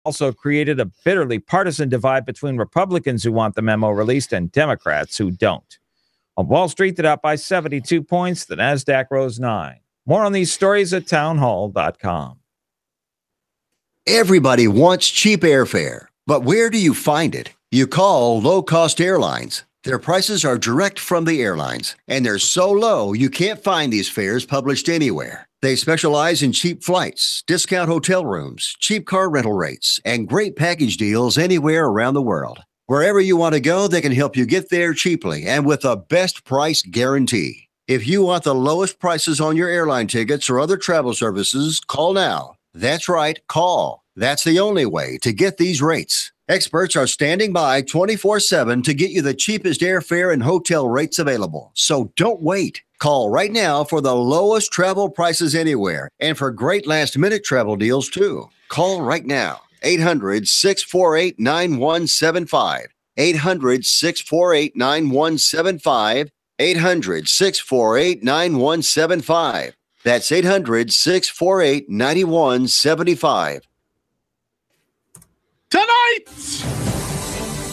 also created a bitterly partisan divide between Republicans who want the memo released and Democrats who don't. On Wall Street, it up by 72 points. The NASDAQ rose 9. More on these stories at townhall.com. Everybody wants cheap airfare, but where do you find it? You call low-cost airlines. Their prices are direct from the airlines, and they're so low you can't find these fares published anywhere. They specialize in cheap flights, discount hotel rooms, cheap car rental rates, and great package deals anywhere around the world. Wherever you want to go, they can help you get there cheaply and with a best price guarantee. If you want the lowest prices on your airline tickets or other travel services, call now. That's right, call. That's the only way to get these rates. Experts are standing by 24/7 to get you the cheapest airfare and hotel rates available. So don't wait. Call right now for the lowest travel prices anywhere and for great last-minute travel deals, too. Call right now. 800-648-9175. 800-648-9175. 800-648-9175. That's 800-648-9175. Tonight,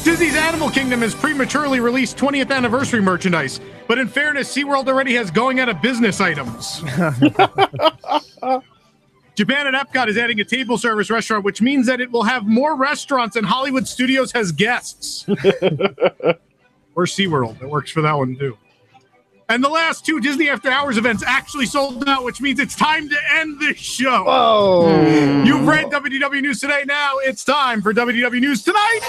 Disney's Animal Kingdom has prematurely released 20th anniversary merchandise. But in fairness, SeaWorld already has going out of business items. Japan and Epcot is adding a table service restaurant, which means that it will have more restaurants than Hollywood Studios has guests. Or SeaWorld. That works for that one, too. And the last two Disney After Hours events actually sold out, which means it's time to end this show. Whoa. You've read WDW News Today. Now it's time for WDW News Tonight.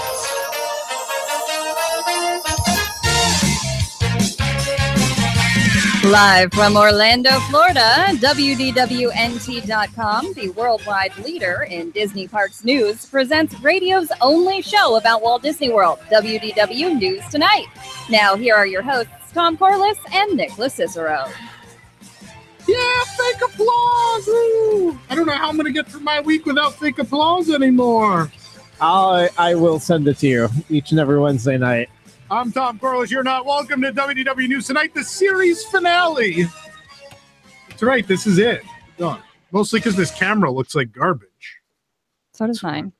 Live from Orlando, Florida, WDWNT.com, the worldwide leader in Disney Parks news, presents radio's only show about Walt Disney World, WDW News Tonight. Now, here are your hosts, Tom Corliss and Nicholas Cicero. Yeah, fake applause. Ooh. I don't know how I'm going to get through my week without fake applause anymore. I will send it to you each and every Wednesday night. I'm Tom Corliss. You're not welcome to WDW News Tonight, the series finale. That's right. This is it. Done. Mostly because this camera looks like garbage. So does mine.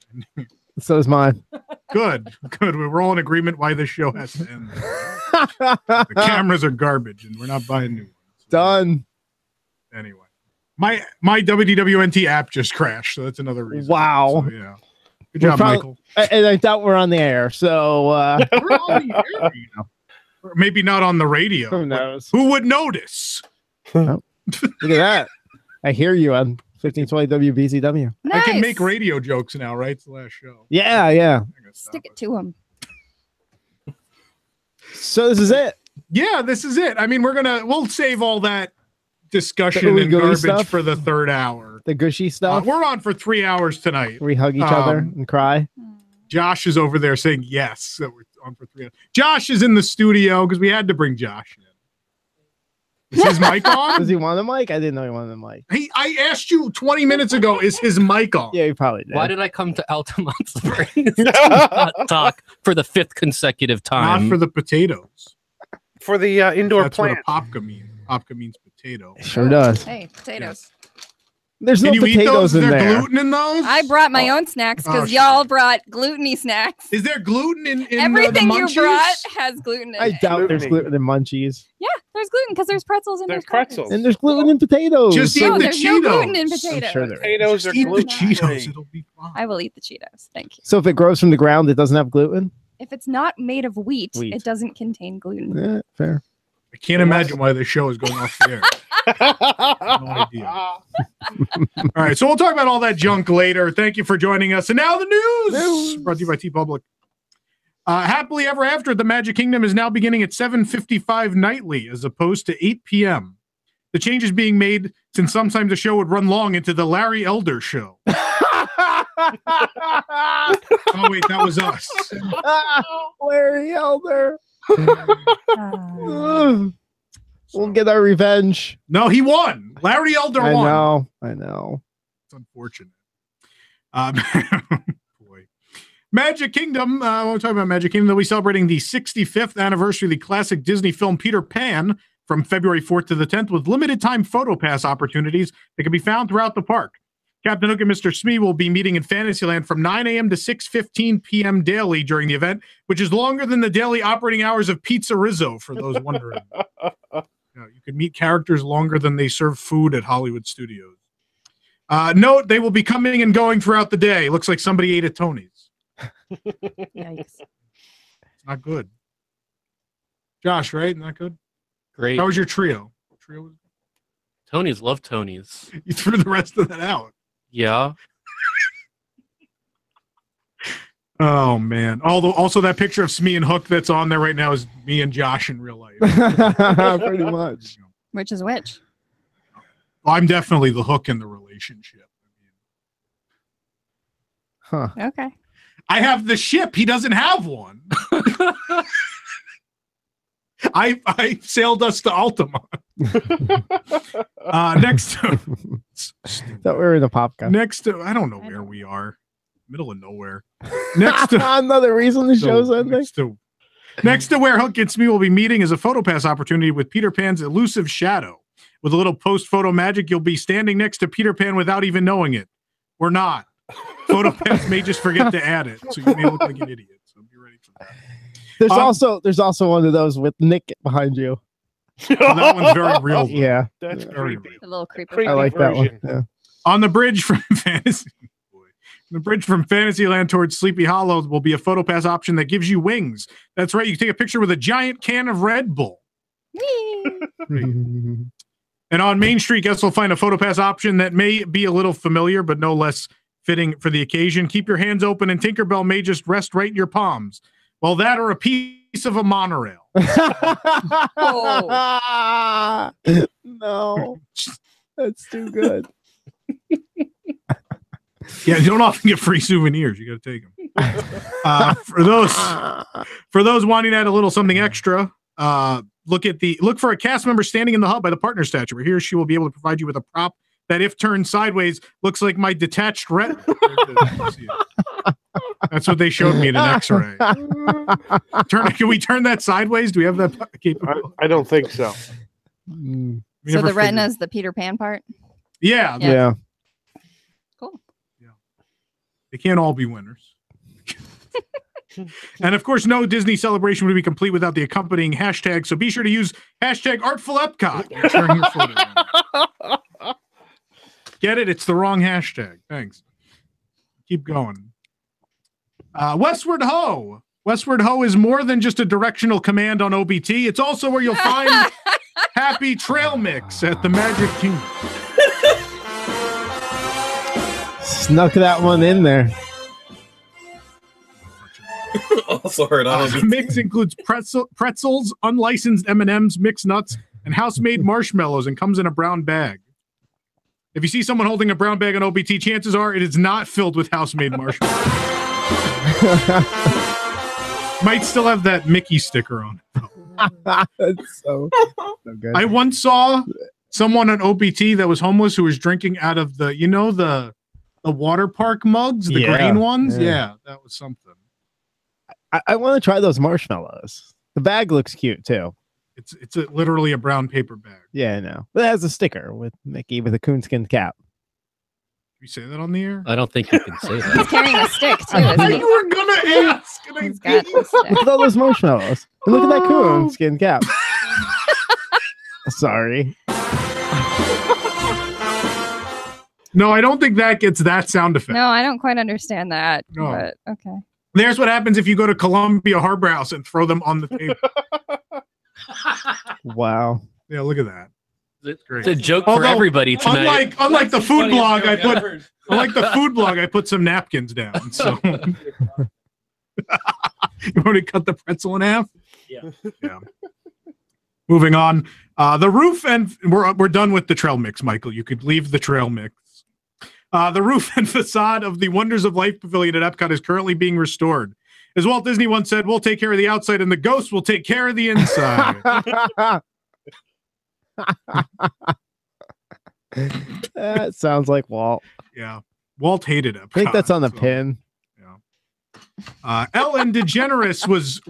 So does mine. Good. We're all in agreement why this show has to end. The cameras are garbage, and we're not buying new ones. Done. Anyway, my WDWNT app just crashed, so that's another reason. Wow. So, yeah. Good job, Michael. And I doubt we're on the air, so we're on the air, you know. Or maybe not on the radio. Who knows? Who would notice? Oh, look at that. I hear you on 1520 WBZW. Nice. I can make radio jokes now, right? It's the last show. Yeah. Stick it to him. So this is it. Yeah, this is it. I mean, we'll save all that discussion and garbage stuff for the third hour. The gushy stuff. We're on for 3 hours tonight. We hug each other and cry. Josh is over there saying yes, that we're on for 3 hours. Josh is in the studio because we had to bring Josh in. Is his mic on? Does he want a mic? I didn't know he wanted a mic. I asked you 20 minutes ago, is his mic on? Yeah, he probably did. Why did I come to Altamont Springs to talk for the 5th consecutive time? Not for the potatoes. For the indoor That's plant. What a papka means. Papka means potato. It sure does. Hey, potatoes. Yes. There's no Can you eat potatoes those? in Is there there. gluten in those? I brought my own snacks because y'all brought gluten-y snacks. Is there gluten in Everything the you munchies? brought has gluten in I it. doubt there's gluten in munchies. Yeah, there's gluten because there's pretzels and There's crackers. pretzels. And there's gluten in potatoes. Just eat No, the there's no gluten in Cheetos. potatoes. I'm sure there is. Potatoes are Just eat the gluten-free. Cheetos. It'll be fine. I will eat the Cheetos. Thank you. So if it grows from the ground, it doesn't have gluten? If it's not made of wheat, Wheat. it doesn't contain gluten. Yeah, fair. I can't imagine why this show is going off the air. No idea. All right, so we'll talk about all that junk later. Thank you for joining us. And now the news. Brought to you by T-Public. Happily Ever After at the Magic Kingdom is now beginning at 7:55 nightly as opposed to 8 p.m. The change is being made since sometimes the show would run long into the Larry Elder show. Oh, wait, that was us. Larry Elder. We'll get our revenge. No, he won. Larry Elder won. I know. It's unfortunate. Boy. Magic Kingdom. We're talking about Magic Kingdom. They'll be celebrating the 65th anniversary of the classic Disney film Peter Pan from February 4th to the 10th with limited time photo pass opportunities that can be found throughout the park. Captain Hook and Mr. Smee will be meeting in Fantasyland from 9 a.m. to 6:15 p.m. daily during the event, which is longer than the daily operating hours of Pizza Rizzo, for those wondering. You can meet characters longer than they serve food at Hollywood studios. Note, they will be coming and going throughout the day. Looks like somebody ate at Tony's. Yikes. It's not good. Josh, right? Not good? Great. How was your trio? Tony's love Tony's. You threw the rest of that out. Yeah. Oh, man. Also, that picture of Smee and Hook that's on there right now is me and Josh in real life. Pretty much. Which is which? I'm definitely the Hook in the relationship. Huh. Okay. I have the ship. He doesn't have one. I sailed us to Altamont. Next to Thought we were in a pop gun. next to I don't know where we are. Middle of nowhere. Next to Another reason the show's ending. next to where Hook and Smee will be meeting is a photo pass opportunity with Peter Pan's elusive shadow. With a little post-photo magic, you'll be standing next to Peter Pan without even knowing it. Or not. Photo pass may just forget to add it, so you may look like an idiot. So be ready for that. There's also one of those with Nick behind you. Oh, that one's very real. Though. Yeah. That's Very creepy. A little creeper. Creepy I like that one. version. Yeah. On the bridge from Fantasyland towards Sleepy Hollow will be a photo pass option that gives you wings. That's right. You can take a picture with a giant can of Red Bull. Whee! And on Main Street, guests will find a photo pass option that may be a little familiar, but no less fitting for the occasion. Keep your hands open, and Tinkerbell may just rest right in your palms. Well, that or a piece of a monorail. No, that's too good. Yeah, you don't often get free souvenirs. You got to take them. For those wanting to add a little something extra, look for a cast member standing in the hub by the partner statue. Where he or she will be able to provide you with a prop that, if turned sideways, looks like my detached retina. That's what they showed me in an X-ray. Can we turn that sideways? Do we have that capability? I don't think so. We So never the retina figured- is the Peter Pan part? Yeah, Yeah. Cool. they can't all be winners. And of course, no Disney celebration would be complete without the accompanying hashtag. So be sure to use hashtag Artful Epcot when sharing your photo. Get it? It's the wrong hashtag. Thanks. Keep going. Westward Ho. Westward Ho is more than just a directional command on OBT. It's also where you'll find Happy Trail Mix at the Magic Kingdom. Snuck that one in there. Also heard on The mix includes pretzels, unlicensed M&Ms, mixed nuts, and house-made marshmallows, and comes in a brown bag. If you see someone holding a brown bag on OBT, chances are it is not filled with house-made marshmallows. Might still have that Mickey sticker on it. That's so good. I once saw someone on OBT that was homeless who was drinking out of the water park mugs, the Yeah, green ones. yeah. Yeah, that was something. I want to try those marshmallows. The bag looks cute too. It's literally a brown paper bag. Yeah, I know. But it has a sticker with Mickey with a coonskin cap. Can you say that on the air? I don't think you can say He's that. carrying a stick, too, I isn't thought he? you were gonna ask. And I He's got a stick. Look at all those marshmallows. And look at that coonskin cap. Sorry. No, I don't think that gets that sound effect. No, I don't quite understand that. No. But okay. There's what happens if you go to Columbia Harbor House and throw them on the table. Wow. Yeah, look at that. It's Great. a joke for Although, everybody tonight. Unlike the food blog, I put some napkins down. So you want to cut the pretzel in half? Yeah. Yeah. Moving on. The roof, and we're done with the trail mix, Michael. You could leave the trail mix. The roof and facade of the Wonders of Life Pavilion at Epcot is currently being restored. As Walt Disney once said, we'll take care of the outside and the ghosts will take care of the inside. That sounds like Walt. Yeah. Walt hated Epcot. I think that's on the so, pin. Yeah. Ellen DeGeneres was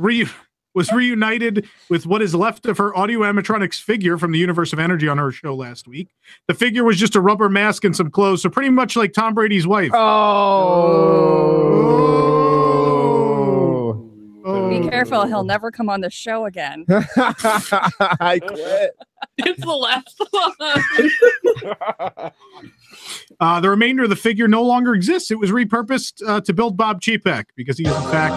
was reunited with what is left of her audio animatronics figure from the Universe of Energy on her show last week. The figure was just a rubber mask and some clothes, so pretty much like Tom Brady's wife. Be careful, he'll never come on the show again. I quit. It's the last one. The remainder of the figure no longer exists. It was repurposed to build Bob Chapek because he is, in fact,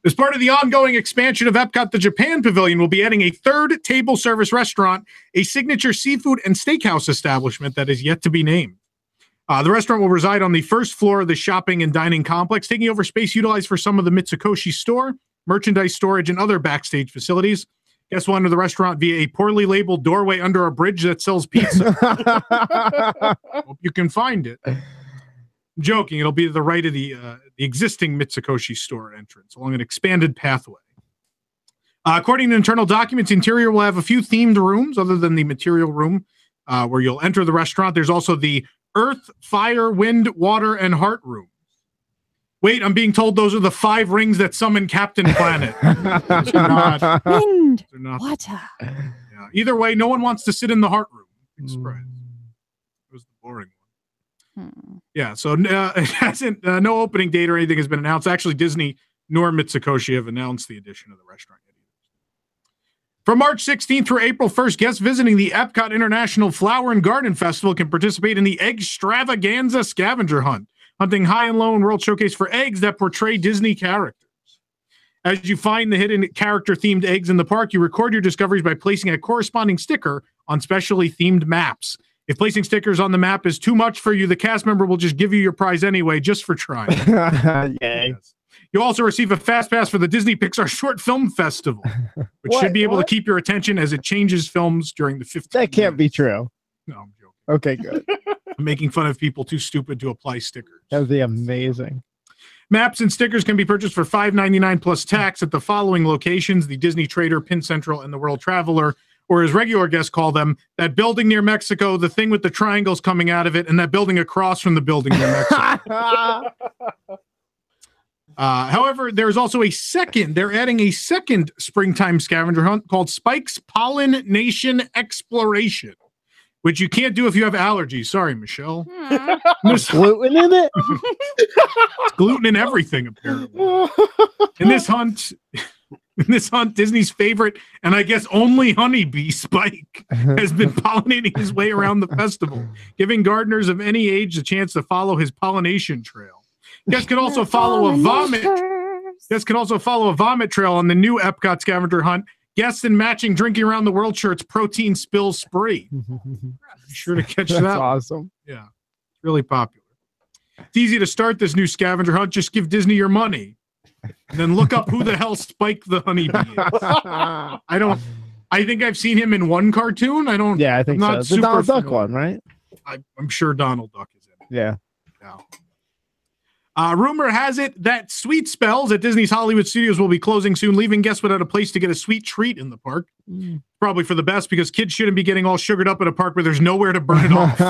as part of the ongoing expansion of Epcot, the Japan Pavilion will be adding a third table service restaurant, a signature seafood and steakhouse establishment that is yet to be named. The restaurant will reside on the first floor of the shopping and dining complex, taking over space utilized for some of the Mitsukoshi store, merchandise storage, and other backstage facilities. Guests will enter the restaurant via a poorly labeled doorway under a bridge that sells pizza. Hope you can find it. I'm joking. It'll be to the right of the existing Mitsukoshi store entrance along an expanded pathway. According to internal documents, the interior will have a few themed rooms other than the material room where you'll enter the restaurant. There's also the Earth, Fire, Wind, Water, and Heart room. Wait, I'm being told those are the 5 rings that summon Captain Planet. Wind, water. Yeah. Either way, no one wants to sit in the Heart room. Big surprise. It was the boring one. Yeah, so it hasn't. No opening date or anything has been announced. Actually, Disney nor Mitsukoshi have announced the addition of the restaurant yet. From March 16th through April 1st, guests visiting the Epcot International Flower and Garden Festival can participate in the Eggstravaganza Scavenger Hunt, hunting high and low in World Showcase for eggs that portray Disney characters. As you find the hidden character-themed eggs in the park, you record your discoveries by placing a corresponding sticker on specially themed maps. If placing stickers on the map is too much for you, the cast member will just give you your prize anyway, just for trying. Yay. Yes. You'll also receive a fast pass for the Disney Pixar Short Film Festival, which should be able to keep your attention as it changes films during the 15 That can't be true. No, I'm joking. Okay, good. I'm making fun of people too stupid to apply stickers. That would be amazing. Maps and stickers can be purchased for $5.99 plus tax at the following locations: the Disney Trader, Pin Central, and the World Traveler, or as regular guests call them, that building near Mexico, the thing with the triangles coming out of it, and that building across from the building near Mexico. However, there's also they're adding a second springtime scavenger hunt called Spike's Pollen Nation Exploration, which you can't do if you have allergies. Sorry, Michelle. There's gluten in it? It's gluten in everything, apparently. In this hunt, Disney's favorite, and I guess only honeybee, Spike, has been pollinating his way around the festival, giving gardeners of any age the chance to follow his pollination trail. Guests can also follow a vomit. Guests can also follow a vomit trail on the new Epcot scavenger hunt. Guests in matching Drinking Around the World shirts protein spill spree. Be sure to catch that. That's awesome. Yeah, it's really popular. It's easy to start this new scavenger hunt. Just give Disney your money, and then look up who the hell Spike the honeybee is. I think I've seen him in one cartoon. Yeah, I think so. The Donald Duck one, right? I'm sure Donald Duck is in it. Yeah. No. Rumor has it that Sweet Spells at Disney's Hollywood Studios will be closing soon, leaving guests without a place to get a sweet treat in the park. Probably for the best, because kids shouldn't be getting all sugared up at a park where there's nowhere to burn it off.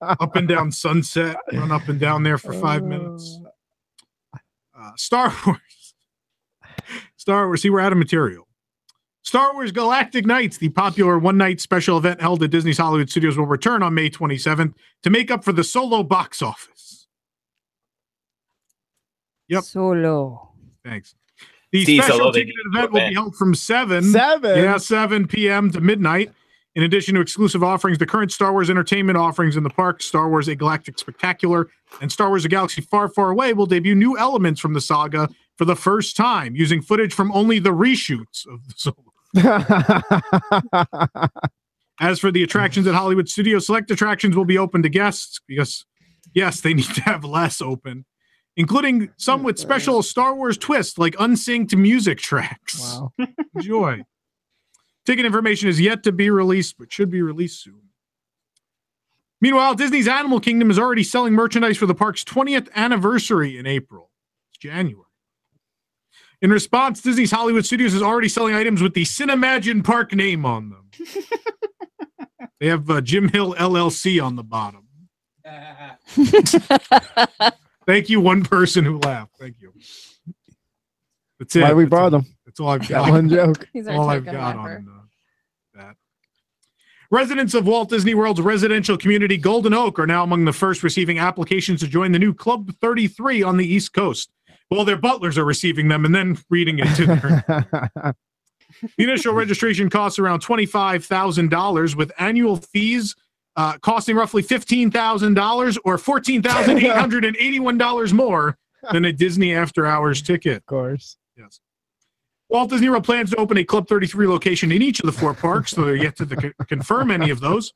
Up and down Sunset, run up and down there for 5 minutes. Star Wars. See, we're out of material. Star Wars Galactic Nights, the popular one-night special event held at Disney's Hollywood Studios, will return on May 27th to make up for the Solo box office. Yep. Solo. Thanks. The special ticketed event will be held from 7 p.m. to midnight. In addition to exclusive offerings, the current Star Wars entertainment offerings in the park, Star Wars A Galactic Spectacular and Star Wars A Galaxy Far, Far Away, will debut new elements from the saga for the first time, using footage from only the reshoots of the Solo. As for the attractions at Hollywood Studios, select attractions will be open to guests because, yes, they need to have less open, including some with special Star Wars twists like unsynced music tracks. Wow. Enjoy. Ticket information is yet to be released, but should be released soon. Meanwhile, Disney's Animal Kingdom is already selling merchandise for the park's 20th anniversary in April. It's January. In response, Disney's Hollywood Studios is already selling items with the Cinemagine Park name on them. They have Jim Hill LLC on the bottom. Thank you, one person who laughed. Thank you. That's it. Why we brought them? That's all I've That got. one joke. He's our All I've token got laugher. on that. Residents of Walt Disney World's residential community, Golden Oak, are now among the first receiving applications to join the new Club 33 on the East Coast. Well, their butlers are receiving them and then reading it to their... The initial registration costs around $25,000, with annual fees costing roughly $15,000 or $14,881 more than a Disney After Hours ticket. Of course. Yes. Walt Disney World plans to open a Club 33 location in each of the 4 parks, so they're yet to confirm any of those.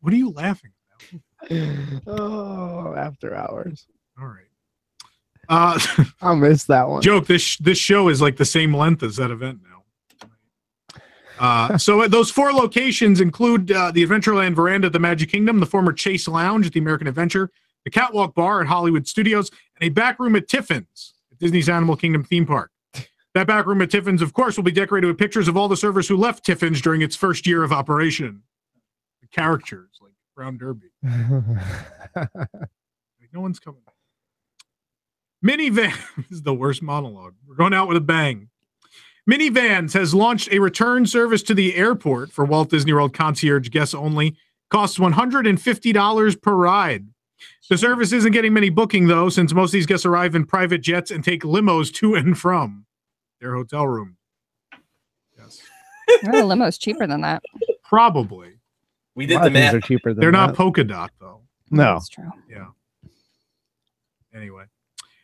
What are you laughing about? Oh, After Hours. All right. I missed that one. Joke, this show is like the same length as that event now. So those 4 locations include the Adventureland Veranda at the Magic Kingdom, the former Chase Lounge at the American Adventure, the Catwalk Bar at Hollywood Studios, and a back room at Tiffin's at Disney's Animal Kingdom theme park. That back room at Tiffin's, of course, will be decorated with pictures of all the servers who left Tiffin's during its first year of operation. The characters, like Brown Derby. Like, no one's coming. Minivan this is the worst monologue. We're going out with a bang. Minivans has launched a return service to the airport for Walt Disney World concierge guests only. Costs $150 per ride. The service isn't getting many booking, though, since most of these guests arrive in private jets and take limos to and from their hotel room. Yes. Oh, the limo's cheaper than that. Probably. We did the math. Are cheaper than They're that. not polka dot, though. No. That's true. Yeah. Anyway.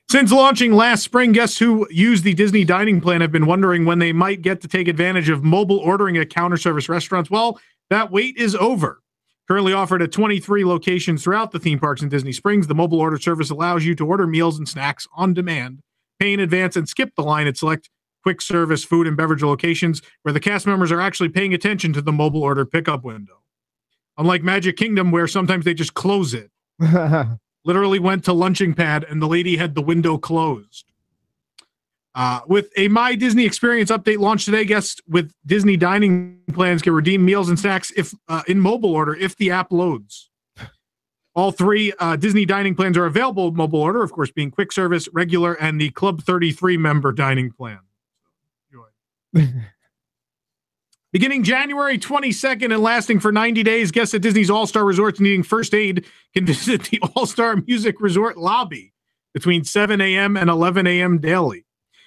Since launching last spring, guests who use the Disney dining plan have been wondering when they might get to take advantage of mobile ordering at counter service restaurants. Well, that wait is over. Currently offered at 23 locations throughout the theme parks in Disney Springs, the mobile order service allows you to order meals and snacks on demand, pay in advance, and skip the line at select quick service food and beverage locations where the cast members are actually paying attention to the mobile order pickup window. Unlike Magic Kingdom, where sometimes they just close it. Literally went to lunching pad and the lady had the window closed. With a My Disney Experience update launched today, guests with Disney dining plans can redeem meals and snacks if in mobile order if the app loads. All 3 Disney dining plans are available in mobile order, of course, being quick service, regular, and the Club 33 member dining plan. Beginning January 22nd and lasting for 90 days, guests at Disney's All-Star Resorts needing first aid can visit the All-Star Music Resort lobby between 7 a.m. and 11 a.m. daily.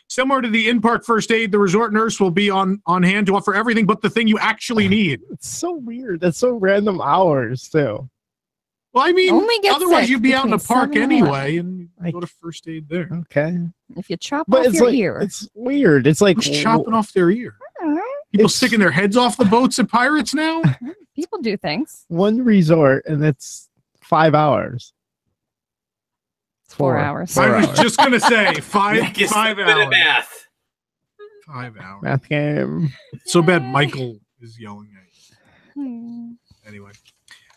Similar to the in-park first aid, the resort nurse will be on hand to offer everything but the thing you actually need. It's so weird. That's so random hours, too. Well, I mean, Only get otherwise sick you'd be out in the between park 7 and anyway and Like- go to first aid there. Okay. If you chop But off it's your like, ear. it's weird. It's like, Who's chopping off their ear? People It's- sticking their heads off the boats at Pirates now? People do things. one resort and it's 5 hours. It's 4 hours. I was just going to say five Nick is hours. good at math. 5 hours. Math game. So bad Michael is yelling at you. Hmm. Anyway.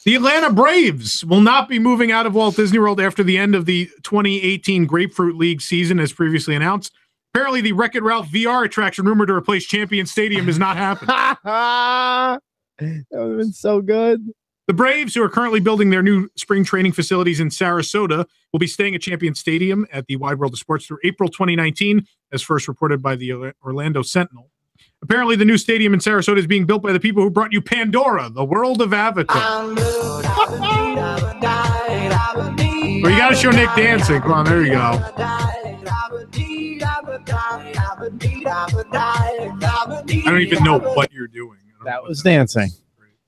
The Atlanta Braves will not be moving out of Walt Disney World after the end of the 2018 Grapefruit League season, as previously announced. Apparently, the Wreck-It Ralph VR attraction rumored to replace Champion Stadium is not happening. That would have been so good. The Braves, who are currently building their new spring training facilities in Sarasota, will be staying at Champion Stadium at the Wide World of Sports through April 2019, as first reported by the Orlando Sentinel. Apparently, the new stadium in Sarasota is being built by the people who brought you Pandora, the world of Avatar. Well, you got to show Nick dancing. Come on, there you go. I don't even know what you're doing. That was dancing.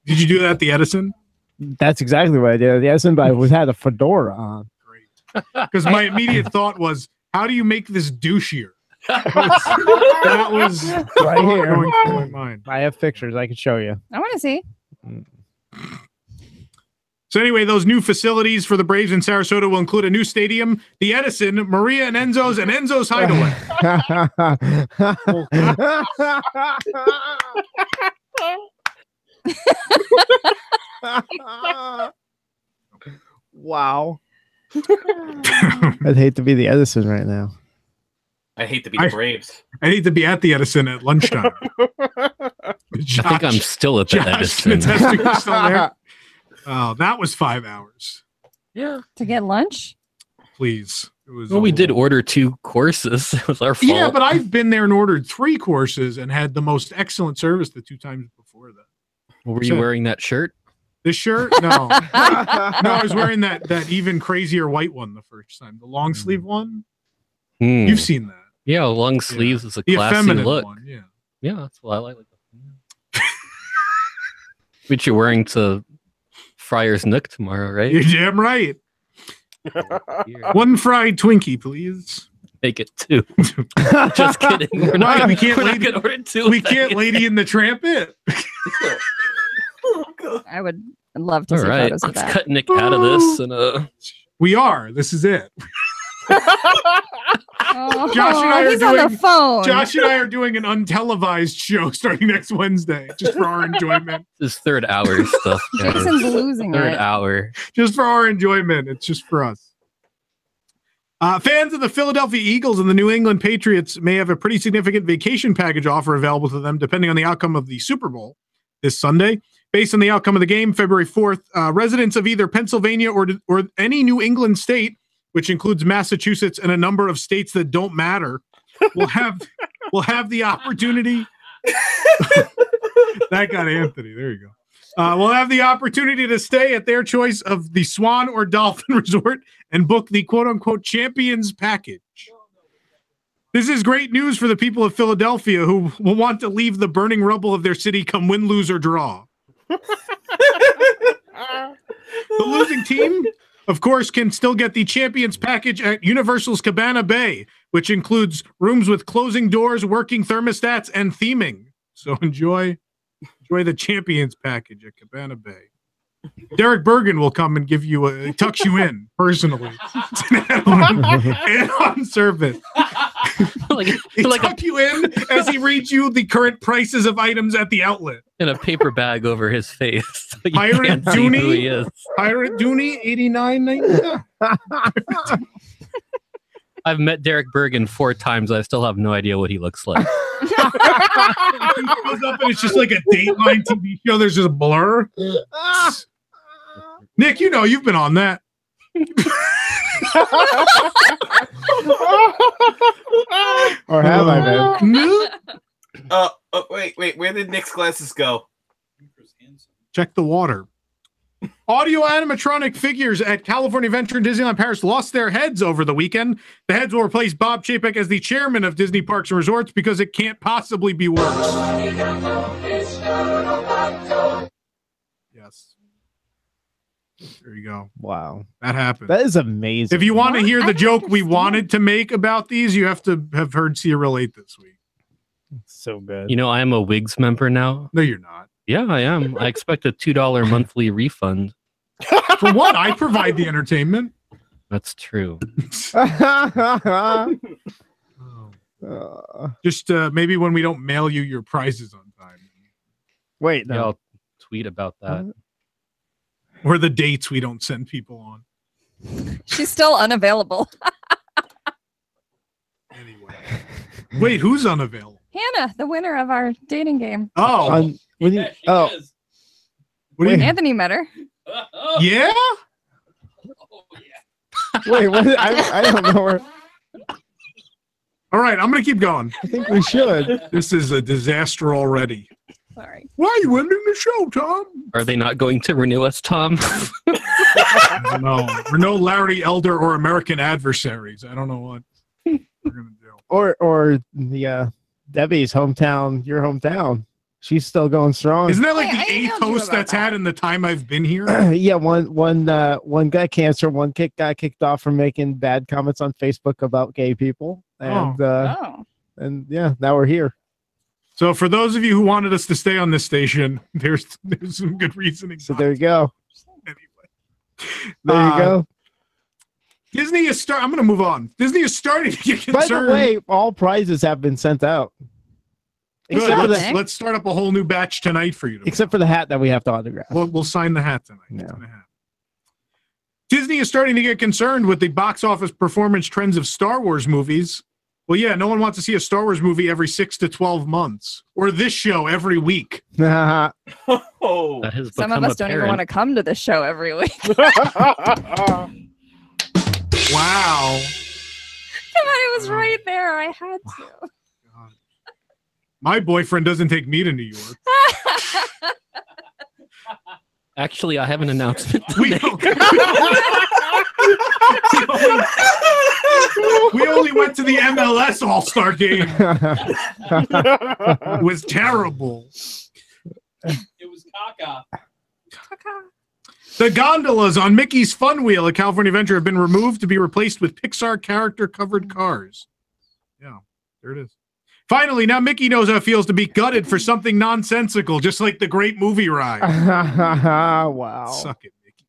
Did you do that at the Edison? That's exactly what I did. Yes, but I had a fedora on. Great. Because my immediate thought was, how do you make this douchier? That was Right here. going through my mind. I have pictures I could show you. I want to see. So anyway, those new facilities for the Braves in Sarasota will include a new stadium, the Edison, Maria and Enzo's Hideaway. Wow. I'd hate to be the Edison right now. I hate to be the Braves. I need to be at the Edison at lunchtime. I think I'm still at the Josh Edison. can attest to you're still there. Oh, that was 5 hours. Yeah. To get lunch? Please. It was Well, we did order 2 courses. It was our fault. Yeah, but I've been there and ordered 3 courses and had the most excellent service the 2 times before that. Were you wearing that shirt? This shirt? No. No, I was wearing that even crazier white one the first time. The long sleeve one. You've seen that. Yeah, long sleeves is a The classy effeminate look. one, yeah. Yeah, that's what I like. Which you're wearing to Friar's Nook tomorrow, right? You're damn right. One fried Twinkie, please. Make it 2. Just kidding. We're not gonna, we can't we're not lady, gonna order 2. we can't Lady in the Tramp it. I would love to All see right, photos of let's that. cut Nick out of this. And We are. This is it. Oh, Josh and I are he's on doing- the phone. Josh and I are doing an untelevised show starting next Wednesday, just for our enjoyment. this third hour stuff. guys. Jason's losing Third it. hour. Just for our enjoyment. It's just for us. Fans of the Philadelphia Eagles and the New England Patriots may have a pretty significant vacation package offer available to them depending on the outcome of the Super Bowl this Sunday. Based on the outcome of the game, February 4th, residents of either Pennsylvania or any New England state, which includes Massachusetts and a number of states that don't matter, will have the opportunity. That got Anthony. There you go. We'll have the opportunity to stay at their choice of the Swan or Dolphin Resort and book the quote-unquote Champions Package. This is great news for the people of Philadelphia who will want to leave the burning rubble of their city come win, lose, or draw. The losing team, of course, can still get the Champions Package at Universal's Cabana Bay, which includes rooms with closing doors, working thermostats, and theming. So enjoy the Champions Package at Cabana Bay. Derek Bergen will come and give you tucks you in personally, and on service. He tuck you in as he reads you the current prices of items at the outlet. In a paper bag over his face. So you Pirate can't see who he Dooney, is. Pirate Dooney, $89.99. I've met Derek Bergen 4 times. I still have no idea what he looks like. He goes up and it's just like a Dateline TV show. There's just a blur. Nick, you know you've been on that. Or have I been? Wait. Where did Nick's glasses go? Check the water. Audio animatronic figures at California Adventure and Disneyland Paris lost their heads over the weekend. The heads will replace Bob Chapek as the chairman of Disney Parks and Resorts because it can't possibly be worse. Yes. There you go. Wow. That happened. That is amazing. If you want to hear I the don't joke we understand. wanted to make about these, you have to have heard See You Relate this week. So good. You know, I am a Wigs member now. No, you're not. Yeah, I am. I expect a $2 monthly refund. For what? I provide the entertainment. That's true. Just maybe when we don't mail you your prizes on time. Wait, Yeah, no. I'll tweet about that. Or the dates we don't send people on. She's still unavailable. Anyway. Wait, who's unavailable? Hannah, the winner of our dating game. Oh, When you, oh, what do you, Anthony met her. yeah? wait, what? I don't know where. All right, I'm going to keep going. I think we should. This is a disaster already. Sorry. Why are you ending the show, Tom? Are they not going to renew us, Tom? No, we're no Larry Elder or American Adversaries. I don't know what we're going to do. Or the Debbie's hometown, your hometown. She's still going strong. Isn't that like Hey, I the emailed eighth you host about that's that. had in the time I've been here? Yeah, one got cancer, one got kicked off for making bad comments on Facebook about gay people, and Oh. and yeah, now we're here. So for those of you who wanted us to stay on this station, there's some good reasoning. So there you go. Anyway. There you go. Disney is I'm going to move on. Disney is starting to get By concerned. the way, all prizes have been sent out, Good. except for Except- the Let's start up a whole new batch tonight for you. except for the hat that we have to autograph. We'll sign the hat tonight. Yeah. Sign the hat. Disney is starting to get concerned with the box office performance trends of Star Wars movies Well, yeah, no one wants to see a Star Wars movie every 6 to 12 months, or this show every week. Oh, That has Some of become us don't even want to come to the show every week. Wow. Somebody was right there. I had to. God. My boyfriend doesn't take me to New York. Actually, I have an announcement to We make. we only went to the MLS All-Star game. It was terrible. it was caca. The gondolas on Mickey's Fun Wheel at California Adventure have been removed to be replaced with Pixar character-covered cars. Yeah, there it is. Finally, now Mickey knows how it feels to be gutted for something nonsensical, just like the great movie ride. Wow. Suck it, Mickey.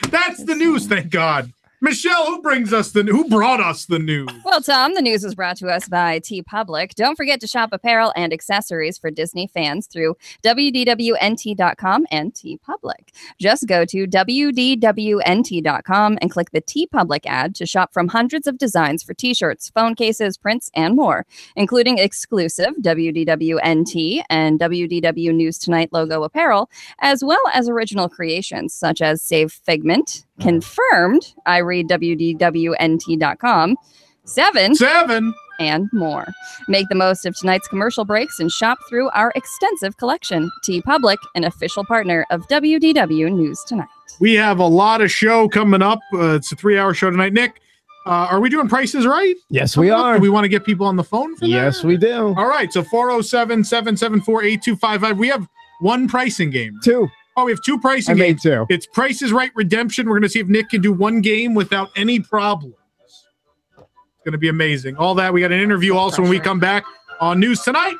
That's the news, thank God. Michelle, who brought us the news? Well, Tom, the news was brought to us by TeePublic. Don't forget to shop apparel and accessories for Disney fans through WDWNT.com and TeePublic. Just go to WDWNT.com and click the TeePublic ad to shop from hundreds of designs for t-shirts, phone cases, prints, and more, including exclusive WDWNT and WDW News Tonight logo apparel, as well as original creations such as Save Figment, Confirmed, I read WDWNT.com, 7, and more. Make the most of tonight's commercial breaks and shop through our extensive collection. TeePublic, an official partner of WDW News Tonight. We have a lot of show coming up. It's a 3-hour show tonight. Nick, are we doing prices right? Yes, we are. Do we want to get people on the phone for that? Yes, we do. All right, so 407-774-8255. We have one pricing game. 2. Oh, we have 2 pricing I games. made 2. It's Price is Right Redemption. We're going to see if Nick can do one game without any problems. It's going to be amazing. All that. We got an interview also when we come back on News Tonight.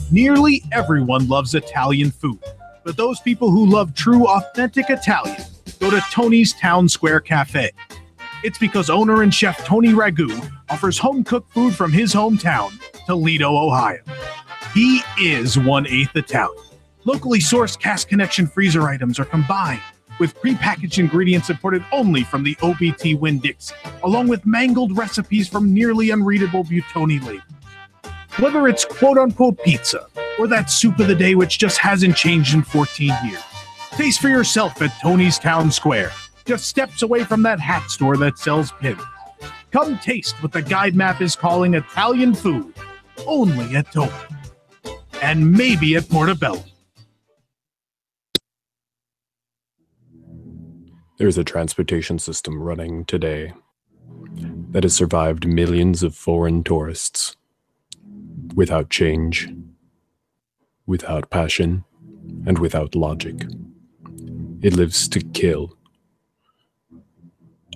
Nearly everyone loves Italian food, but those people who love true, authentic Italian go to Tony's Town Square Cafe. It's because owner and chef Tony Ragu offers home-cooked food from his hometown, Toledo, Ohio. He is 1/8 Italian. Locally sourced Cask Connection freezer items are combined with prepackaged ingredients imported only from the OBT Winn-Dixie, along with mangled recipes from nearly unreadable Buitoni labels. Whether it's quote-unquote pizza or that soup of the day which just hasn't changed in 14 years, taste for yourself at Tony's Town Square, just steps away from that hat store that sells pins. Come taste what the guide map is calling Italian food, only at Tony. And maybe at Portobello. There's a transportation system running today that has survived millions of foreign tourists without change, without passion, and without logic. It lives to kill.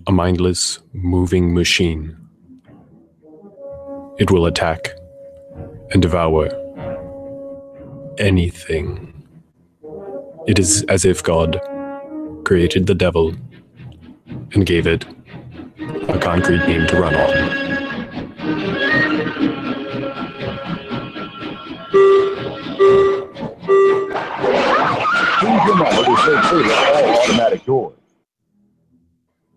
A mindless, moving machine. It will attack and devour anything. It is as if God created the devil and gave it a concrete beam to run on. Automatic doors.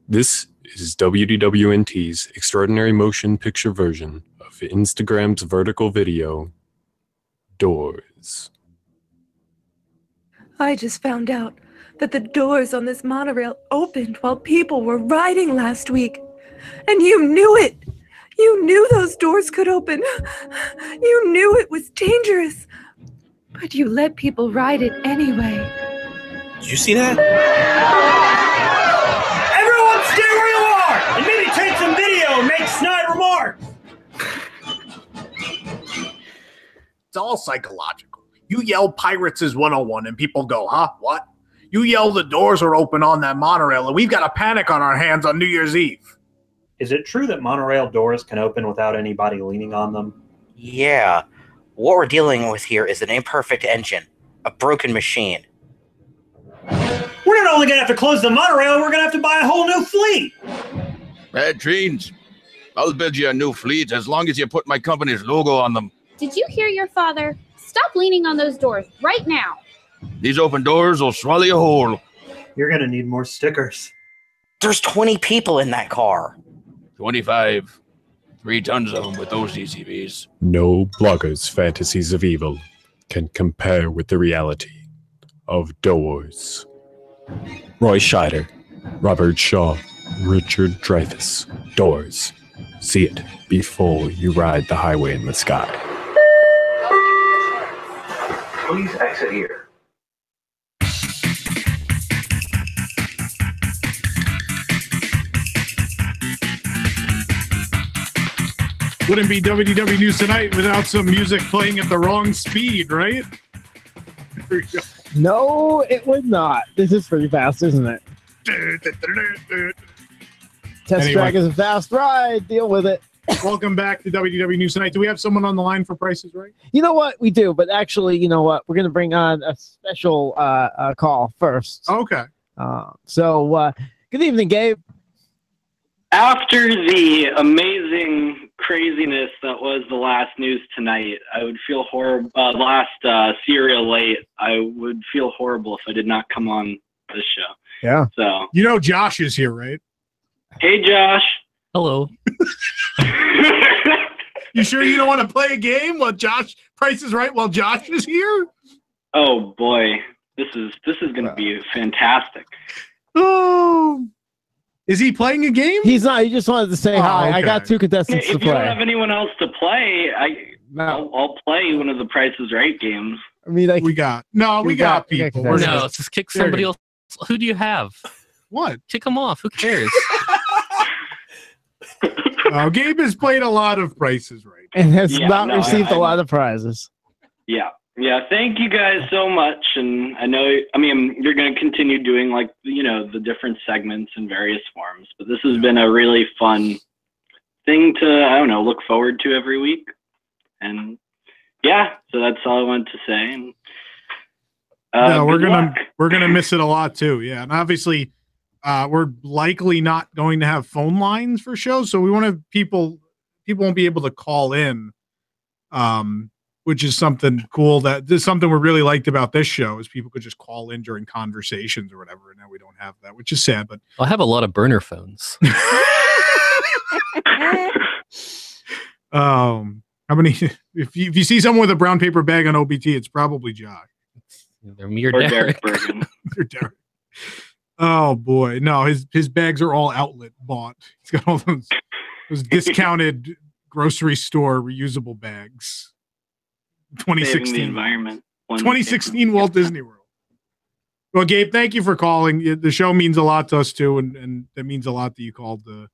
This is WDWNT's extraordinary motion picture version of Instagram's vertical video, Doors. I just found out that the doors on this monorail opened while people were riding last week. And you knew it! You knew those doors could open. You knew it was dangerous. But you let people ride it anyway. Did you see that? Everyone stay where you are! And maybe take some video and make snide remarks! It's all psychological. You yell Pirates is 101 and people go, huh? What? You yell the doors are open on that monorail and we've got a panic on our hands on New Year's Eve. Is it true that monorail doors can open without anybody leaning on them? Yeah. What we're dealing with here is an imperfect engine. A broken machine. We're not only going to have to close the monorail, we're going to have to buy a whole new fleet. Bad dreams. I'll build you a new fleet as long as you put my company's logo on them. Did you hear your father? Stop leaning on those doors right now. These open doors will swallow you whole. You're going to need more stickers. There's 20 people in that car. 25. 3 tons of them with those ECVs. No blogger's fantasies of evil can compare with the reality of doors. Roy Scheider, Robert Shaw, Richard Dreyfuss. Doors. See it before you ride the highway in the sky. Please exit here. Wouldn't be WDW News Tonight without some music playing at the wrong speed, right? There you go. No, it would not. This is pretty fast, isn't it? Test track is a fast ride. Deal with it. Welcome back to WDW News Tonight. Do we have someone on the line for Prices Right? You know what? We do, but actually, you know what? We're going to bring on a special call first. Okay. Good evening, Gabe. After the amazing craziness that was the last News Tonight, I would feel horrible. Last Serial Late, I would feel horrible if I did not come on this show. Yeah. So you know Josh is here, right? Hey, Josh. Hello. You sure you don't want to play a game while Price is Right while Josh is here? Oh boy, this is going to be fantastic. Oh. Is he playing a game? He's not. He just wanted to say hi. Okay. I got 2 contestants to If you don't play. have anyone else to play, I'll play one of the Price is Right games. I mean, like, we got people. No, just kick somebody else. Who do you have? What? Kick them off. Who cares? Gabe has played a lot of Prices Right. And has received a lot of prizes. Yeah. Thank you guys so much. And you're going to continue doing the different segments in various forms, but this has been a really fun thing to, look forward to every week. And so that's all I wanted to say. And, we're going to miss it a lot too. Yeah. And obviously we're likely not going to have phone lines for shows. So we want to people won't be able to call in. Which is something cool. This is something we really liked about this show is people could just call in during conversations or whatever. And now we don't have that, which is sad. But I have a lot of burner phones. How many? If you see someone with a brown paper bag on OBT, it's probably Josh. They're me or Derek. They're Derek. Oh boy, no, his bags are all outlet bought. He's got all those discounted grocery store reusable bags. 2016 Saving the environment. 2016 Walt Disney World. Well, Gabe, thank you for calling. The show means a lot to us too, and it means a lot that you called to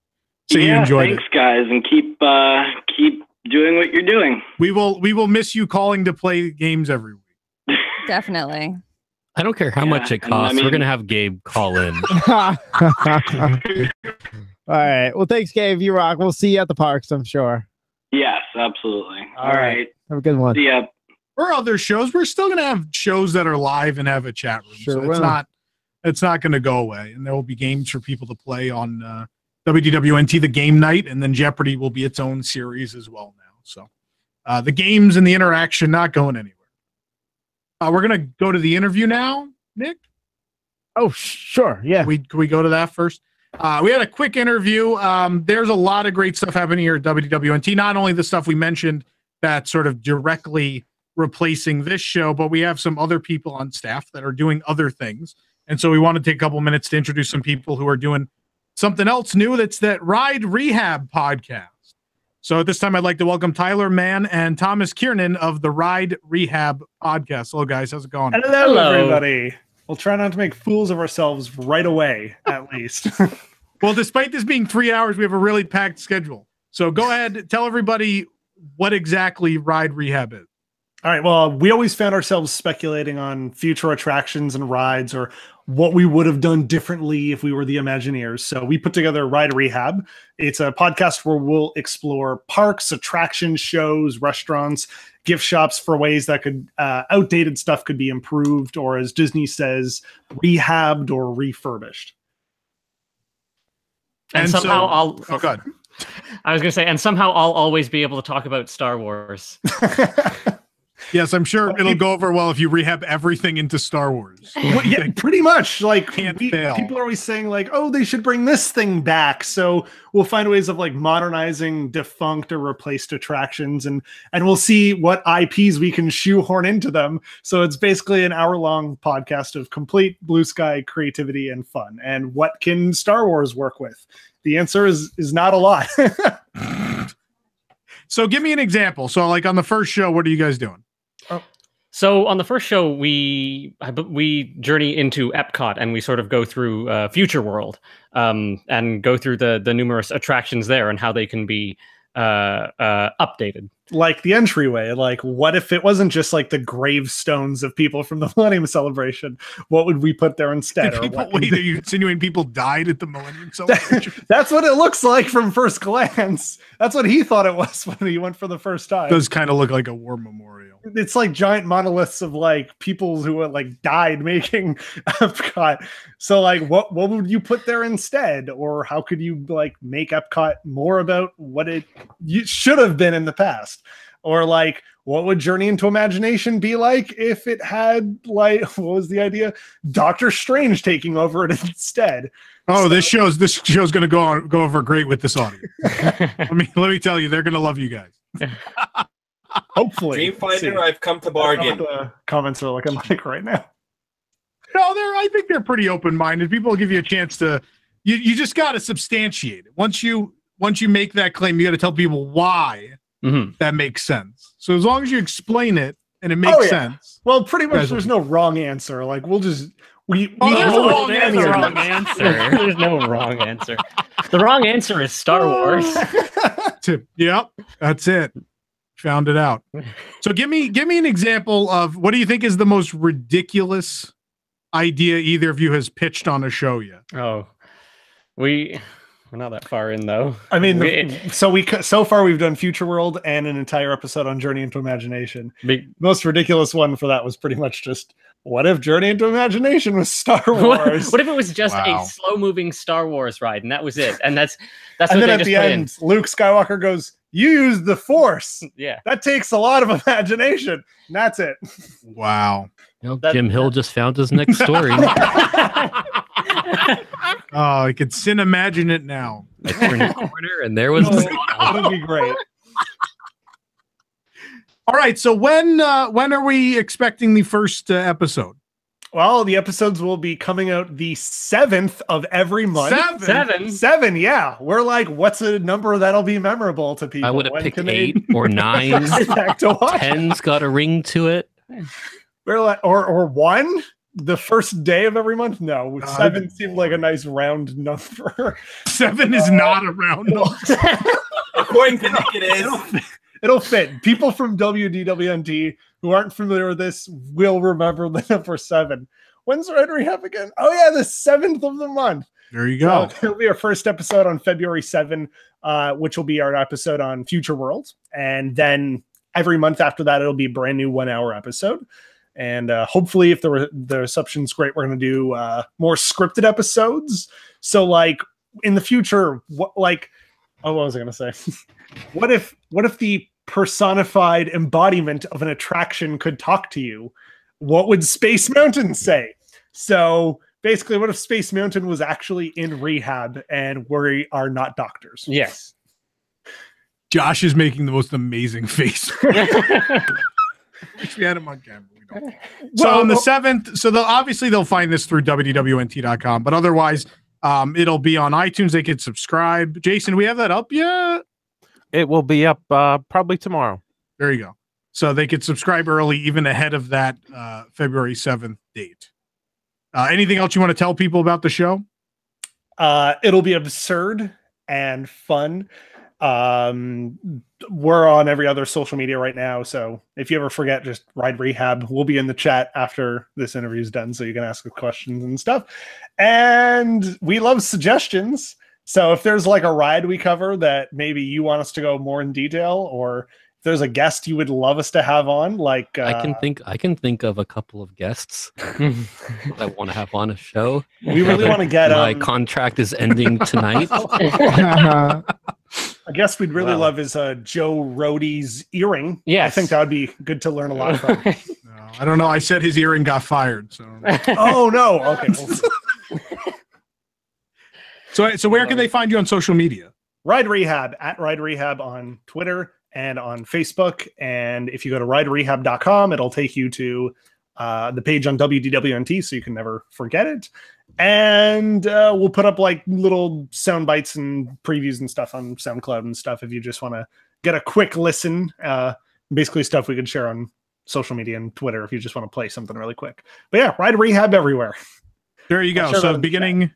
say you enjoyed thanks, it. Guys, and keep doing what you're doing. We will miss you calling to play games every week. Definitely. I don't care how much it costs. We're gonna have Gabe call in. All right. Well, thanks, Gabe. You rock. We'll see you at the parks, I'm sure. Yes, absolutely. All right. Have a good one. See ya. For other shows, we're still going to have shows that are live and have a chat room. Sure so will. it's not going to go away. And there will be games for people to play on WDWNT, the game night, and then Jeopardy will be its own series as well now. So the games and the interaction not going anywhere. We're going to go to the interview now, Nick. Oh, sure. Yeah. Can we go to that first? We had a quick interview. There's a lot of great stuff happening here at WDWNT. Not only the stuff we mentioned that's sort of directly replacing this show, but we have some other people on staff that are doing other things. And so we want to take a couple minutes to introduce some people who are doing something else new. That's that Ride Rehab podcast. So at this time, I'd like to welcome Tyler Mann and Thomas Kiernan of the Ride Rehab podcast. Hello, guys. How's it going? Hello, everybody. We'll try not to make fools of ourselves right away, at least. Well, despite this being 3 hours, we have a really packed schedule. So go ahead, tell everybody what exactly Ride Rehab is. All right. Well, we always found ourselves speculating on future attractions and rides or what we would have done differently if we were the Imagineers. So we put together Ride Rehab. It's a podcast where we'll explore parks, attractions, shows, restaurants, gift shops for ways that could outdated stuff could be improved, or as Disney says, rehabbed or refurbished. And somehow go ahead. I was going to say, and somehow I'll always be able to talk about Star Wars. Yes, I'm sure it'll go over well if you rehab everything into Star Wars. Well, yeah, pretty much. Like fail. People are always saying like, "Oh, they should bring this thing back." So we'll find ways of like modernizing defunct or replaced attractions, and we'll see what IPs we can shoehorn into them. So it's basically an hour-long podcast of complete blue sky creativity and fun. And what can Star Wars work with? The answer is not a lot. So give me an example. So like on the first show, what are you guys doing? So on the first show, we journey into Epcot and we sort of go through Future World and go through the numerous attractions there and how they can be updated. Like the entryway, like what if it wasn't just like the gravestones of people from the Millennium Celebration? What would we put there instead? Wait, are you insinuating people died at the Millennium Celebration? That's what it looks like from first glance. That's what he thought it was when he went for the first time. It does kind of look like a war memorial. It's like giant monoliths of like people who like died making Epcot. So like what would you put there instead? Or how could you like make Epcot more about what it should have been in the past? Or like what would Journey into Imagination be like if it had like what was the idea? Doctor Strange taking over it instead. Oh, so, this show's going to go over great with this audience. let me tell you, they're going to love you guys. Hopefully. Dreamfinder, I've come to bargain. The comments are looking like right now. No, I think they're pretty open-minded. People will give you a chance to. You just got to substantiate it. Once you make that claim, you got to tell people why that makes sense. So as long as you explain it and it makes sense. Well, pretty much there's no wrong answer. Like we'll just there's no wrong answer. There's no wrong answer. The wrong answer is Star Wars. Yep, that's it. Found it out. So give me an example of what do you think is the most ridiculous idea either of you has pitched on a show yet? Oh, we're not that far in though. I mean, so far we've done Future World and an entire episode on Journey into Imagination. Most ridiculous one for that was pretty much just what if Journey into Imagination was Star Wars? What if it was just a slow-moving Star Wars ride and that was it? And that's what and then they at just the put end, Luke Skywalker goes, "You use the Force." Yeah, that takes a lot of imagination. And that's it. Wow. Jim Hill just found his next story. Oh, I could imagine it now. I turned the corner and there was that would be great. All right, so when are we expecting the first episode? Well, the episodes will be coming out the 7th of every month. Seven, yeah. We're like, what's a number that'll be memorable to people? I would have picked 8 or 9. 10's got a ring to it. We're like, or 1, the first day of every month. No, 7 seemed like a nice round number. 7 is not a round number. According to Nick, it is. It'll fit. People from WDWNT who aren't familiar with this will remember the number 7. When's Red Rehab again? Oh yeah, the 7th of the month. There you go. So it'll be our first episode on February 7, which will be our episode on Future World. And then every month after that, it'll be a brand new 1-hour episode. And hopefully, if the reception's great, we're going to do more scripted episodes. So like in the future, what was I going to say? What if the personified embodiment of an attraction could talk to you? What would Space Mountain say? So basically, what if Space Mountain was actually in rehab and we are not doctors? Yes. Josh is making the most amazing face. Wish we had him on camera. We don't. So on the 7th, so they'll find this through WDWNT.com, but otherwise, it'll be on iTunes. They can subscribe. Jason, we have that up yet? It will be up probably tomorrow. There you go. So they could subscribe early, even ahead of that February 7th date. Anything else you want to tell people about the show? It'll be absurd and fun. We're on every other social media right now, so if you ever forget, just Ride Rehab. We'll be in the chat after this interview is done, so you can ask the questions and stuff. And we love suggestions. So if there's like a ride we cover that maybe you want us to go more in detail, or if there's a guest you would love us to have on, like I can think of a couple of guests that I want to have on a show. We really want to get my contract is ending tonight. I guess we'd really Wow. love is Joe Rohde's earring. Yes. I think that would be good to learn a lot from. I don't know. I said his earring got fired. So. Oh no. Okay. So where can they find you on social media? Ride Rehab at Ride Rehab on Twitter and on Facebook. And if you go to riderehab.com, it'll take you to the page on WDWNT, so you can never forget it. And we'll put up like little sound bites and previews and stuff on SoundCloud and stuff if you just want to get a quick listen. Basically stuff we could share on social media and Twitter if you just want to play something really quick. But yeah, Ride Rehab everywhere. There you go. Sure, So beginning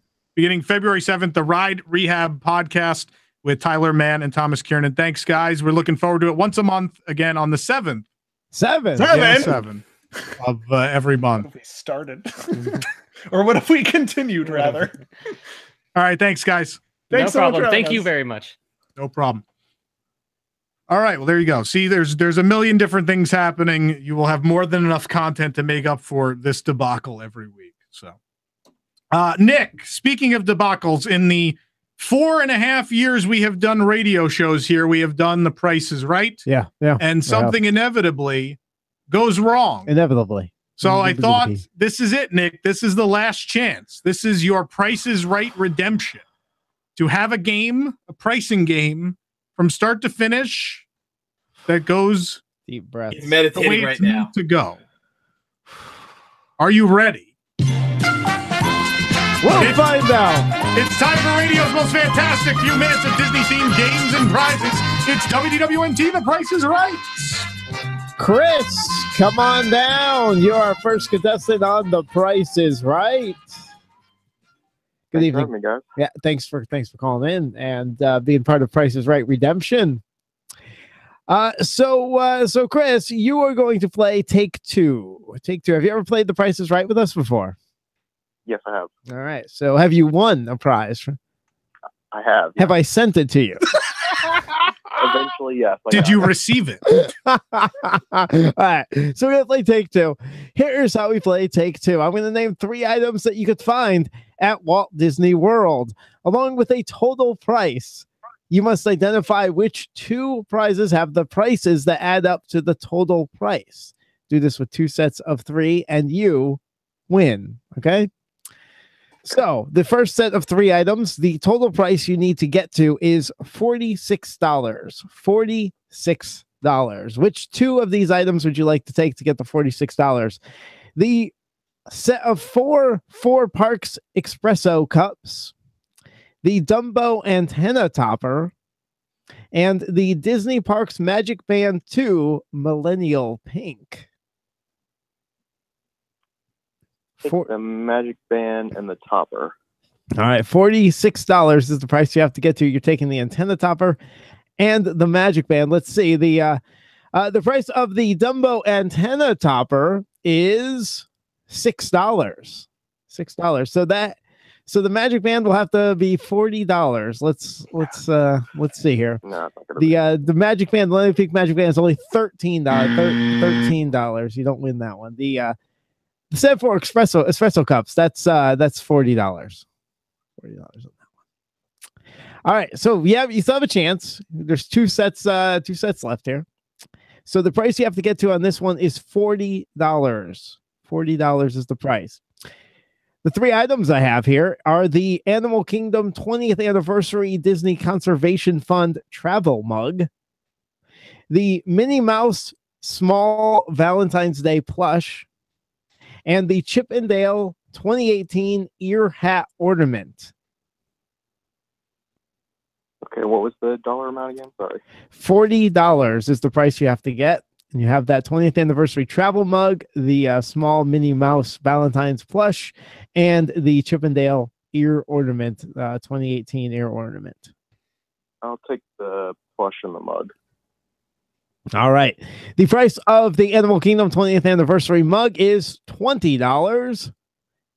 February 7th, the Ride Rehab podcast with Tyler Mann and Thomas Kiernan. Thanks, guys. We're looking forward to it once a month again on the 7th. 7 Yeah, 7 of every month. What if we started? Or what if we continued, rather? All right. Thanks, guys. Thanks no so much problem. for Thank having you us. very much. No problem. All right. Well, there you go. See, there's a million different things happening. You will have more than enough content to make up for this debacle every week. So, Nick, speaking of debacles, in the 4.5 years we have done radio shows here, we have done The Price is Right. Yeah. And something inevitably goes wrong. Inevitably. So I thought, this is it, Nick. This is the last chance. This is your Price is Right redemption. To have a game, a pricing game, from start to finish that goes deep breath. He's meditating the way right it's now. meant to go. Are you ready? We'll find out. It's time for radio's most fantastic few minutes of Disney-themed games and prizes. It's WDWNT, The Price is Right. Chris, come on down. You're our first contestant on The Price is Right. Good evening, me, guys. Yeah, thanks for calling in and being part of Price is Right Redemption. So Chris, you are going to play Take Two. Take Two. Have you ever played The Price is Right with us before? Yes, I have. All right. So have you won a prize? I have. Have I sent it to you? Eventually, yes. Did you receive it? All right. So we're going to play Take Two. Here's how we play Take Two. I'm going to name 3 items that you could find at Walt Disney World, along with a total price. You must identify which 2 prizes have the prices that add up to the total price. Do this with 2 sets of 3, and you win. Okay? So the first set of 3 items, the total price you need to get to is $46. $46. Which 2 of these items would you like to take to get the $46? The set of 4 Parks espresso cups, the Dumbo antenna topper, and the Disney Parks Magic Band 2 Millennial Pink. The Magic Band and the topper. All right, $46 is the price you have to get to. You're taking the antenna topper and the Magic Band. Let's see. The price of the Dumbo antenna topper is $6. $6. So the Magic Band will have to be $40. Let's see here. No, it's not gonna be. The Magic Band, the Millennial Pink Magic Band is only $13. $13. You don't win that one. The set for espresso cups, that's $40. $40 on that one. All right, so you still have a chance. There's 2 sets left here. So the price you have to get to on this one is $40. $40 is the price. The 3 items I have here are the Animal Kingdom 20th Anniversary Disney Conservation Fund travel mug, the Minnie Mouse Small Valentine's Day plush, and the Chip and Dale 2018 ear hat ornament. Okay, what was the dollar amount again? Sorry. $40 is the price you have to get. And you have that 20th anniversary travel mug, the small Minnie Mouse Valentine's plush, and the Chip and Dale ear ornament, 2018 ear ornament. I'll take the plush and the mug. All right. The price of the Animal Kingdom 20th anniversary mug is $20.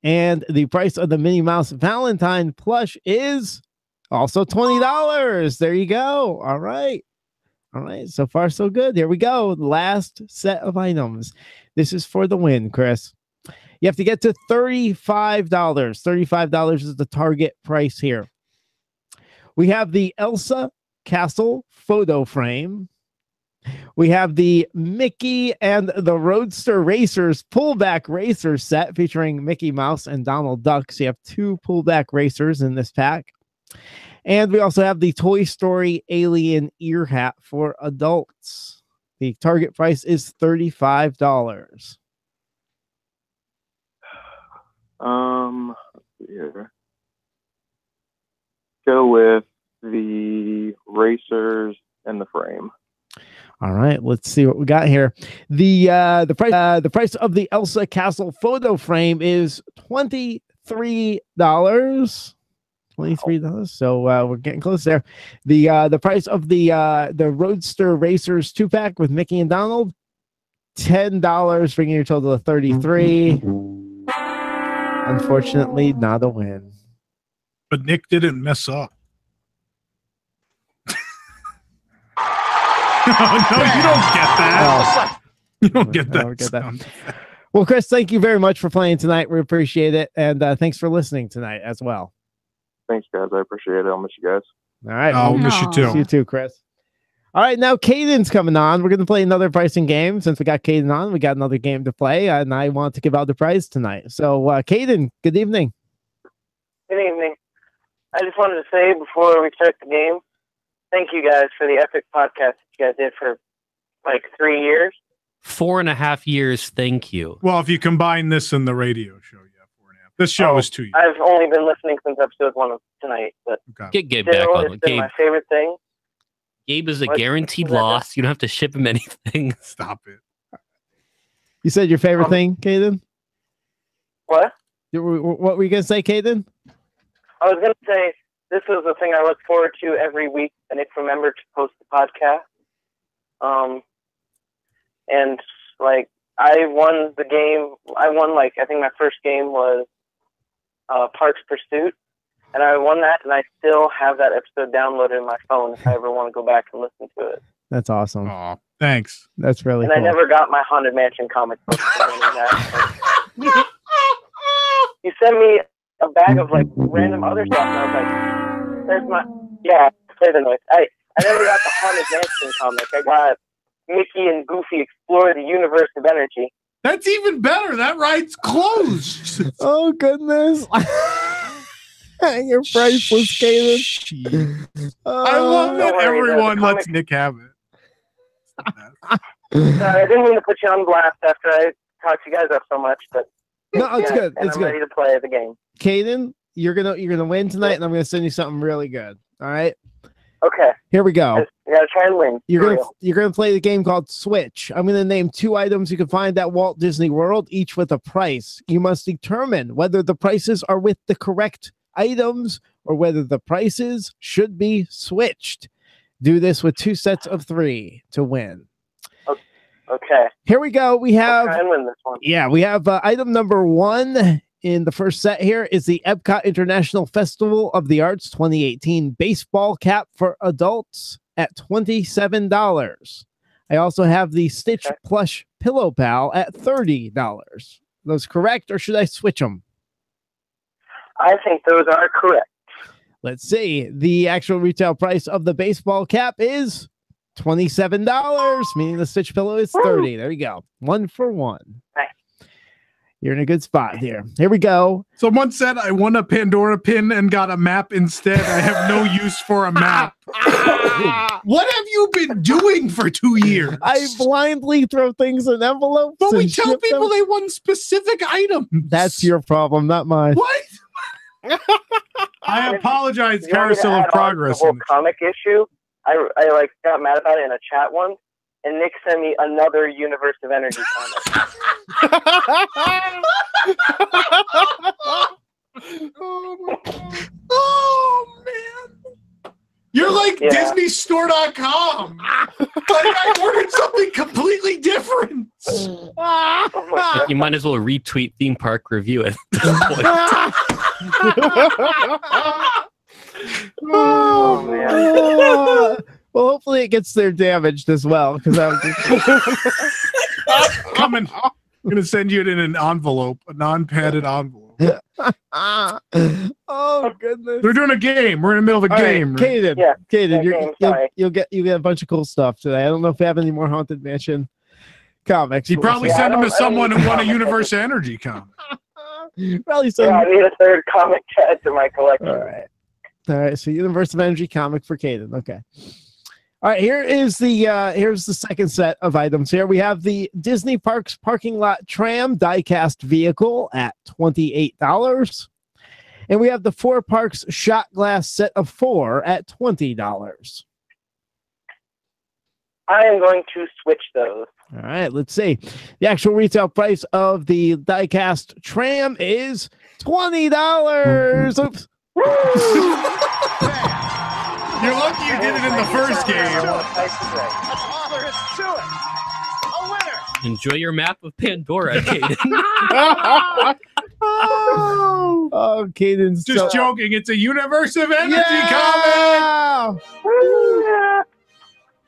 And the price of the Minnie Mouse Valentine plush is also $20. There you go. All right. All right. So far, so good. Here we go. Last set of items. This is for the win, Chris. You have to get to $35. $35 is the target price here. We have the Elsa Castle photo frame. We have the Mickey and the Roadster Racers pullback racer set featuring Mickey Mouse and Donald Duck. So you have 2 pullback racers in this pack. And we also have the Toy Story Alien ear hat for adults. The target price is $35. Here. Go with the racers and the frame. All right, let's see what we got here. The price of the Elsa Castle photo frame is $23. $23. So we're getting close there. The price of the Roadster Racers 2-pack with Mickey and Donald, $10, bringing your total to $33. Unfortunately, not a win. But Nick didn't mess up. No, you don't get that. You don't get that. Get that. Well, Chris, thank you very much for playing tonight. We appreciate it. And thanks for listening tonight as well. Thanks, guys. I appreciate it. I'll miss you guys. All right. I'll miss you too. Miss you too, Chris. All right, now Caden's coming on. We're going to play another pricing game. Since we got Caden on, we got another game to play, and I want to give out the prize tonight. So, Caden, good evening. Good evening. I just wanted to say before we start the game, thank you guys for the epic podcast that you guys did for like 3 years. 4.5 years, thank you. Well, if you combine this and the radio show, yeah, 4.5. This show is 2 years. I've only been listening since episode 1 of tonight, but Get Gabe back on. It's been my favorite thing. Gabe is a guaranteed loss. You don't have to ship him anything. Stop it. You said your favorite thing, Caden? What? What were you going to say, Caden? I was going to say this is the thing I look forward to every week, and if remember to post the podcast. And like I won the game. I won I think my first game was Parks Pursuit. And I won that, and I still have that episode downloaded in my phone if I ever want to go back and listen to it. That's awesome. Aw, thanks. That's really And cool. I never got my Haunted Mansion comic book. You sent me a bag of random other stuff, and I was like, "There's my play the noise." I never got the Haunted Mansion comic. I got Mickey and Goofy Explore the Universe of Energy. That's even better. That ride's closed. Oh goodness. Your priceless, Caden. I love that everyone lets Nick have it. Sorry, I didn't mean to put you on blast after I talked you guys up so much, but no, it's good. And It's I'm good. ready to play the game. Caden, you're gonna win tonight, and I'm gonna send you something really good. All right. Okay. Here we go. You gotta try and win. You're gonna play the game called Switch. I'm gonna name 2 items you can find at Walt Disney World, each with a price. You must determine whether the prices are with the correct items or whether the prices should be switched. Do this with 2 sets of 3 to win. Okay. Here we go. We have try and win this one. Yeah, we have item number 1 in the first set here is the Epcot International Festival of the Arts 2018 baseball cap for adults at $27. I also have the Stitch Plush Pillow Pal at $30. Those correct, or should I switch them? I think those are correct. Let's see. The actual retail price of the baseball cap is $27, meaning the Stitch Pillow is $30. There you go. 1 for 1. Nice. You're in a good spot here. Here we go. Someone said I won a Pandora pin and got a map instead. I have no use for a map. What have you been doing for 2 years? I blindly throw things in envelopes. But we and tell ship people them. they want specific items. That's your problem, not mine. What? I apologize, You want me to Carousel add of on Progress. The whole comic issue. I got mad about it in a chat once, and Nick sent me another Universe of Energy comic. Oh man. You're like DisneyStore.com. Like I ordered something completely different. You might as well retweet theme park review at this point. Oh man. Well, hopefully it gets there damaged as well, because I was Coming. I'm gonna send you it in an envelope, a non-padded envelope. Oh goodness! They're doing a game. We're in the middle of a All game. right, Caden. Yeah. Caden, Yeah, you'll get a bunch of cool stuff today. I don't know if we have any more Haunted Mansion comics. He probably Yeah, sent them I to don't someone need who won a comics. Universe Energy comic. Probably Yeah, I need a third comic to add to my collection. All right. So Universe of Energy comic for Caden. Okay. All right. Here's the second set of items. Here we have the Disney Parks parking lot tram diecast vehicle at $28, and we have the Four Parks shot glass set of 4 at $20. I am going to switch those. All right, let's see. The actual retail price of the diecast tram is $20. Oops. You're lucky you did it in the first game. Enjoy your map of Pandora, Caden. Oh, Caden's Just joking. It's a Universe of Energy comic.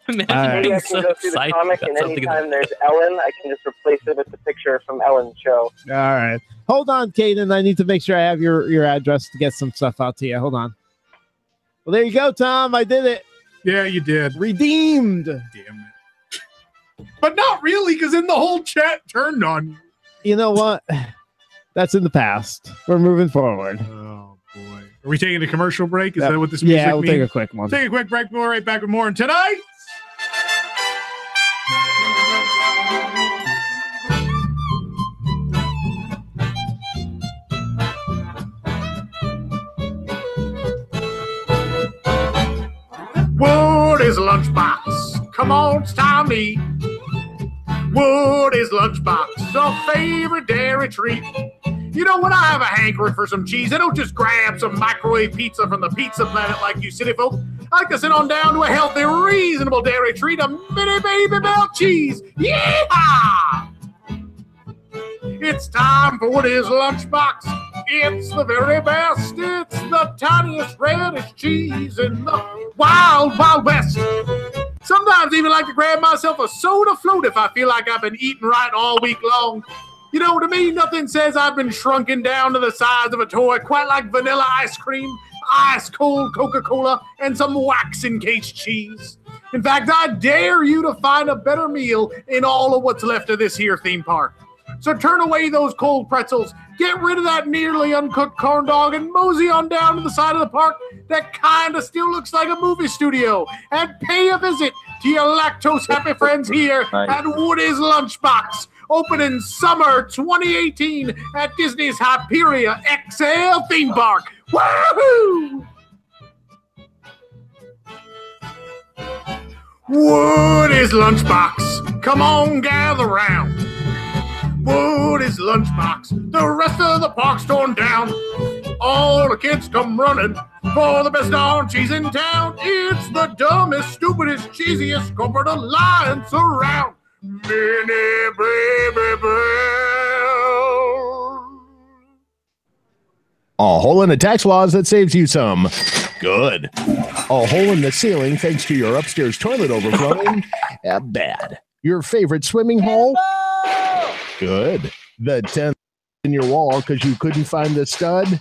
Maybe I can so go through the excited comic, about and something anytime there's Ellen, I can just replace it with the picture from Ellen's show. All right. Hold on, Caden. I need to make sure I have your address to get some stuff out to you. Hold on. Well, there you go, Tom. I did it. Yeah, you did. Redeemed. Damn it. But not really, because then the whole chat turned on you. You know what? That's in the past. We're moving forward. Oh, boy. Are we taking a commercial break? Is that what this music Yeah, we'll means? take a quick one. Take a quick break. We'll be right back with more. And tonight, Woody's Lunchbox. Come on, it's time to eat. Woody's Lunchbox, a favorite dairy treat. You know, when I have a hankering for some cheese, I don't just grab some microwave pizza from the pizza planet like you city folk. I like to sit on down to a healthy, reasonable dairy treat, a mini baby bell cheese. Yeah! It's time for Woody's Lunchbox. It's the very best. It's the tiniest, reddest cheese in the wild, wild west. Sometimes I even like to grab myself a soda float if I feel like I've been eating right all week long. You know, to me, nothing says I've been shrunken down to the size of a toy quite like vanilla ice cream, ice-cold Coca-Cola, and some wax-encased cheese. In fact, I dare you to find a better meal in all of what's left of this here theme park. So turn away those cold pretzels, get rid of that nearly uncooked corn dog, and mosey on down to the side of the park that kind of still looks like a movie studio, and pay a visit to your lactose-happy friends here at Woody's Lunchbox, opening summer 2018 at Disney's Hyperia XL theme park. Woohoo! Woody's Lunchbox, come on, gather round. Woody's Lunchbox, the rest of the park's torn down. All the kids come running for the best darn cheese in town. It's the dumbest, stupidest, cheesiest corporate alliance around. Mini Baby Bell. A hole in the tax laws that saves you some. Good. A hole in the ceiling thanks to your upstairs toilet overflowing. Bad. Your favorite swimming hole? Good. The 10th in your wall because you couldn't find the stud?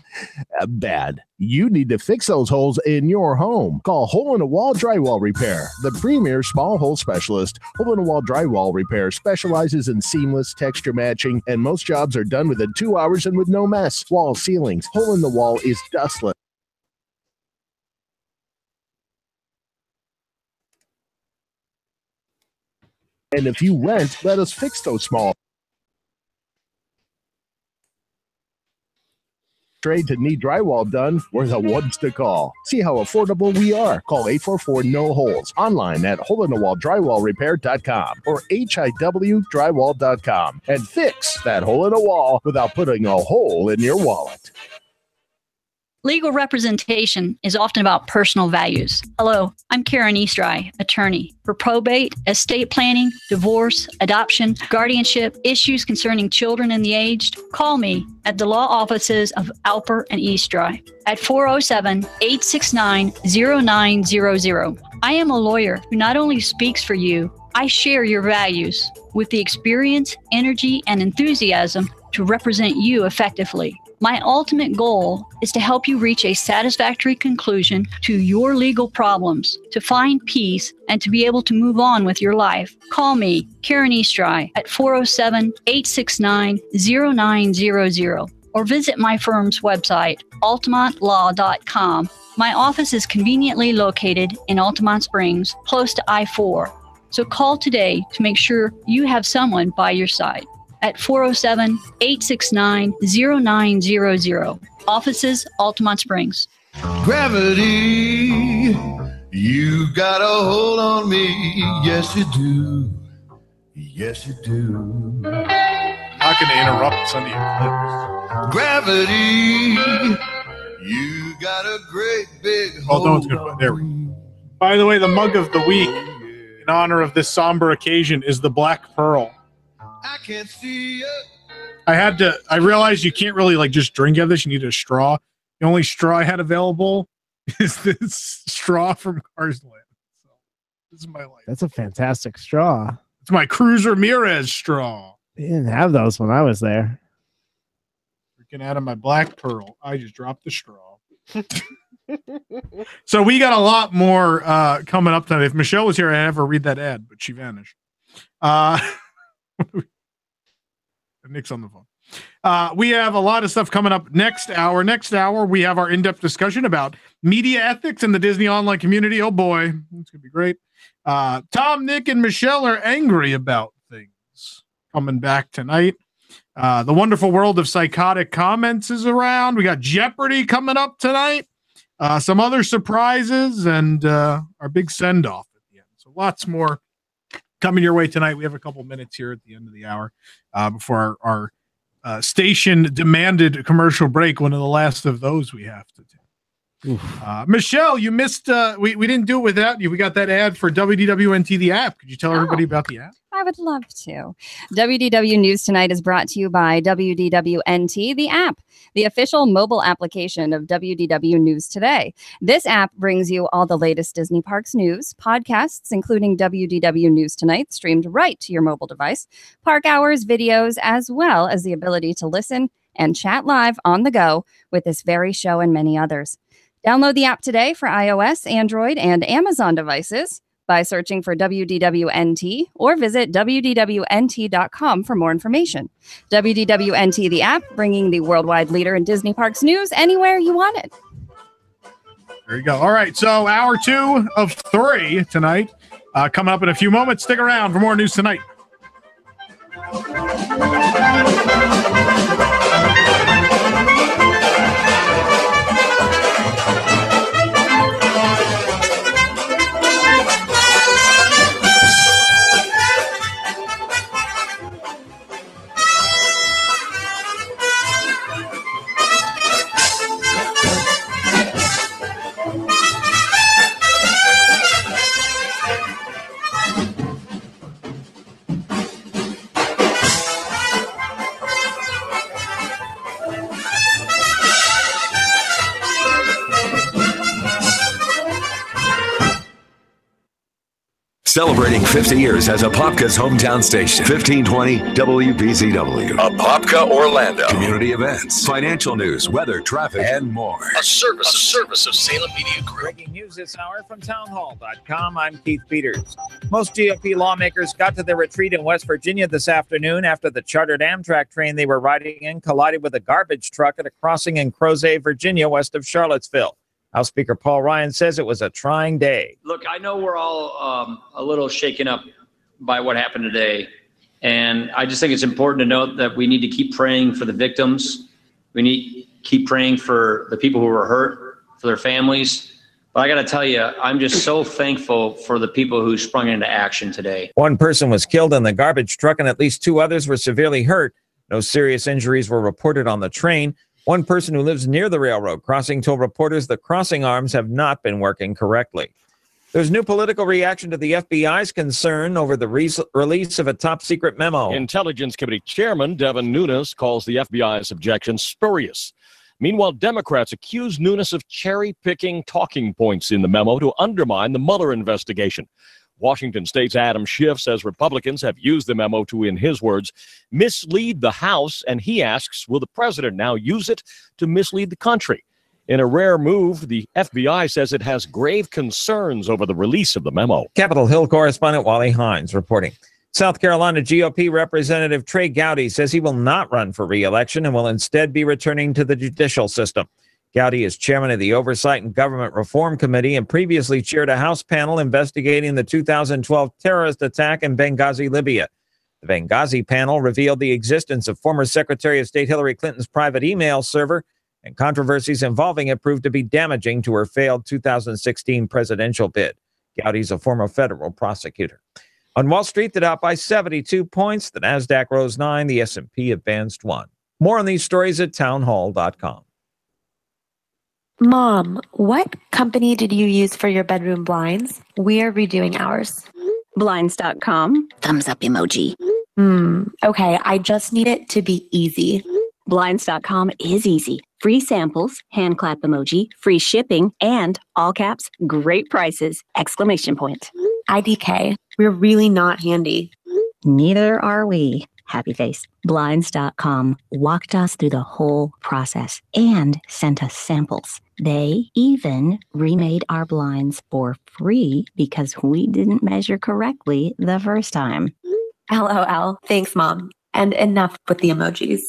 Bad. You need to fix those holes in your home. Call Hole in a Wall Drywall Repair, the premier small hole specialist. Hole in a Wall Drywall Repair specializes in seamless texture matching, and most jobs are done within 2 hours and with no mess. Wall ceilings. Hole in the Wall is dustless. And if you rent, let us fix those small. Trade to need drywall done, we're the ones to call. See how affordable we are. Call 844-NO-HOLES. Online at holeintawalldrywallrepair.com or HIWdrywall.com and fix that hole in a wall without putting a hole in your wallet. Legal representation is often about personal values. Hello, I'm Karen Eastry, attorney. For probate, estate planning, divorce, adoption, guardianship, issues concerning children and the aged, call me at the law offices of Alper and Eastry at 407-869-0900. I am a lawyer who not only speaks for you, I share your values with the experience, energy, and enthusiasm to represent you effectively. My ultimate goal is to help you reach a satisfactory conclusion to your legal problems, to find peace, and to be able to move on with your life. Call me, Karen Eastry, at 407-869-0900, or visit my firm's website, altamontlaw.com. My office is conveniently located in Altamont Springs, close to I-4. So call today to make sure you have someone by your side at 407-869-0900. Offices, Altamont Springs. Gravity, you got a hold on me. Yes, you do. Yes, you do. Not going to interrupt Sunday Eclipse. Gravity, you got a great big Oh, no one's hold going to. on There we go. By the way, the mug of the week, in honor of this somber occasion, is the Black Pearl. I can't see it. I realized you can't really like just drink out of this. You need a straw. The only straw I had available is this straw from Cars Land. So this is my life. That's a fantastic straw. It's my Cruz Ramirez straw. They didn't have those when I was there. Freaking out of my Black Pearl. I just dropped the straw. So we got a lot more coming up tonight. If Michelle was here, I'd have her read that ad, but she vanished. Nick's on the phone. We have a lot of stuff coming up next hour. Next hour, we have our in-depth discussion about media ethics in the Disney online community. Oh boy, it's gonna be great. Tom, Nick, and Michelle are angry about things coming back tonight. The wonderful world of psychotic comments is around. We got Jeopardy coming up tonight. Some other surprises and our big send-off at the end. So lots more coming your way tonight. We have a couple minutes here at the end of the hour before our station demanded commercial break, one of the last of those we have to do. Michelle, you missed, we didn't do it without you. We got that ad for WDWNT, the app. Could you tell everybody about the app? I would love to. WDW News Tonight is brought to you by WDWNT, the app, the official mobile application of WDW News Today. This app brings you all the latest Disney Parks news, podcasts, including WDW News Tonight, streamed right to your mobile device, park hours, videos, as well as the ability to listen and chat live on the go with this very show and many others. Download the app today for iOS, Android, and Amazon devices by searching for WDWNT or visit WDWNT.com for more information. WDWNT, the app, bringing the worldwide leader in Disney Parks news anywhere you want it. There you go. All right, so hour 2 of 3 tonight. Coming up in a few moments. Stick around for more news tonight. Celebrating 50 years as Apopka's hometown station. 1520 WBZW. Apopka, Orlando. Community events, financial news, weather, traffic, and more. A service of Salem Media Group. Breaking news this hour from townhall.com. I'm Keith Peters. Most GOP lawmakers got to their retreat in West Virginia this afternoon after the chartered Amtrak train they were riding in collided with a garbage truck at a crossing in Crozet, Virginia, west of Charlottesville. House Speaker Paul Ryan says it was a trying day. Look, I know we're all a little shaken up by what happened today. And I just think it's important to note that we need to keep praying for the victims. We need to keep praying for the people who were hurt, for their families. But I got to tell you, I'm just so thankful for the people who sprung into action today. One person was killed in the garbage truck and at least 2 others were severely hurt. No serious injuries were reported on the train. One person who lives near the railroad crossing told reporters the crossing arms have not been working correctly. There's new political reaction to the FBI's concern over the release of a top-secret memo. Intelligence Committee Chairman Devin Nunes calls the FBI's objections spurious. Meanwhile, Democrats accuse Nunes of cherry-picking talking points in the memo to undermine the Mueller investigation. Washington State's Adam Schiff says Republicans have used the memo to, in his words, mislead the House, and he asks, will the president now use it to mislead the country? In a rare move, the FBI says it has grave concerns over the release of the memo. Capitol Hill correspondent Wally Hines reporting. South Carolina GOP Representative Trey Gowdy says he will not run for re-election and will instead be returning to the judicial system. Gowdy is chairman of the Oversight and Government Reform Committee and previously chaired a House panel investigating the 2012 terrorist attack in Benghazi, Libya. The Benghazi panel revealed the existence of former Secretary of State Hillary Clinton's private email server, and controversies involving it proved to be damaging to her failed 2016 presidential bid. Gowdy's a former federal prosecutor. On Wall Street, the Dow by 72 points, the Nasdaq rose 9, the S&P advanced 1. More on these stories at townhall.com. Mom, what company did you use for your bedroom blinds? We're redoing ours. Blinds.com. Thumbs up emoji. Okay, I just need it to be easy. Blinds.com is easy. Free samples, hand clap emoji, free shipping, and all caps, great prices, exclamation point. IDK, we're really not handy. Neither are we. Happy face. Blinds.com walked us through the whole process and sent us samples. They even remade our blinds for free because we didn't measure correctly the first time. LOL. Thanks, Mom. And enough with the emojis.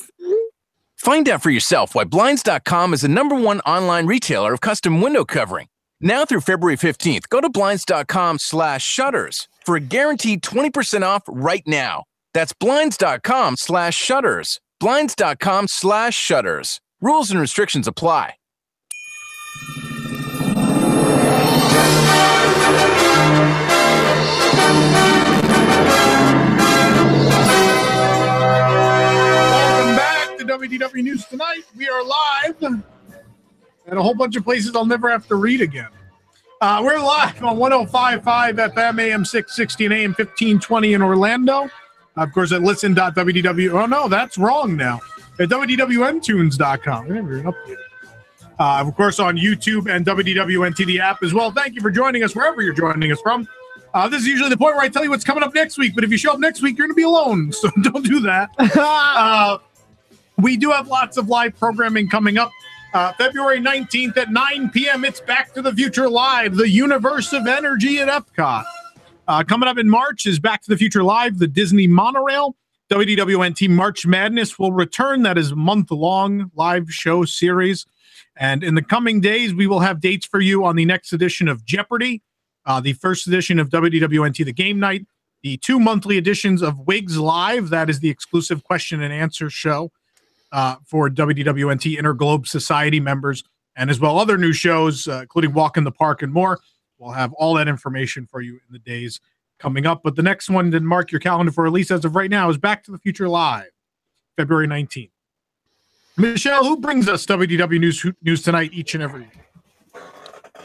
Find out for yourself why Blinds.com is the #1 online retailer of custom window covering. Now through February 15th, go to Blinds.com/shutters for a guaranteed 20% off right now. That's Blinds.com/shutters. Blinds.com/shutters. Rules and restrictions apply. Welcome back to WDW News Tonight. We are live at a whole bunch of places I'll never have to read again. We're live on 105.5 FM, AM 660 and AM 1520 in Orlando. Of course, at listen.wdw. Oh, no, that's wrong now. At WDWNtunes.com. I never even updated. Of course, on YouTube and WDWNT, the app as well. Thank you for joining us wherever you're joining us from. This is usually the point where I tell you what's coming up next week, but if you show up next week, you're going to be alone, so don't do that. We do have lots of live programming coming up. February 19th at 9 p.m., it's Back to the Future Live, the Universe of Energy at Epcot. Coming up in March is Back to the Future Live, the Disney Monorail. WDWNT March Madness will return. That is a month-long live show series. And in the coming days, we will have dates for you on the next edition of Jeopardy, the first edition of WDWNT The Game Night, the 2 monthly editions of Wigs Live. That is the exclusive question and answer show for WDWNT Interglobe Society members, and as well other new shows, including Walk in the Park and more. We'll have all that information for you in the days coming up. But the next one to mark your calendar for release as of right now is Back to the Future Live, February 19th. Michelle, who brings us WDW News Tonight each and every week?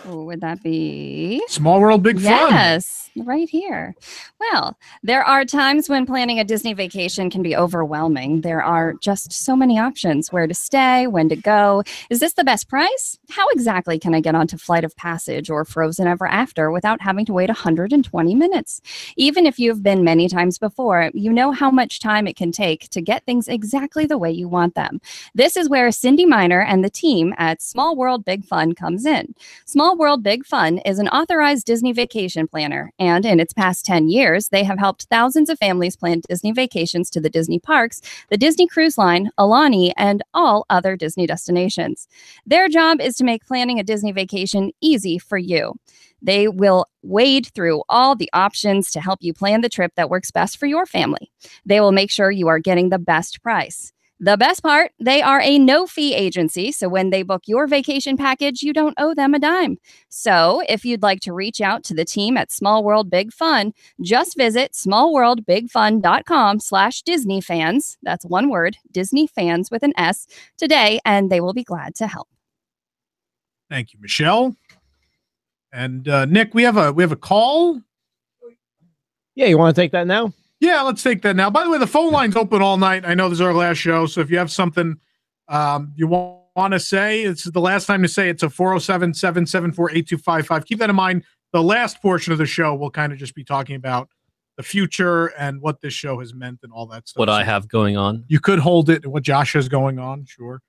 Who would that be? Small World Big Fun. Yes, right here. Well, there are times when planning a Disney vacation can be overwhelming. There are just so many options: where to stay, when to go. Is this the best price? How exactly can I get onto Flight of Passage or Frozen Ever After without having to wait 120 minutes? Even if you've been many times before, you know how much time it can take to get things exactly the way you want them. This is where Cindy Miner and the team at Small World Big Fun comes in. Small World Big Fun is an authorized Disney vacation planner, and in its past 10 years, they have helped thousands of families plan Disney vacations to the Disney parks, the Disney Cruise Line, Alani, and all other Disney destinations. Their job is to make planning a Disney vacation easy for you. They will wade through all the options to help you plan the trip that works best for your family. They will make sure you are getting the best price. The best part, they are a no-fee agency, so when they book your vacation package, you don't owe them a dime. So if you'd like to reach out to the team at Small World Big Fun, just visit smallworldbigfun.com/Disney fans. That's one word, Disney fans with an S, today, and they will be glad to help. Thank you, Michelle. And Nick, we have a call. Yeah, you want to take that now? Yeah, let's take that now. By the way, the phone line's open all night. I know this is our last show, so if you have something you want to say, it's the last time to say. It's a 407-774-8255. Keep that in mind. the last portion of the show, we'll kind of just be talking about the future and what this show has meant and all that stuff. What I have going on. You could hold it, what Josh has going on, sure.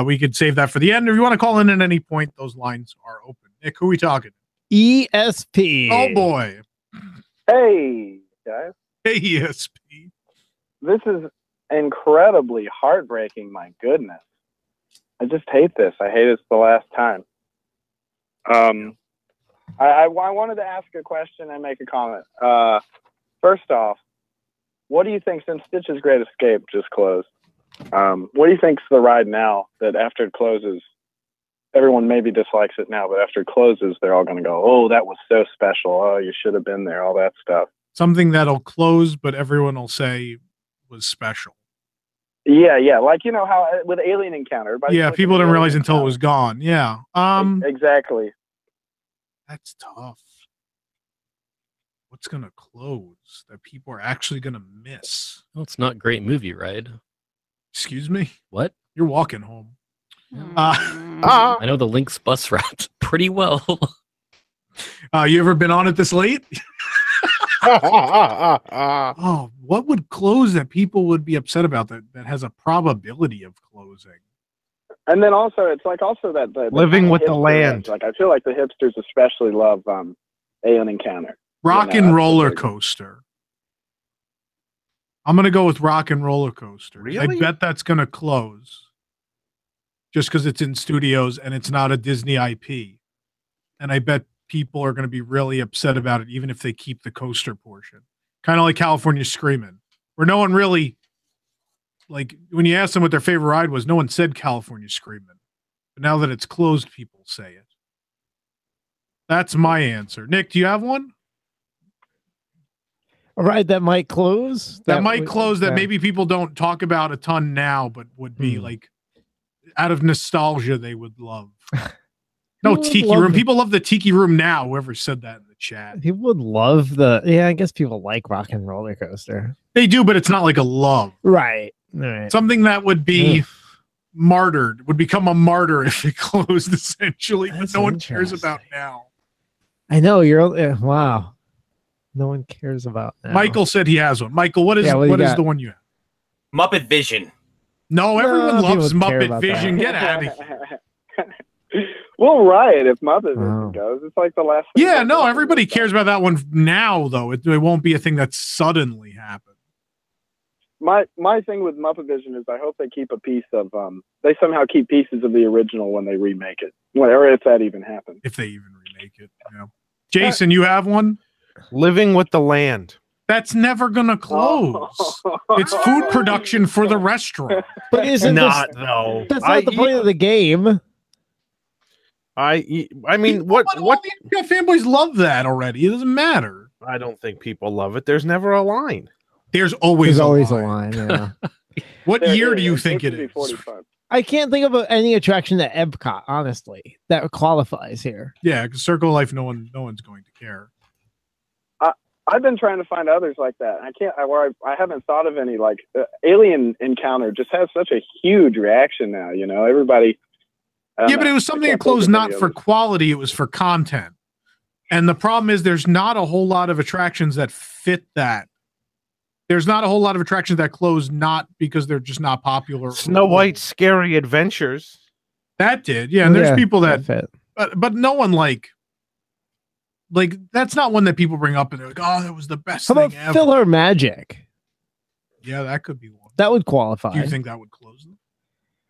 We could save that for the end. If you want to call in at any point, those lines are open. Nick, who are we talking? ESP. Oh, boy. Hey, guys. Hey, ESP. This is incredibly heartbreaking, my goodness. I just hate this. I hate it's the last time. I wanted to ask a question and make a comment. First off, what do you think, since Stitch's Great Escape just closed, what do you think's the ride now that after it closes, everyone maybe dislikes it now, but after it closes, they're all going to go, oh, that was so special. Oh, you should have been there, all that stuff. Something that'll close, but everyone will say was special. Yeah. Like, you know how with Alien Encounter. Yeah, people didn't realize until it was gone. Yeah. Exactly. That's tough. What's going to close that people are actually going to miss? Well, it's not a great movie, right? Excuse me? What? You're walking home. I know the Lynx bus route pretty well. You ever been on it this late? Oh, what would close that people would be upset about that has a probability of closing? And then also, it's like also that the Living with the hipster Land. heads, like I feel like the hipsters especially love Alien Encounter. Rock and Roller Coaster. I'm gonna go with Rock and Roller Coaster. Really? I bet that's gonna close, just because it's in studios and it's not a Disney IP, and I bet people are gonna be really upset about it, even if they keep the coaster portion. Kind of like California Screamin', where no one really. Like, when you asked them what their favorite ride was, no one said California Screamin'. But now that it's closed, people say it. That's my answer. Nick, do you have one? A ride that might close? That might close, that maybe people don't talk about a ton now, but would be like, out of nostalgia, they would love. No, Tiki Room. People love the Tiki Room now, whoever said that in the chat. People would love I guess people like Rock and Roller Coaster. They do, but it's not like a love. Right. Right. Something that would be martyred, would become a martyr if it closed, essentially, but no one cares about now. I know, wow. No one cares about that. Michael said he has one. Michael, what is the one you have? Muppet Vision. No, everyone loves people care Muppet about Vision. that. Get out of here. We'll riot if Muppet Vision goes. It's like the last thing. Yeah, no, everybody cares about that one now, though. It won't be a thing that suddenly happens. My thing with Muppet Vision is I hope they keep a piece of they somehow keep pieces of the original when they remake it, whatever, if that even happens. If they even remake it, Jason, you have one? Living with the Land. That's never gonna close. It's food production for the restaurant. But isn't not though? That's not the point of the game. I mean, what the fanboys love that already. It doesn't matter. I don't think people love it. There's never a line. There's always a line. Yeah. What year do you think it is? I can't think of any attraction at Epcot, honestly, that qualifies here. Yeah, because Circle of Life, no one's going to care. I've been trying to find others like that. I haven't thought of any. Like Alien Encounter just has such a huge reaction now. You know, everybody. Yeah, but it was something that closed not for quality; it was for content. And the problem is, there's not a whole lot of attractions that fit that. There's not a whole lot of attractions that close not because they're just not popular. Snow White's Scary Adventures. That did, yeah. And there's people that fit. But no one like that's not one that people bring up and they're like, oh, that was the best thing ever. Filler Magic? Yeah, that could be one. That would qualify. Do you think that would close them?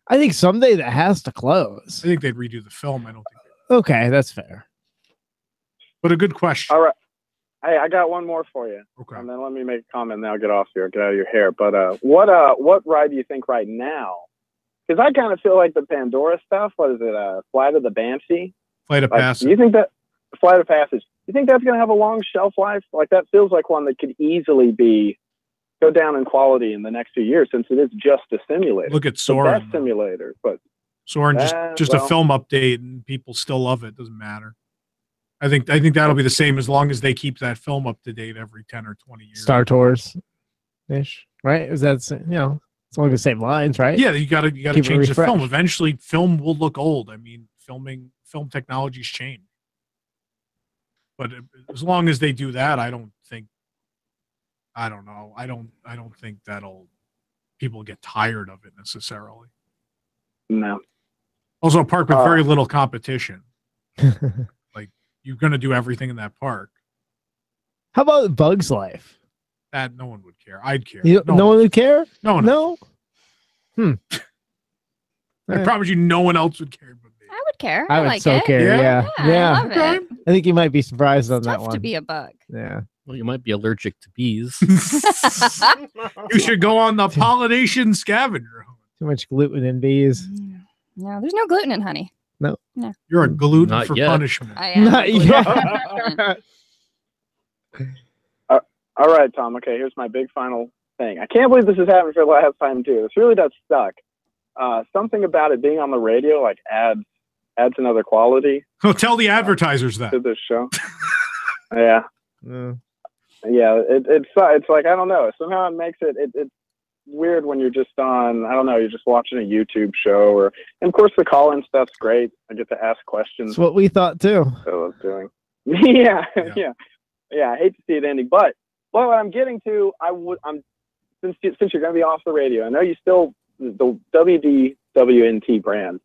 I think someday that has to close. I think they'd redo the film. I don't think. Okay, that's fair. But a good question. All right. Hey, I got one more for you. Okay. And then let me make a comment and then I'll get off here, get out of your hair. But what ride do you think right now? Because I kind of feel like the Pandora stuff, what is it, Flight of the Banshee? Flight of Passage. Do you think that Flight of Passage, you think that's going to have a long shelf life? Like that feels like one that could easily go down in quality in the next few years since it is just a simulator. Look at Soarin'. The best simulator, but Soarin' just a film update and people still love it. Doesn't matter. I think that'll be the same as long as they keep that film up to date every 10 or 20 years. Star Tours ish, right? Is that, it's along the same lines, right? Yeah, you gotta change the film. Eventually film will look old. I mean, film technologies change. But as long as they do that, I don't know. I don't think people get tired of it necessarily. No. Also, a park with very little competition. Like, you're going to do everything in that park. How about Bug's Life? That no one would care. I'd care. No one would care? No. Hmm. I promise you, no one else would care. I would care. I would like so it. care. Yeah. I love it. I think you might be surprised on that Tough one. to be a bug. Yeah. Well, you might be allergic to bees. You should go on the pollination scavenger hunt. Too much gluten in bees. No, there's no gluten in honey. No. No. You're a gluten Not for yet. punishment. I am. Not yet. All right, Tom. Okay, here's my big final thing. I can't believe this has happened for the last time too. This really does suck. Something about it being on the radio like adds another quality. Oh, tell the advertisers that to this show. Yeah. Mm. Yeah, it's like, I don't know. Somehow it makes it's weird when you're just on, I don't know, you're just watching a YouTube show and of course the call-in stuff's great. I get to ask questions. That's what we thought too. I love doing. Yeah. I hate to see it ending, but what I'm getting to, since you're going to be off the radio, I know you still, the WDWNT brand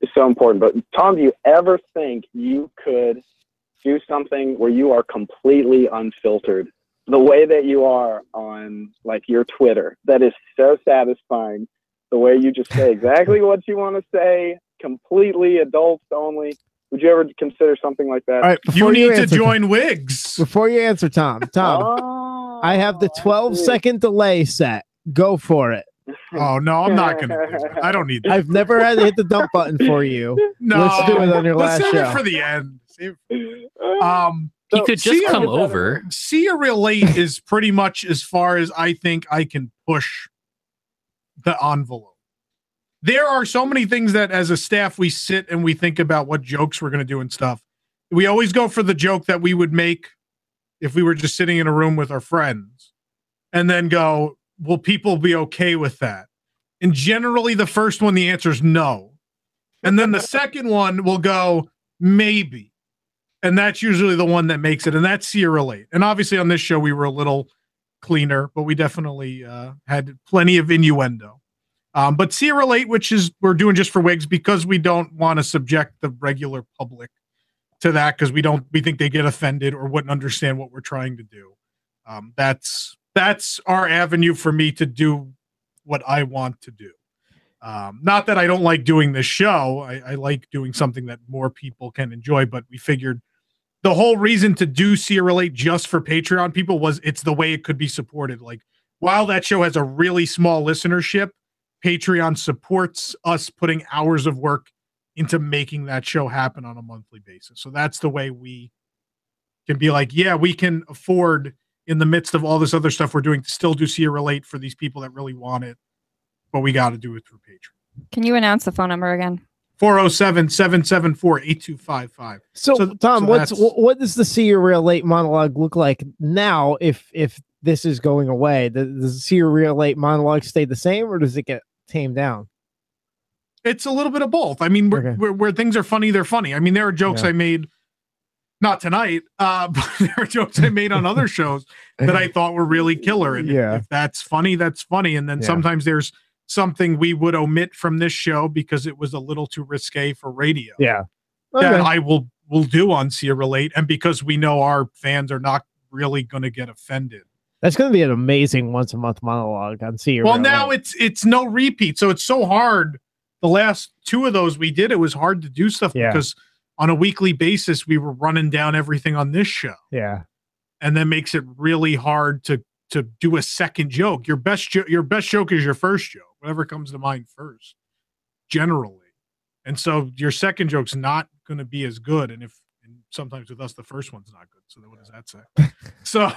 is so important, but Tom, do you ever think you could do something where you are completely unfiltered the way that you are on like your Twitter? That is so satisfying. The way you just say exactly what you want to say, completely adults only. Would you ever consider something like that? All right, You need to join Wigs. Before you answer, Tom, I have the 12-second delay set. Go for it. Oh no, I'm not gonna do it. I don't need that. I've never had to hit the dump button for you. No, Let's do it on your let's last save show. it for the end. He could just come over. See a relate is pretty much as far as I think I can push the envelope. There are so many things that as a staff we sit and we think about what jokes we're going to do and stuff. We always go for the joke that we would make if we were just sitting in a room with our friends and then go, will people be okay with that? And generally the first one, the answer is no. And then the second one will go, maybe. And that's usually the one that makes it. And that's see or relate. And obviously on this show, we were a little cleaner, but we definitely had plenty of innuendo. But see or relate, which is we're doing just for Wigs because we don't want to subject the regular public to that because we think they get offended or wouldn't understand what we're trying to do. That's our avenue for me to do what I want to do. Not that I don't like doing this show. I like doing something that more people can enjoy, but we figured the whole reason to do See or Relate just for Patreon people was it's the way it could be supported. Like, while that show has a really small listenership, Patreon supports us putting hours of work into making that show happen on a monthly basis. So that's the way we can be like, yeah, we can afford in the midst of all this other stuff we're doing to still do See or Relate for these people that really want it, but we got to do it through Patreon. Can you announce the phone number again? 407-774-8255. So Tom, what does the See or Relate monologue look like now if this is going away? Does the See or Relate monologue stay the same or does it get tamed down? It's a little bit of both. I mean, where things are funny, they're funny. I mean, there are jokes I made, not tonight, but there are jokes I made on other shows that I thought were really killer. And if that's funny, that's funny. And then sometimes there's something we would omit from this show because it was a little too risque for radio. Yeah. That I will do on See or Relate. And because we know our fans are not really going to get offended. That's going to be an amazing once a month monologue on See or Well, Relate. now it's no repeat. So it's so hard. The last two of those we did, it was hard to do stuff because on a weekly basis, we were running down everything on this show. Yeah. And that makes it really hard to do a second joke. Your best joke is your first joke, whatever comes to mind first, generally. And so your second joke's not going to be as good. And sometimes with us, the first one's not good. So then what does that say? So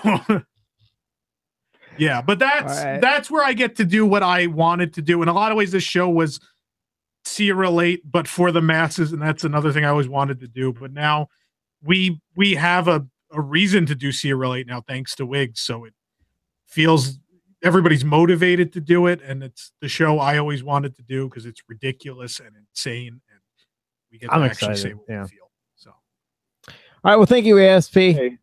yeah, but that's where I get to do what I wanted to do. In a lot of ways, this show was See or Relate, but for the masses. And that's another thing I always wanted to do. But now we have a reason to do See or Relate now, thanks to Wigs. So it feels everybody's motivated to do it. And it's the show I always wanted to do because it's ridiculous and insane. And we get to actually say what we feel. So. All right. Well, thank you, ASP. Hey,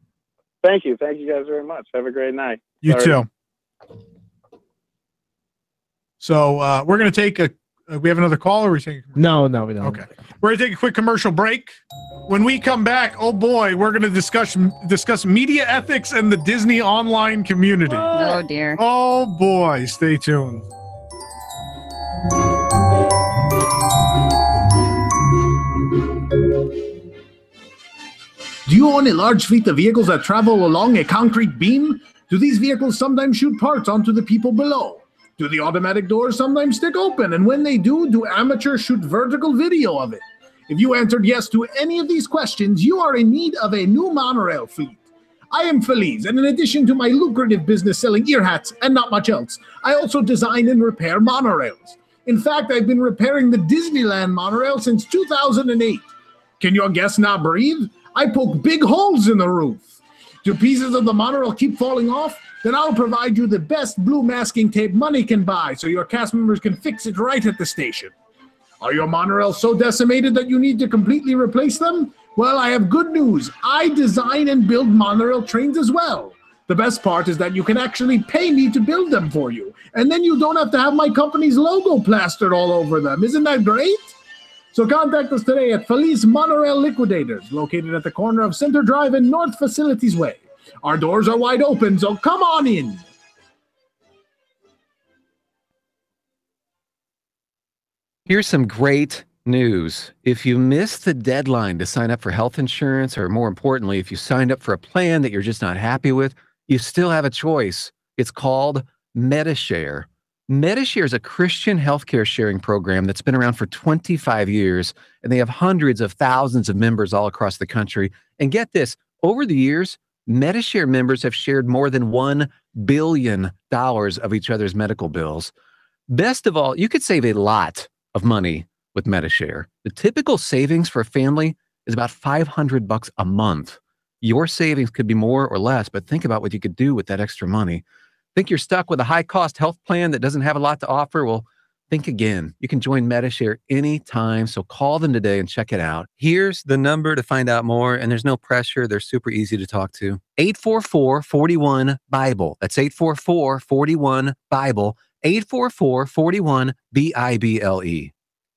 thank you. Thank you guys very much. Have a great night. You Sorry. too. So we're going to take we have another call, or we take? No, we don't. Okay. We're going to take a quick commercial break. When we come back, oh boy, we're going to discuss media ethics and the Disney online community. Oh dear. Oh boy, stay tuned. Do you own a large fleet of vehicles that travel along a concrete beam? Do these vehicles sometimes shoot parts onto the people below? Do the automatic doors sometimes stick open? And when they do amateurs shoot vertical video of it? If you answered yes to any of these questions, you are in need of a new monorail fleet. I am Feliz, and in addition to my lucrative business selling ear hats and not much else, I also design and repair monorails. In fact, I've been repairing the Disneyland monorail since 2008. Can your guests not breathe? I poke big holes in the roof. Do pieces of the monorail keep falling off? Then I'll provide you the best blue masking tape money can buy so your cast members can fix it right at the station. Are your monorails so decimated that you need to completely replace them? Well, I have good news. I design and build monorail trains as well. The best part is that you can actually pay me to build them for you, and then you don't have to have my company's logo plastered all over them. Isn't that great? So contact us today at Feliz Monorail Liquidators, located at the corner of Center Drive and North Facilities Way. Our doors are wide open, so come on in. Here's some great news. If you missed the deadline to sign up for health insurance, or more importantly, if you signed up for a plan that you're just not happy with, you still have a choice. It's called MediShare. MediShare is a Christian healthcare sharing program that's been around for 25 years, and they have hundreds of thousands of members all across the country. And get this, over the years, MediShare members have shared more than $1 billion of each other's medical bills. Best of all, you could save a lot of money with MediShare. The typical savings for a family is about $500 a month. Your savings could be more or less, but think about what you could do with that extra money. Think you're stuck with a high-cost health plan that doesn't have a lot to offer? Well, think again. You can join MediShare anytime, so call them today and check it out. Here's the number to find out more, and there's no pressure. They're super easy to talk to. 844-41-BIBLE. That's 844-41-BIBLE. 844-41-BIBLE.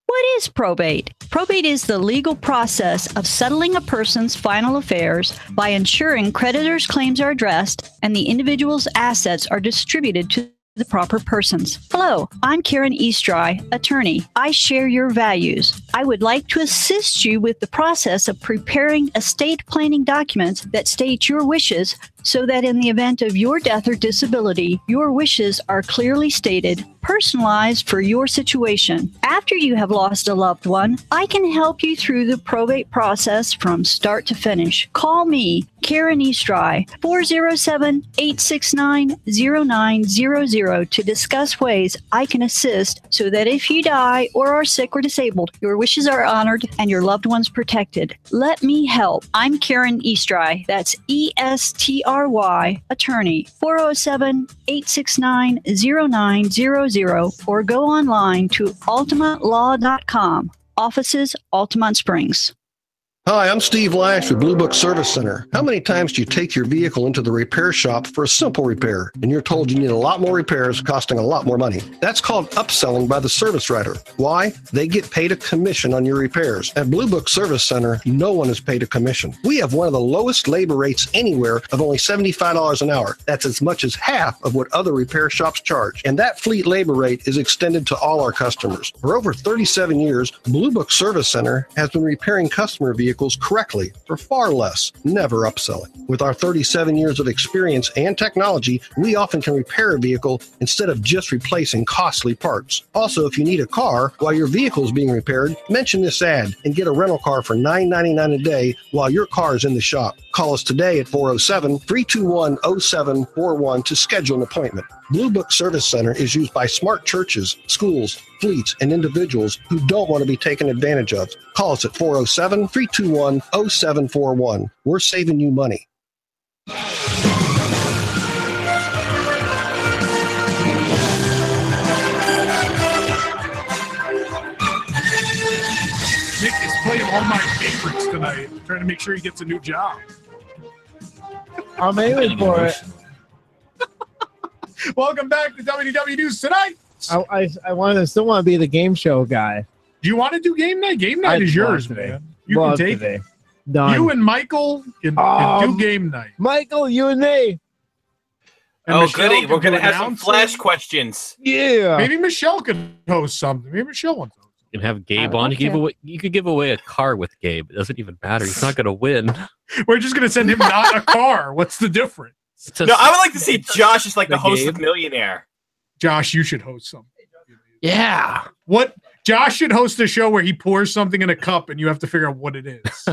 What is probate? Probate is the legal process of settling a person's final affairs by ensuring creditors' claims are addressed and the individual's assets are distributed to the proper persons. Hello, I'm Karen Eastry, attorney. I share your values. I would like to assist you with the process of preparing estate planning documents that state your wishes so that in the event of your death or disability, your wishes are clearly stated, personalized for your situation. After you have lost a loved one, I can help you through the probate process from start to finish. Call me, Karen Eastry, 407-869-0900 to discuss ways I can assist so that if you die or are sick or disabled, your wishes are honored and your loved ones protected. Let me help. I'm Karen Eastry. That's ESTRY, attorney, 407-869-0900, or go online to ultimatelaw.com. Offices, Altamont Springs. Hi, I'm Steve Lash with Blue Book Service Center. How many times do you take your vehicle into the repair shop for a simple repair, and you're told you need a lot more repairs costing a lot more money? That's called upselling by the service writer. Why? They get paid a commission on your repairs. At Blue Book Service Center, no one is paid a commission. We have one of the lowest labor rates anywhere of only $75 an hour. That's as much as half of what other repair shops charge. And that fleet labor rate is extended to all our customers. For over 37 years, Blue Book Service Center has been repairing customer vehicles correctly for far less, never upselling. With our 37 years of experience and technology, we often can repair a vehicle instead of just replacing costly parts. Also, if you need a car while your vehicle is being repaired, mention this ad and get a rental car for $9.99 a day while your car is in the shop. Call us today at 407-321-0741 to schedule an appointment. Blue Book Service Center is used by smart churches, schools, fleets, and individuals who don't want to be taken advantage of. Call us at 407-321-0741. We're saving you money. Nick is playing all my favorites tonight. I'm trying to make sure he gets a new job. I'm aiming for it. Welcome back to WDW News Tonight. I still want to be the game show guy. Do you want to do game night? Game night is yours, man. You can take it. Done. You and Michael can do game night. Michael, you and me. And Oh, Michelle goody. We're can going to have some announce flash it. questions. Yeah. Maybe Michelle could host something. Maybe Michelle wants to. You can have Gabe on. You could give away a car with Gabe. It doesn't even matter. He's not going to win. We're just going to send him not a car. What's the difference? No, I would like to see Josh as like the host Gabe? of Millionaire. Josh, you should host something. Yeah. What? Josh should host a show where he pours something in a cup and you have to figure out what it is.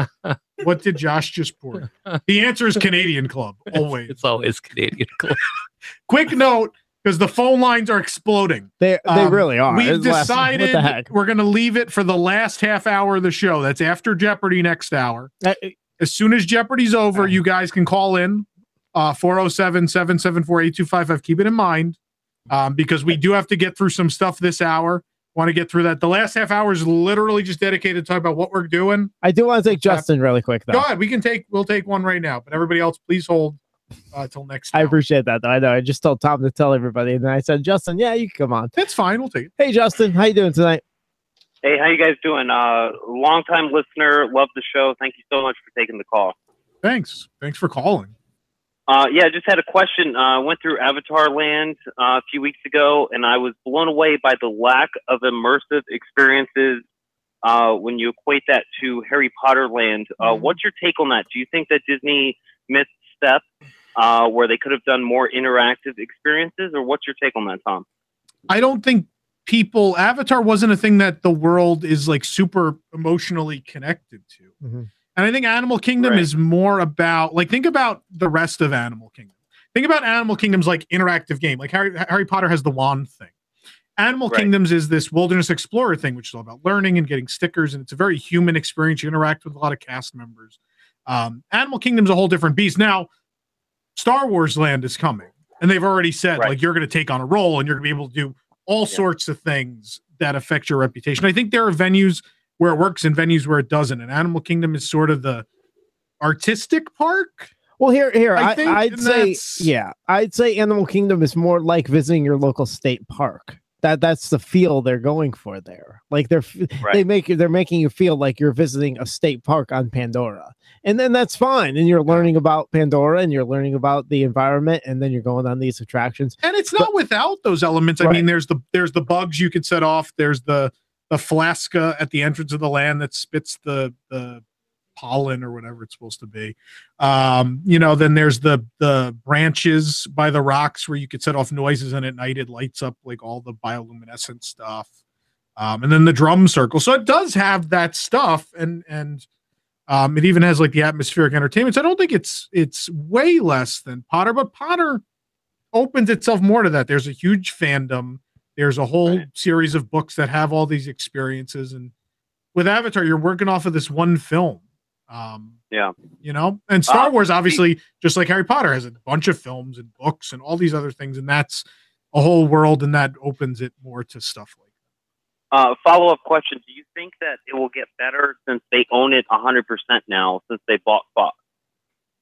What did Josh just pour? The answer is Canadian Club. Always. It's always Canadian Club. Quick note, because the phone lines are exploding. They really are. We've It's last- decided what the heck? we're going to leave it for the last half hour of the show. That's after Jeopardy next hour. As soon as Jeopardy's over, you guys can call in 407-774-8255. Keep it in mind because we do have to get through some stuff this hour. Want to get through that. The last half hour is literally just dedicated to talk about what we're doing. I do want to take Justin really quick, though. Go ahead. We'll take one right now. But everybody else, please hold till next I hour. appreciate that, though. I know. I just told Tom to tell everybody, and then I said, Justin, yeah, you can come on. That's fine. We'll take it. Hey, Justin, how you doing tonight? Hey, how you guys doing? Long-time listener, love the show. Thank you so much for taking the call. Thanks for calling. Yeah, I just had a question. I went through Avatar Land a few weeks ago, and I was blown away by the lack of immersive experiences when you equate that to Harry Potter Land. What's your take on that? Do you think that Disney missed a step where they could have done more interactive experiences, or what's your take on that, Tom? I don't think Avatar wasn't a thing that the world is like super emotionally connected to. And I think Animal Kingdom is more about, like, think about the rest of Animal Kingdom. Think about Animal Kingdom's like interactive game. Like Harry Potter has the wand thing. Animal Kingdoms is this wilderness explorer thing, which is all about learning and getting stickers. And it's a very human experience. You interact with a lot of cast members. Animal Kingdom's a whole different beast. Now, Star Wars Land is coming. And they've already said, like, you're going to take on a role and you're going to be able to do all sorts of things that affect your reputation. I think there are venues where it works and venues where it doesn't. And Animal Kingdom is sort of the artistic park. Well, here, I'd I'd say Animal Kingdom is more like visiting your local state park. That's the feel they're going for there. Like they're making you feel like you're visiting a state park on Pandora. And then that's fine. And you're learning about Pandora and you're learning about the environment, and then you're going on these attractions. And it's not without those elements. I mean, there's the bugs you could set off. There's the Flasca at the entrance of the land that spits the pollen or whatever it's supposed to be. Then there's the branches by the rocks where you could set off noises, and at night it lights up like all the bioluminescent stuff. And then the drum circle. So it does have that stuff, and it even has like the atmospheric entertainment. So I don't think it's way less than Potter, but Potter opens itself more to that. There's a huge fandom. There's a whole series of books that have all these experiences. And with Avatar, you're working off of this one film. And Star Wars, obviously, just like Harry Potter, has a bunch of films and books and all these other things. And that's a whole world, and that opens it more to stuff like that. Follow-up question. Do you think that it will get better since they own it 100% now, since they bought Fox?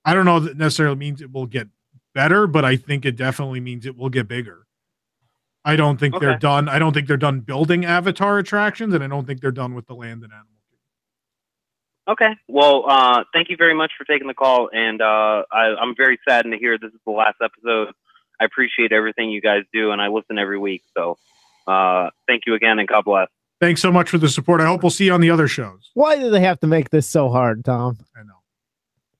I don't know that necessarily means it will get better, but I think it definitely means it will get bigger. I don't think they're done. I don't think they're done building Avatar attractions, and I don't think they're done with the land and animal. Okay. Well, thank you very much for taking the call, and I'm very saddened to hear this is the last episode. I appreciate everything you guys do, and I listen every week. So thank you again, and God bless. Thanks so much for the support. I hope we'll see you on the other shows. Why do they have to make this so hard, Tom? I know.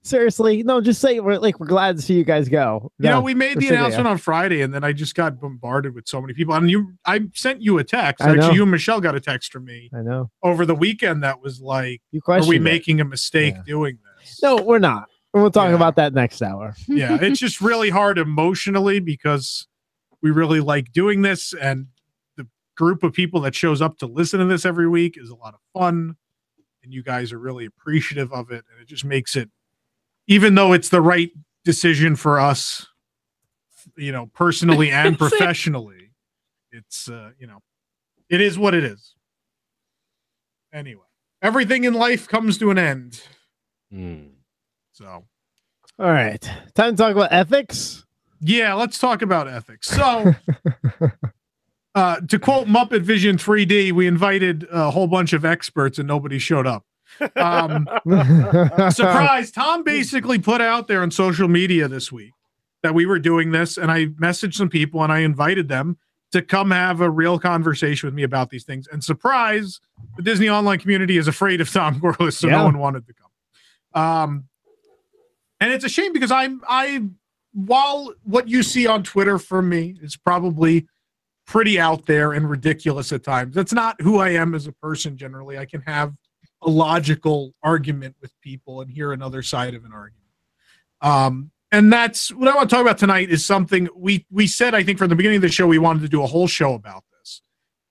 Seriously, no, just say we're glad to see you guys go. We made the announcement on Friday, and then I just got bombarded with so many people. And I sent you a text. Actually, you and Michelle got a text from me. I know. Over the weekend, that was like, "Are we making a mistake doing this?" No, we're not. We'll talk about that next hour. Yeah, it's just really hard emotionally because we really like doing this, and the group of people that shows up to listen to this every week is a lot of fun, and you guys are really appreciative of it, and it just makes it. Even though it's the right decision for us, personally and professionally, it's, it is what it is. Anyway. everything in life comes to an end. So, all right, time to talk about ethics. Yeah, let's talk about ethics. So, to quote Muppet Vision 3D, we invited a whole bunch of experts and nobody showed up. Surprise! Tom basically put out there on social media this week that we were doing this, and I messaged some people and I invited them to come have a real conversation with me about these things. And surprise, the Disney online community is afraid of Tom Corliss, so no one wanted to come. And it's a shame because while what you see on Twitter from me is probably pretty out there and ridiculous at times, that's not who I am as a person generally. I can have a logical argument with people and hear another side of an argument. And that's what I want to talk about tonight is something we said, I think, from the beginning of the show, we wanted to do a whole show about this.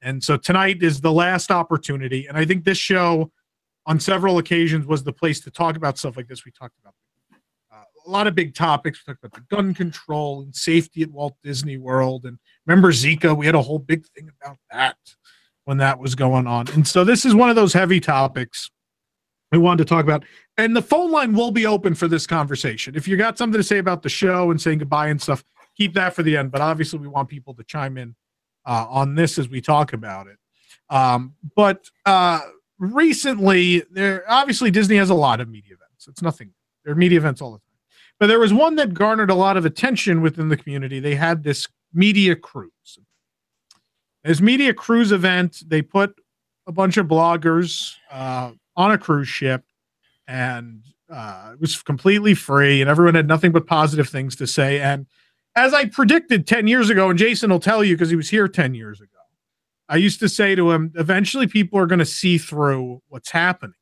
And so tonight is the last opportunity. And I think this show on several occasions was the place to talk about stuff like this. We talked about a lot of big topics. We talked about the gun control and safety at Walt Disney World. And remember Zika? We had a whole big thing about that when that was going on. And so this is one of those heavy topics we wanted to talk about. And the phone line will be open for this conversation. If you got something to say about the show and saying goodbye and stuff, keep that for the end. But obviously we want people to chime in on this as we talk about it. But recently, obviously Disney has a lot of media events. It's nothing. There are media events all the time. But there was one that garnered a lot of attention within the community. They had this media cruise. This media cruise event, they put a bunch of bloggers on a cruise ship, and it was completely free, and everyone had nothing but positive things to say. And as I predicted 10 years ago, and Jason will tell you because he was here 10 years ago, I used to say to him, eventually people are going to see through what's happening.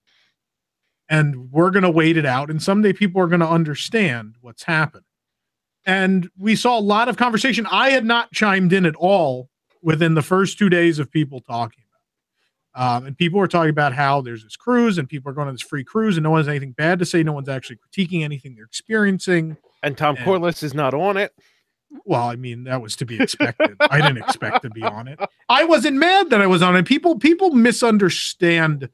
And we're going to wait it out. And someday people are going to understand what's happening. And we saw a lot of conversation. I had not chimed in at all within the first 2 days of people talking about it. And people were talking about how there's this cruise and people are going on this free cruise and no one has anything bad to say. No one's actually critiquing anything they're experiencing. And Tom Corliss is not on it. Well, I mean, that was to be expected. I didn't expect to be on it. I wasn't mad that I was on it. People misunderstand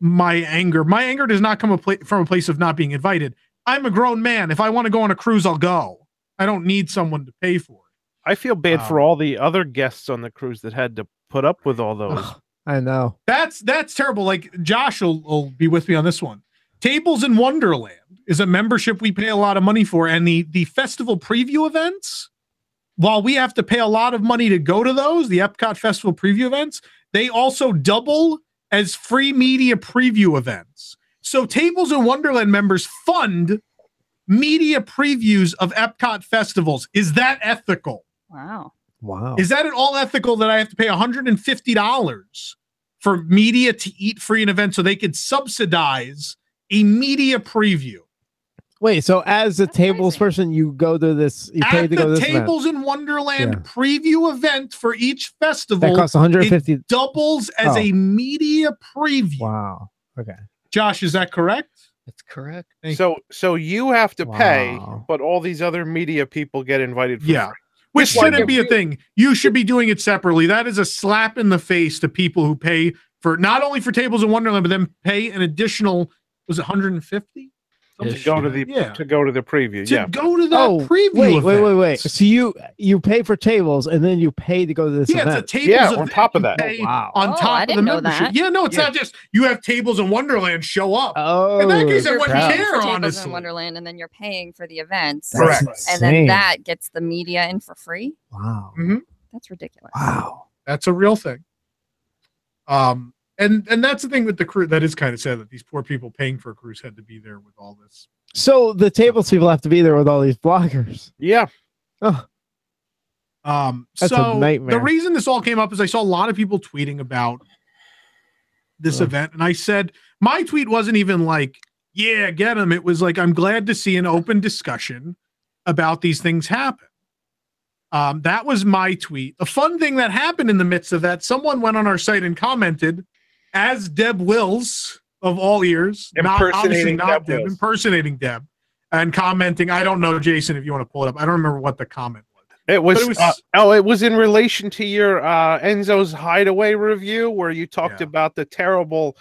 my anger. My anger does not come from a place of not being invited. I'm a grown man. If I want to go on a cruise, I'll go. I don't need someone to pay for it. I feel bad for all the other guests on the cruise that had to put up with all those. I know. That's terrible. Like Josh will be with me on this one. Tables in Wonderland is a membership we pay a lot of money for. And the festival preview events, while we have to pay a lot of money to go to those, the Epcot Festival preview events, they also double as free media preview events. So Tables in Wonderland members fund media previews of Epcot festivals. Is that ethical? Wow. Wow. Is that at all ethical that I have to pay $150 for media to eat free an event so they could subsidize a media preview? Wait, so as a tables person, you go to this, you pay to go to this Tables in Wonderland preview event for each festival. That costs $150. It doubles as a media preview. Wow. Okay. Josh, is that correct? That's correct. So you have to pay, but all these other media people get invited for free. Which shouldn't be a thing. You should be doing it separately. That is a slap in the face to people who pay for not only for Tables in Wonderland, but then pay an additional, was it 150? To go to the preview. To go to that preview. Wait. So you pay for tables and then you pay to go to this event. It's a tables on top of that. On top of the membership. Yeah, no, it's not just you have Tables in Wonderland show up. In that case, I wouldn't care, Tables honestly. in Wonderland, and then you're paying for the events. Correct. And then that gets the media in for free. Wow. That's ridiculous. Wow. That's a real thing. And that's the thing with the cruise that is kind of sad that these poor people paying for a cruise had to be there with all this. So the tables people have to be there with all these bloggers. Yeah. Oh. That's So a nightmare. the reason this all came up is I saw a lot of people tweeting about this event, and I said my tweet wasn't even like, "Yeah, get them." It was like, "I'm glad to see an open discussion about these things happen." That was my tweet. A fun thing that happened in the midst of that, someone went on our site and commented, as Deb Wills of all ears, Impersonating Deb, and commenting. I don't know, Jason, if you want to pull it up. I don't remember what the comment was. It was in relation to your Enzo's Hideaway review, where you talked about the terrible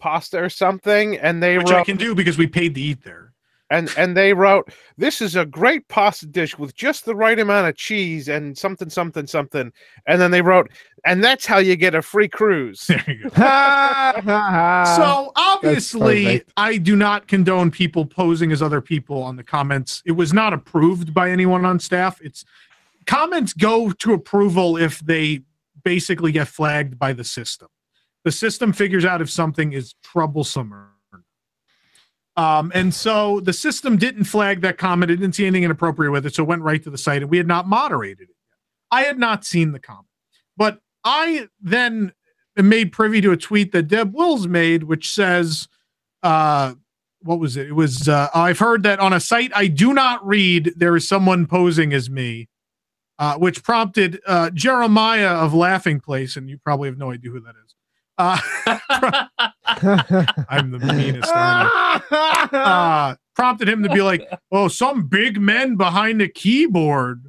pasta or something, and they Which wrote, I can do because we paid to eat there. and they wrote, "This is a great pasta dish with just the right amount of cheese and something, something, something." And then they wrote, "And that's how you get a free cruise." There you go. So obviously, I do not condone people posing as other people on the comments. It was not approved by anyone on staff. It's comments go to approval if they basically get flagged by the system. The system figures out if something is troublesome or and so the system didn't flag that comment. It didn't see anything inappropriate with it, so it went right to the site, and we had not moderated it yet. I had not seen the comment. But I then made privy to a tweet that Deb Wills made, which says, what was it? It was, I've heard that on a site I do not read, there is someone posing as me, which prompted Jeremiah of Laughing Place, and you probably have no idea who that is. I'm the meanest. Prompted him to be like, "Oh, some big men behind the keyboard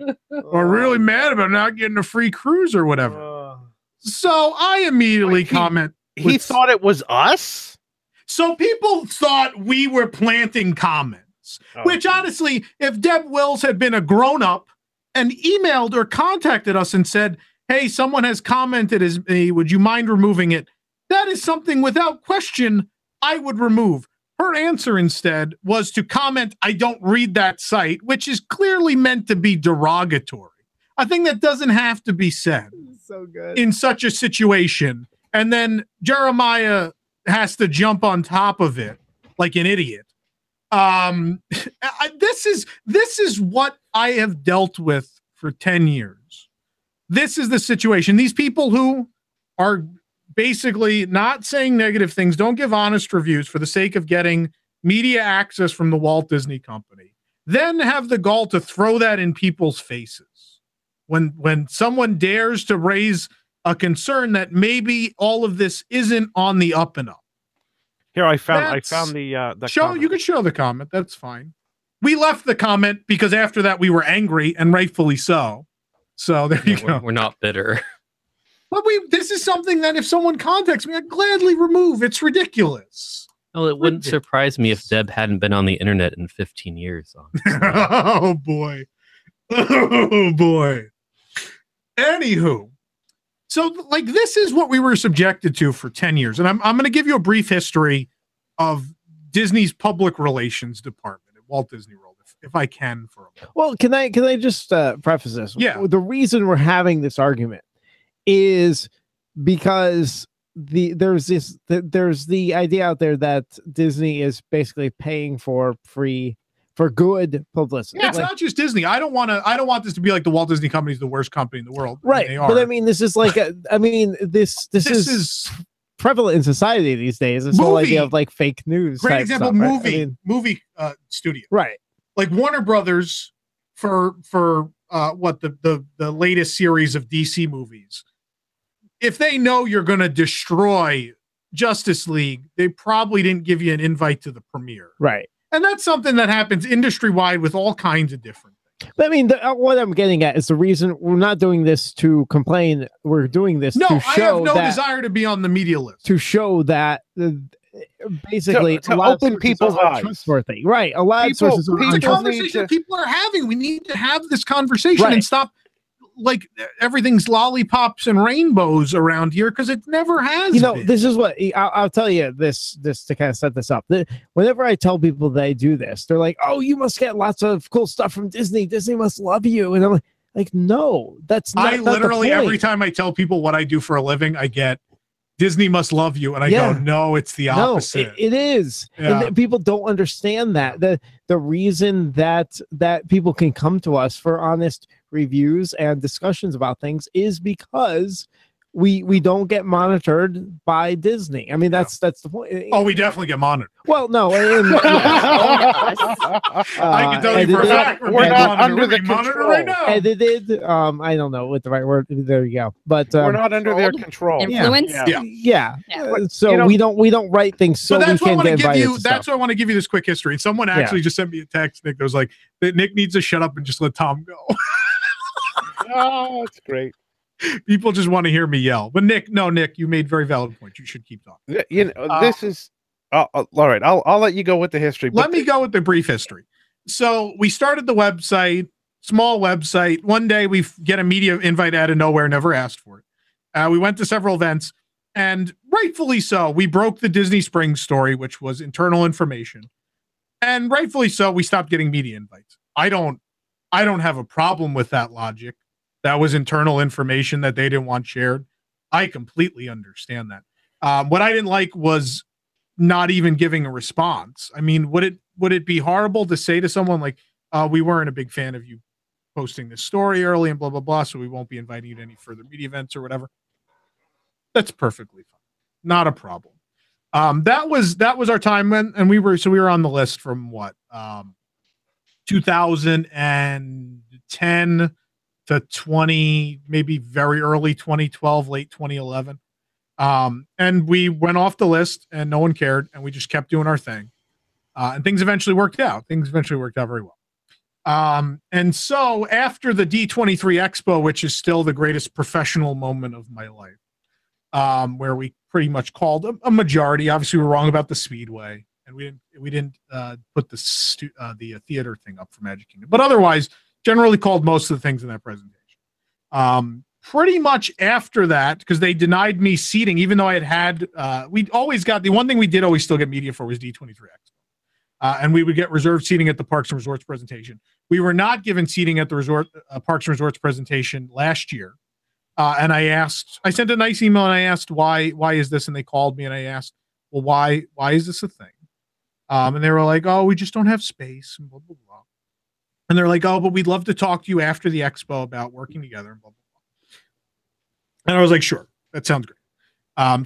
are really mad about not getting a free cruise or whatever." So I immediately comment. He thought it was us? So people thought we were planting comments, which honestly, if Deb Wills had been a grown-up and emailed or contacted us and said, "Hey, someone has commented as me, would you mind removing it?" That is something without question I would remove. Her answer instead was to comment, "I don't read that site," which is clearly meant to be derogatory. I think that doesn't have to be said So good. in such a situation. And then Jeremiah has to jump on top of it like an idiot. This is what I have dealt with for 10 years. This is the situation. These people who are basically not saying negative things, don't give honest reviews for the sake of getting media access from the Walt Disney Company, then have the gall to throw that in people's faces. When someone dares to raise a concern that maybe all of this isn't on the up and up. Here, I found the show. comment. You can show the comment. That's fine. We left the comment because after that we were angry, and rightfully so. So there you go. We're not bitter. But this is something that if someone contacts me, I'd gladly remove. It's ridiculous. Well, it wouldn't surprise me if Deb hadn't been on the internet in 15 years. Oh boy. Oh boy. Anywho. So like this is what we were subjected to for 10 years. And I'm going to give you a brief history of Disney's public relations department at Walt Disney World, if I can for a moment. Well, can I just preface this? Yeah. The reason we're having this argument is because there's the idea out there that Disney is basically paying for good publicity. Yeah, it's not just Disney. I don't want this to be like the Walt Disney Company is the worst company in the world. Right. They are. But I mean, this is like this is prevalent in society these days. This whole idea of like fake news. Great type example, stuff, right? movie studio. Right. Like Warner Brothers for what the latest series of DC movies. If they know you're going to destroy Justice League, they probably didn't give you an invite to the premiere. Right. And that's something that happens industry-wide with all kinds of different things. But I mean, what I'm getting at is the reason we're not doing this to complain. We're doing this to show I have no desire to be on the media list. To show that basically to open people's eyes. Trustworthy. Right. A lot of sources are It's a conversation that people are having. We need to have this conversation and stop like everything's lollipops and rainbows around here because it never has been. This is what I'll tell you this to kind of set this up. Whenever I tell people they do this, they're like, "Oh, you must get lots of cool stuff from Disney. Disney must love you." And I'm like, no, that's not. I literally every time I tell people what I do for a living, I get Disney must love you, and I go, "No, it's the opposite." No, it is. Yeah. And people don't understand that. The reason that people can come to us for honest reviews and discussions about things is because we don't get monitored by Disney. I mean, that's the point. Oh, we definitely get monitored. Well, no, I can tell you for a fact we're not under the control right now. Edited, I don't know what the right word. There you go. But we're not under their control. Influence. Yeah. So we don't write things so we can get invited. That's why I want to give you this quick history. And someone actually just sent me a text, Nick, that was like, Nick needs to shut up and just let Tom go. Oh, that's great. People just want to hear me yell. But Nick, you made very valid points. You should keep talking. You know, this is all right. I'll let you go with the history. Let me go with the brief history. So we started the website, small website. One day we get a media invite out of nowhere, never asked for it. We went to several events, and rightfully so, we broke the Disney Springs story, which was internal information. And rightfully so, we stopped getting media invites. I don't have a problem with that logic. That was internal information that they didn't want shared. I completely understand that. What I didn't like was not even giving a response. I mean, would it be horrible to say to someone like, we weren't a big fan of you posting this story early and blah, blah, blah, so we won't be inviting you to any further media events or whatever? That's perfectly fine. Not a problem. That was our time, and we were on the list from what, 2010 to 20, maybe very early 2012, late 2011. And we went off the list and no one cared, and we just kept doing our thing. And things eventually worked out. Very well. And so after the D23 Expo, which is still the greatest professional moment of my life, where we pretty much called a majority. Obviously, we were wrong about the Speedway, and we didn't put the theater thing up for Magic Kingdom, but otherwise, generally called most of the things in that presentation. Pretty much after that, because they denied me seating, even though I had we'd always got the one thing we did always still get media for was D23 Expo, and we would get reserved seating at the Parks and Resorts presentation. We were not given seating at the Parks and Resorts presentation last year. And I sent a nice email and I asked, why is this? And they called me and I asked, well, why is this a thing? And they were like, oh, we just don't have space and blah, blah, blah. And they're like, oh, but we'd love to talk to you after the expo about working together and blah, blah, blah. And I was like, sure, that sounds great.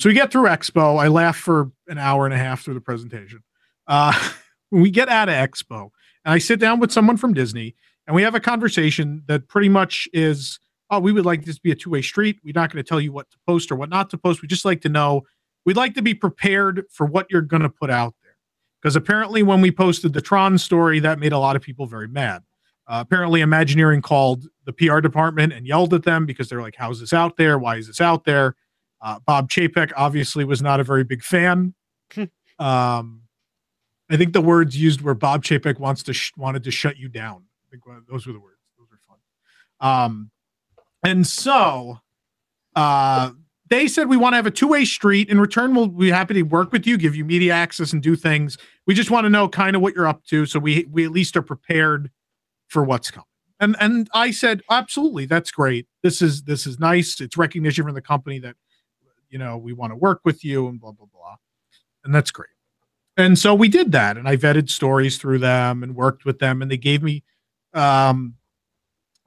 So we get through expo. I laughed for an hour and a half through the presentation. When we get out of expo and I sit down with someone from Disney and we have a conversation that pretty much is, oh, we would like this to be a two-way street. We're not going to tell you what to post or what not to post. We just like to know, we'd like to be prepared for what you're going to put out there. Because apparently when we posted the Tron story, that made a lot of people very mad. Apparently Imagineering called the PR department and yelled at them because they're like, how's this out there? Why is this out there? Bob Chapek obviously was not a very big fan. I think the words used were Bob Chapek wanted to shut you down. I think those were the words. Those were fun. And so they said, we want to have a two-way street. In return, we'll be happy to work with you, give you media access and do things. We just want to know kind of what you're up to, so we at least are prepared for what's coming. And I said, absolutely, that's great. This is nice. It's recognition from the company that, we want to work with you and blah, blah, blah. And that's great. And so we did that, and I vetted stories through them and worked with them, and they gave me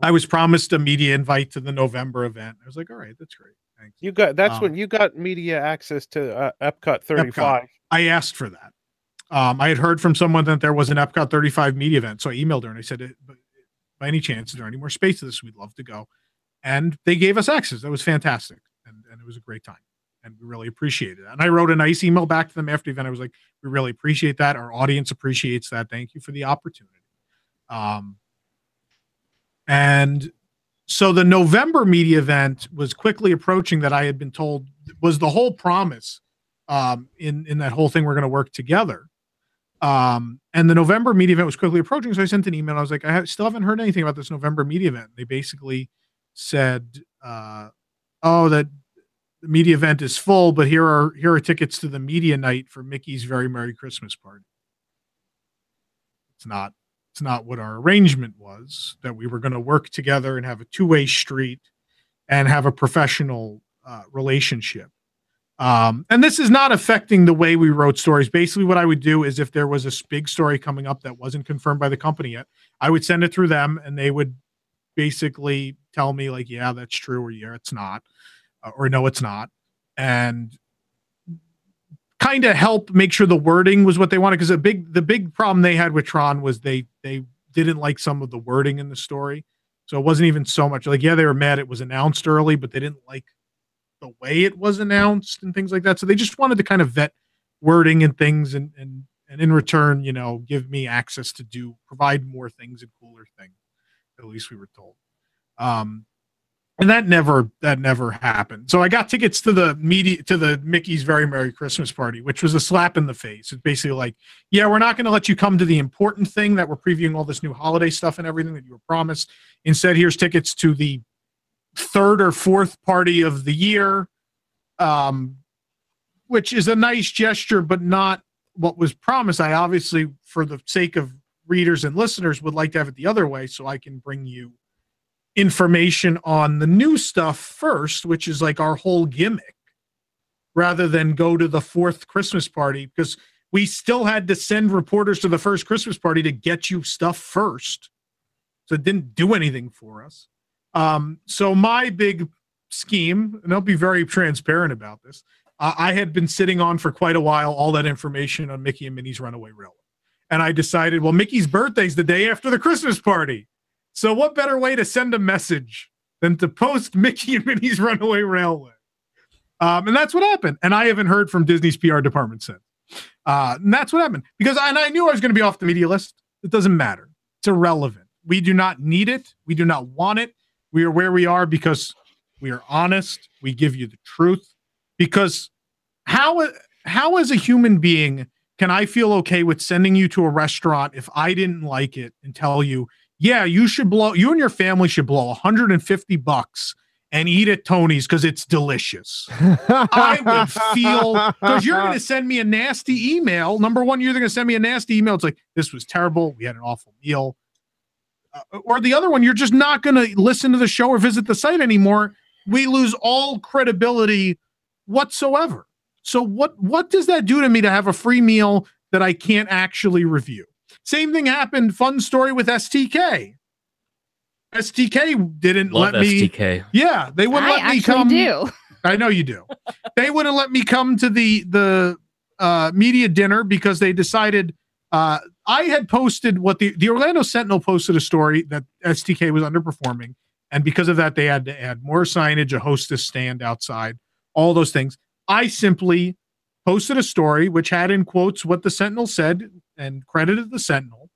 I was promised a media invite to the November event. I was like, all right, that's great. Thanks. When you got media access to Epcot 35. I asked for that. I had heard from someone that there was an Epcot 35 media event. So I emailed her and I said, by any chance, is there any more space to this? We'd love to go. And they gave us access. That was fantastic. And it was a great time. And we really appreciated that. And I wrote a nice email back to them after the event. I was like, we really appreciate that. Our audience appreciates that. Thank you for the opportunity. And so the November media event was quickly approaching that I had been told was the whole promise in that whole thing. We're going to work together. And the November media event was quickly approaching. So I sent an email. I was like, still haven't heard anything about this November media event. They basically said, oh, that the media event is full, but here are tickets to the media night for Mickey's Very Merry Christmas Party. It's not what our arrangement was, that we were going to work together and have a two-way street and have a professional relationship. And this is not affecting the way we wrote stories. Basically, what I would do is if there was a big story coming up that wasn't confirmed by the company yet, I would send it through them and they would basically tell me like, yeah, that's true, or yeah, it's not, or no, it's not. And kind of help make sure the wording was what they wanted. Because the big problem they had with Tron was they didn't like some of the wording in the story. So it wasn't even so much like, yeah, they were mad it was announced early, but they didn't like the way it was announced and things like that. So they just wanted to kind of vet wording and things and in return, give me access to provide more things and cooler things. At least we were told. And that never happened. So I got tickets to the Mickey's Very Merry Christmas Party, which was a slap in the face. It's basically like, yeah, we're not going to let you come to the important thing that we're previewing all this new holiday stuff and everything that you were promised. Instead, here's tickets to the third or fourth party of the year, which is a nice gesture, but not what was promised. I obviously, for the sake of readers and listeners, would like to have it the other way so I can bring you information on the new stuff first, which is like our whole gimmick, rather than go to the fourth Christmas party, because we still had to send reporters to the first Christmas party to get you stuff first. So it didn't do anything for us. So my big scheme, and I'll be very transparent about this, I had been sitting on for quite a while all that information on Mickey and Minnie's Runaway Railway. And I decided, well, Mickey's birthday's the day after the Christmas party. So what better way to send a message than to post Mickey and Minnie's Runaway Railway? And that's what happened. And I haven't heard from Disney's PR department since. And that's what happened. Because I knew I was going to be off the media list. It doesn't matter. It's irrelevant. We do not need it. We do not want it. We are where we are because we are honest. We give you the truth. Because how as a human being can I feel okay with sending you to a restaurant if I didn't like it and tell you, yeah, you and your family should blow $150 and eat at Tony's because it's delicious. I would feel, because you're going to send me a nasty email. Number one, you're going to send me a nasty email. It's like, this was terrible. We had an awful meal. Or the other one, you're just not going to listen to the show or visit the site anymore. We lose all credibility whatsoever. So what does that do to me to have a free meal that I can't actually review? Same thing happened. Fun story with STK. STK didn't Love let me. STK. Yeah, they wouldn't let me come. Do. I know you do. They wouldn't let me come to the media dinner because they decided I had posted what the Orlando Sentinel posted a story that STK was underperforming, and because of that, they had to add more signage, a hostess stand outside, all those things. I simply posted a story which had in quotes what the Sentinel said and credited the Sentinel.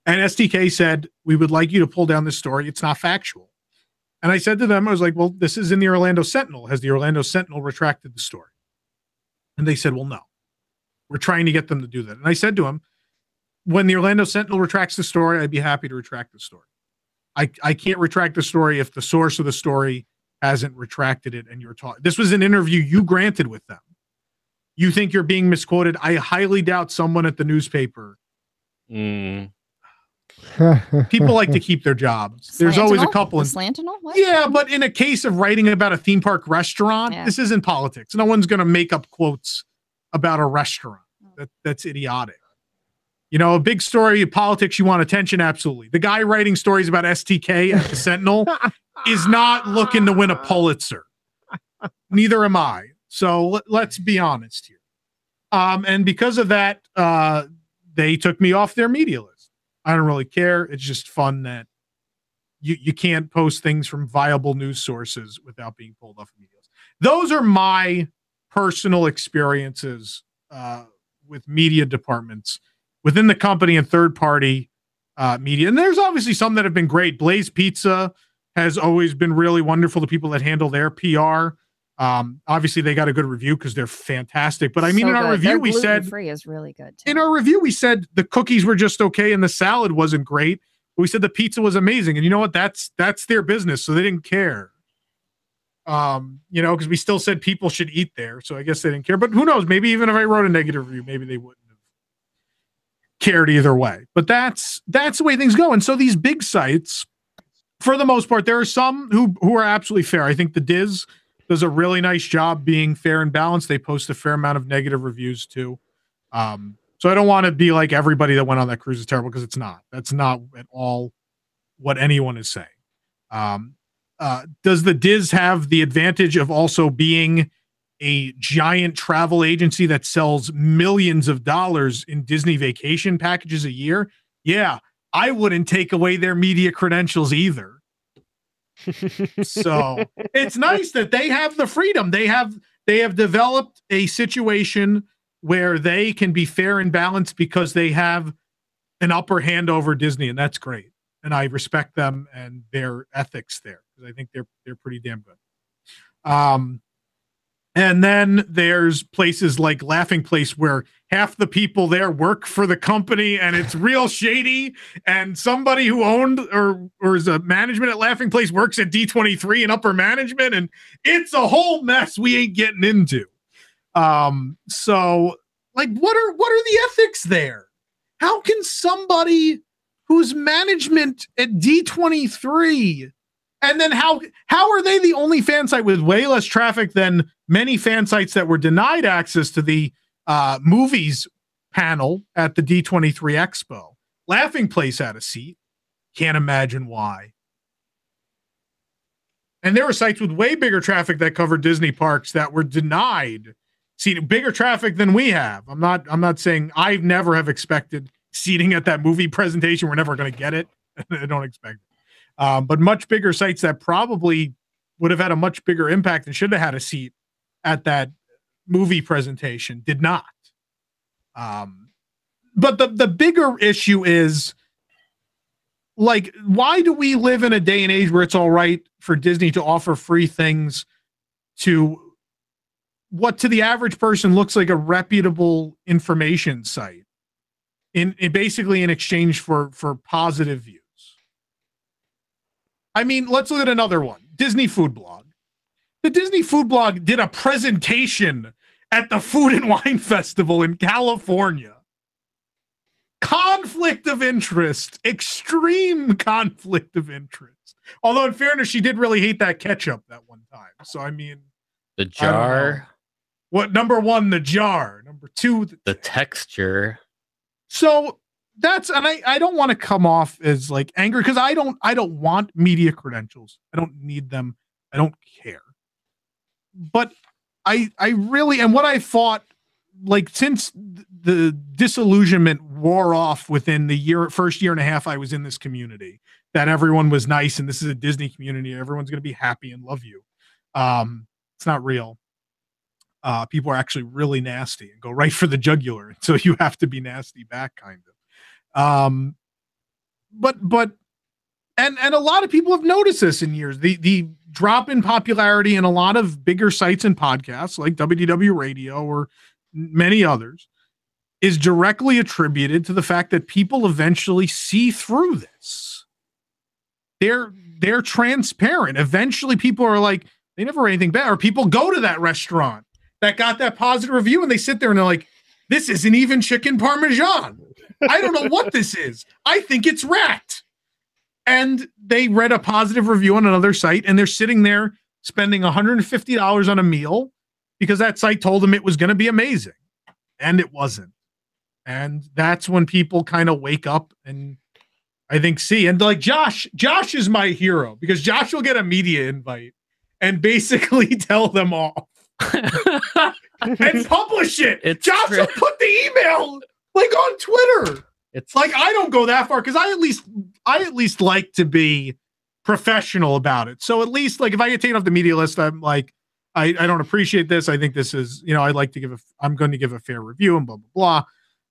And STK said, we would like you to pull down this story. It's not factual. And I said to them, I was like, well, this is in the Orlando Sentinel. Has the Orlando Sentinel retracted the story? And they said, well, no. We're trying to get them to do that. And I said to them, when the Orlando Sentinel retracts the story, I'd be happy to retract the story. I can't retract the story if the source of the story hasn't retracted it and you're talking. This was an interview you granted with them. You think you're being misquoted. I highly doubt someone at the newspaper. People like to keep their jobs. There's always a couple. The Slantinel? What? Yeah, but in a case of writing about a theme park restaurant, this isn't politics. No one's going to make up quotes about a restaurant. That's idiotic. You know, a big story of politics, you want attention? Absolutely. The guy writing stories about STK at the Sentinel is not looking to win a Pulitzer. Neither am I. So let's be honest here. And because of that, they took me off their media list. I don't really care. It's just fun that you can't post things from viable news sources without being pulled off the media list. Those are my personal experiences with media departments within the company and third-party media. And there's obviously some that have been great. Blaze Pizza has always been really wonderful. The people that handle their PR. Obviously, they got a good review because they're fantastic. But I mean, in our review, we said free is really good. Too. In our review, we said the cookies were just okay and the salad wasn't great. But we said the pizza was amazing. And you know what? That's their business, so they didn't care. You know, because we still said people should eat there, so I guess they didn't care. But who knows? Maybe even if I wrote a negative review, maybe they wouldn't have cared either way. But that's the way things go. And so these big sites, for the most part, there are some who are absolutely fair. I think the Diz does a really nice job being fair and balanced. They post a fair amount of negative reviews too. So I don't want to be like everybody that went on that cruise is terrible, because it's not. That's not at all what anyone is saying. Does the Diz have the advantage of also being a giant travel agency that sells millions of dollars in Disney vacation packages a year? Yeah, I wouldn't take away their media credentials either. So it's nice that they have the freedom. They have developed a situation where they can be fair and balanced because they have an upper hand over Disney, and that's great. And I respect them and their ethics there. because I think they're pretty damn good. And then there's places like Laughing Place where half the people there work for the company and it's real shady. And somebody who owned or is a management at Laughing Place works at D23 and upper management. And it's a whole mess we ain't getting into. So like, what are the ethics there? How can somebody whose management at D23 and then how are they the only fan site with way less traffic than many fan sites that were denied access to the movies panel at the D23 Expo? Laughing Place had a seat. Can't imagine why. And there were sites with way bigger traffic that covered Disney parks that were denied seating, bigger traffic than we have. I'm not saying I never have expected seating at that movie presentation. We're never going to get it. I don't expect it. But much bigger sites that probably would have had a much bigger impact and should have had a seat at that movie presentation did not. But the bigger issue is, like, why do we live in a day and age where it's all right for Disney to offer free things to what to the average person looks like a reputable information site in basically in exchange for positive views? I mean, let's look at another one. Disney Food Blog. The Disney Food Blog did a presentation at the Food and Wine Festival in California. Conflict of interest. Extreme conflict of interest. Although, in fairness, she did really hate that ketchup that one time. So, I mean... The jar. What, number one, the jar. Number two... The texture. So... That's, and I don't want to come off as like angry because I don't want media credentials. I don't need them. I don't care. But I really, and what I thought, like, since the disillusionment wore off within the first year and a half I was in this community, that everyone was nice and this is a Disney community, everyone's going to be happy and love you. It's not real. People are actually really nasty and go right for the jugular. So you have to be nasty back, kind of. But a lot of people have noticed this in years. The drop in popularity in a lot of bigger sites and podcasts like WDW Radio or many others is directly attributed to the fact that people eventually see through this. They're transparent. Eventually people are like, they never read anything bad. Or people go to that restaurant that got that positive review and they sit there and they're like, this isn't even chicken parmesan. I don't know what this is. I think it's rat. And they read a positive review on another site and they're sitting there spending $150 on a meal because that site told them it was going to be amazing. And it wasn't. And that's when people kind of wake up and I think see. And like Josh is my hero because Josh will get a media invite and basically tell them off and publish it. Josh will put the email like on Twitter. It's like I don't go that far because I at least like to be professional about it. So at least like if I get taken off the media list, I'm like, I don't appreciate this. I think this is, I'd like to I'm going to give a fair review and blah, blah,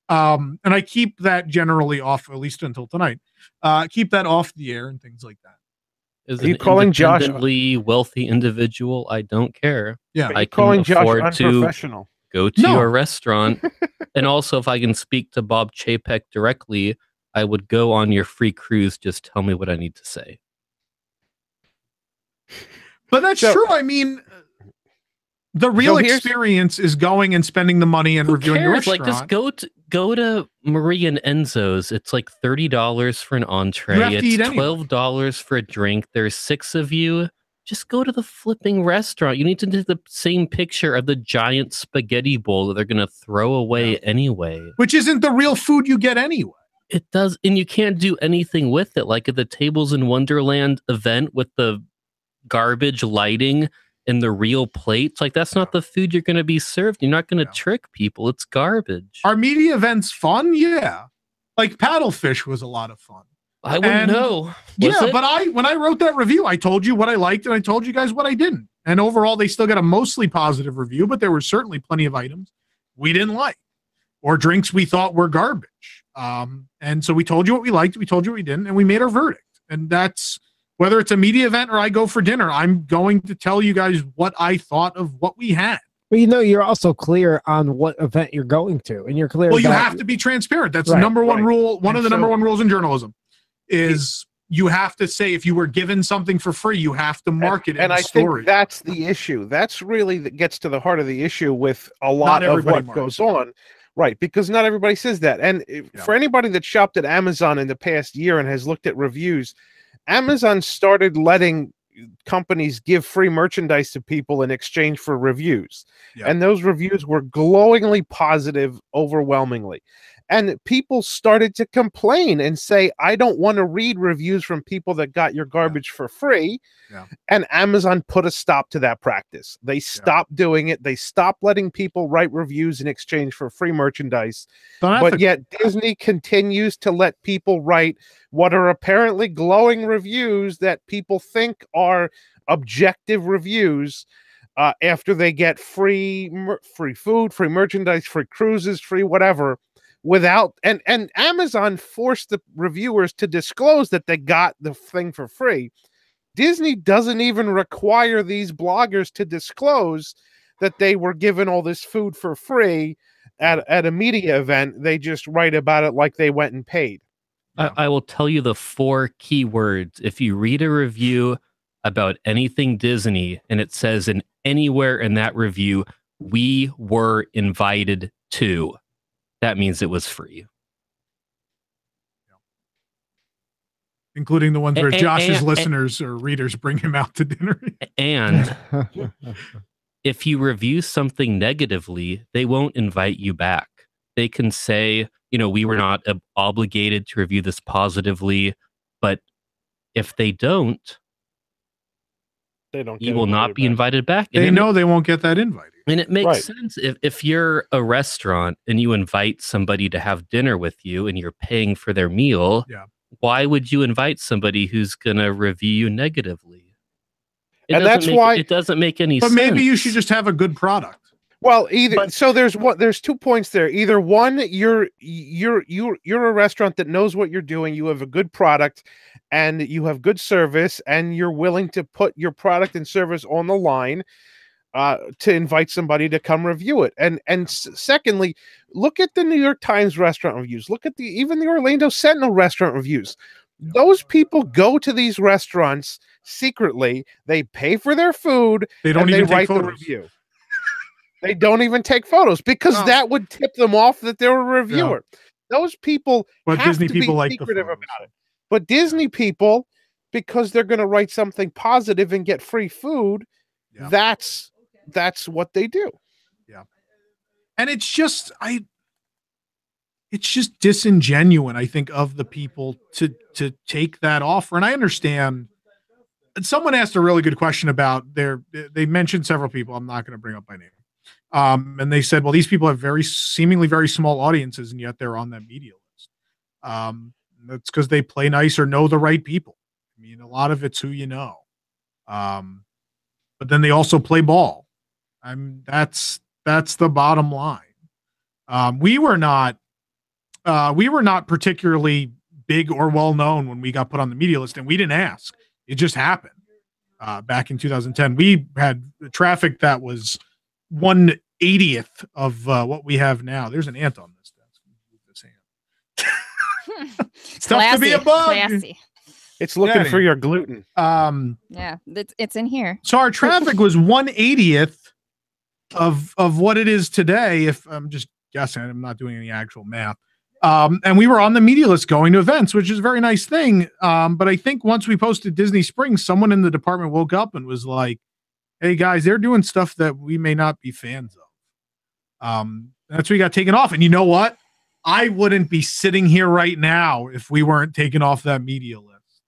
blah. And I keep that generally off, at least until tonight. Keep that off the air and things like that. As an independently wealthy individual, I don't care. Yeah, I can afford to go to your restaurant. And also, if I can speak to Bob Chapek directly, I would go on your free cruise. Just tell me what I need to say. But that's true. I mean, the real experience is going and spending the money and reviewing your restaurant. Like, just go to Marie and Enzo's. It's like $30 for an entree. It's $12 for a drink. There's 6 of you. Just go to the flipping restaurant. You need to do the same picture of the giant spaghetti bowl that they're going to throw away anyway. Which isn't the real food you get anyway. It does. And you can't do anything with it. Like at the Tables in Wonderland event with the garbage lighting and the real plates. Like that's not the food you're going to be served. You're not going to trick people. It's garbage. Are media events fun? Yeah. Like Paddlefish was a lot of fun. I wouldn't know. But when I wrote that review, I told you what I liked and I told you guys what I didn't. And overall, they still got a mostly positive review, but there were certainly plenty of items we didn't like or drinks we thought were garbage. And so we told you what we liked, we told you what we didn't, and we made our verdict. And that's Whether it's a media event or I go for dinner, I'm going to tell you guys what I thought of what we had. But you're also clear on what event you're going to, and you're clear. Well, you have to be transparent. That's the number one rule. One of the number one rules in journalism is you have to say if you were given something for free, you have to market it. And I story. think that's the issue. That's really that gets to the heart of the issue with a lot of what goes on. Right, because not everybody says that. And for anybody that shopped at Amazon in the past year and has looked at reviews, Amazon started letting companies give free merchandise to people in exchange for reviews. And those reviews were glowingly positive, overwhelmingly. And people started to complain and say, I don't want to read reviews from people that got your garbage for free. And Amazon put a stop to that practice. They stopped doing it. They stopped letting people write reviews in exchange for free merchandise. But yet Disney continues to let people write what are apparently glowing reviews that people think are objective reviews after they get free food, free merchandise, free cruises, free whatever. Without and Amazon forced the reviewers to disclose that they got the thing for free. Disney doesn't even require these bloggers to disclose that they were given all this food for free at a media event. They just write about it like they went and paid. I will tell you the 4 key words. If you read a review about anything Disney and it says in anywhere in that review, we were invited to, that means it was free. Including the ones where Josh's listeners or readers bring him out to dinner. And if you review something negatively, they won't invite you back. They can say, we were not obligated to review this positively, but if they don't, you will not be invited back. They know they won't get that invite. And it makes sense if you're a restaurant and you invite somebody to have dinner with you and you're paying for their meal, why would you invite somebody who's going to review you negatively? And that's why it doesn't make any sense. But maybe you should just have a good product. Well, there's 2 points there. Either one, you're a restaurant that knows what you're doing, you have a good product and you have good service and you're willing to put your product and service on the line to invite somebody to come review it. And secondly, look at the New York Times restaurant reviews. Look at even the Orlando Sentinel restaurant reviews. Those people go to these restaurants secretly. They pay for their food. They don't even write the review. They don't even take photos because that would tip them off that they're a reviewer. Those people have Disney to people be like secretive about it. But Disney people, because they're going to write something positive and get free food, that's what they do. Yeah. And it's just disingenuous, I think, of the people to take that offer. And I understand. Someone asked a really good question about they mentioned several people. I'm not going to bring up by name. And they said, well, these people have seemingly very small audiences, and yet they're on that media list. That's because they play nice or know the right people. I mean, a lot of it's who you know. But then they also play ball. That's the bottom line. We were not particularly big or well known when we got put on the media list, and we didn't ask. It just happened. Back in 2010, we had the traffic that was 1/80th of what we have now. There's an ant on this desk. It's tough to be a bug. Classy. It's looking for your gluten. Yeah, it's in here. So our traffic was 1/80th of what it is today. If I'm just guessing, I'm not doing any actual math. And we were on the media list going to events, which is a very nice thing. But I think once we posted Disney Springs, someone in the department woke up and was like, hey guys, they're doing stuff that we may not be fans of. That's why we got taken off. And you know what? I wouldn't be sitting here right now if we weren't taken off that media list.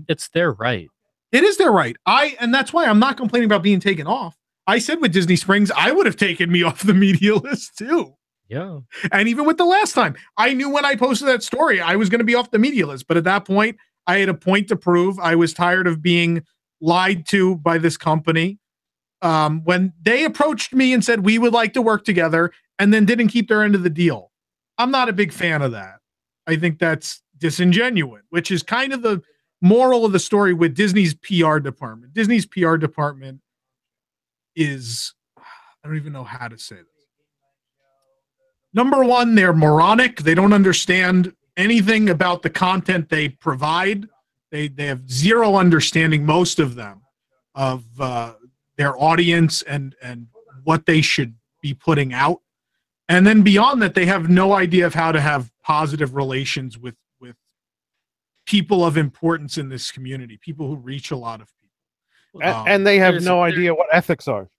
It's their right. It is their right. And that's why I'm not complaining about being taken off. I said with Disney Springs, I would have taken me off the media list too. Yeah. And even with the last time, I knew when I posted that story, I was going to be off the media list. But at that point, I had a point to prove. I was tired of being lied to by this company. When they approached me and said, we would like to work together, and then didn't keep their end of the deal. I'm not a big fan of that. I think that's disingenuous, which is kind of moral of the story with Disney's PR department. Disney's PR department is, I don't even know how to say this. Number one, they're moronic. They don't understand anything about the content they provide. They have zero understanding, most of them, of their audience and what they should be putting out. And then beyond that, they have no idea of how to have positive relations with people of importance in this community, people who reach a lot of people. And they have no idea what ethics are.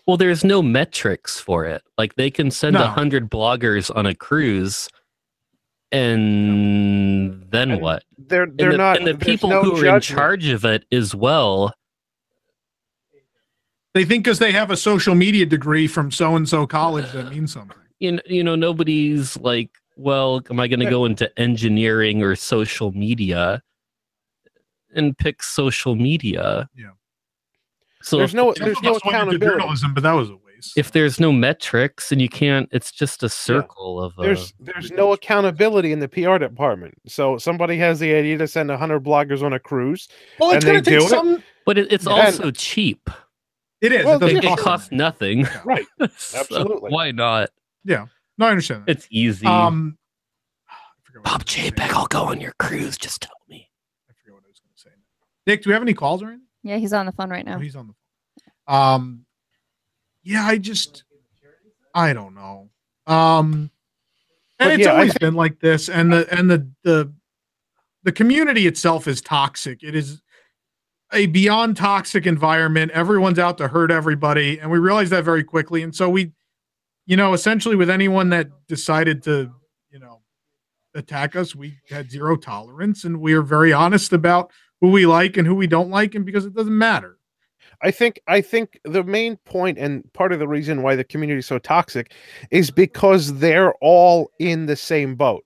Well, there's no metrics for it. Like, they can send 100 bloggers on a cruise, and then what? They're not. And the people who are in charge of it as well. They think because they have a social media degree from so-and-so college that means something. You know, nobody's like, well, am I going to go into engineering or social media and pick social media? Yeah. So there's no accountability. Journalism, but that was a waste. If there's no metrics and you can't, it's just a circle of. There's no accountability in the PR department. So somebody has the idea to send 100 bloggers on a cruise. Well, it's going to take some, but it's also cheap. It is. Well, it costs nothing. Yeah. Right. So Absolutely. why not? Yeah. No, I understand that. It's easy. Bob JPEG, I'll go on your cruise. Just tell me. I forget what I was going to say. Nick, do we have any calls or anything? Yeah, he's on the phone right now. Oh, he's on the phone. Yeah, I don't know. And it's always been like this, and the community itself is toxic. It is a beyond toxic environment. Everyone's out to hurt everybody, and we realize that very quickly. And so we, essentially with anyone that decided to, attack us, we had zero tolerance, and we are very honest about who we like and who we don't like, and because it doesn't matter. I think the main point and part of the reason why the community is so toxic is because they're all in the same boat.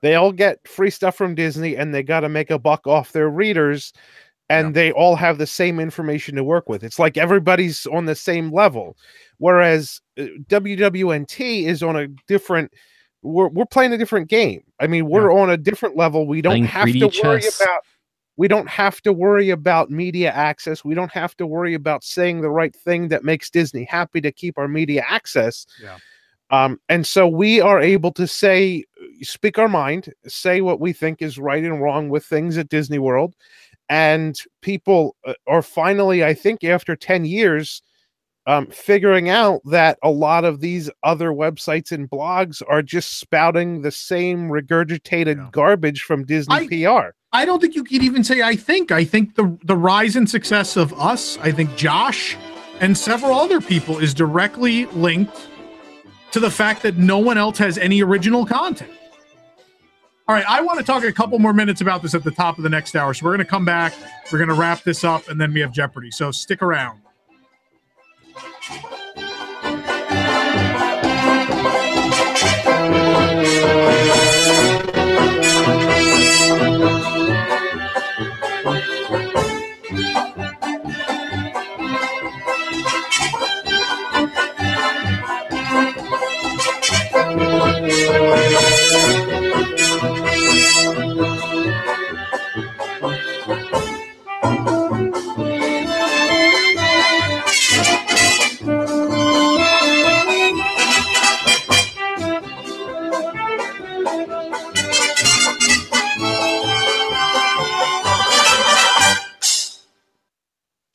They all get free stuff from Disney, and they got to make a buck off their readers, and they all have the same information to work with. It's like everybody's on the same level, whereas WWNT is on a different. We're playing a different game. I mean, we're on a different level. We don't have to worry about. We don't have to worry about media access. We don't have to worry about saying the right thing that makes Disney happy to keep our media access. Yeah. And so we are able to speak our mind, say what we think is right and wrong with things at Disney World. And people are finally, I think, after 10 years, figuring out that a lot of these other websites and blogs are just spouting the same regurgitated garbage from Disney PR. I don't think you could even say I think the rise and success of us, I think Josh and several other people is directly linked to the fact that no one else has any original content. All right, I want to talk a couple more minutes about this at the top of the next hour. So we're going to come back, we're going to wrap this up, and then we have Jeopardy. So stick around.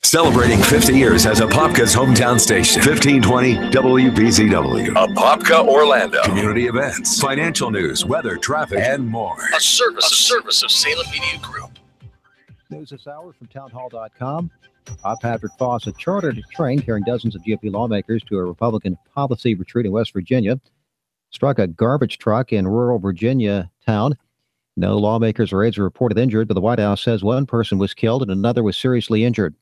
Celebrating 50 years as Apopka's hometown station. 1520 WBZW. Apopka, Orlando. Community events, financial news, weather, traffic, and more. A service of Salem Media Group. News this hour from townhall.com. Patrick Fawcett chartered a train carrying dozens of GOP lawmakers to a Republican policy retreat in West Virginia. Struck a garbage truck in rural Virginia town. No lawmakers or aides are reported injured, but the White House says one person was killed and another was seriously injured.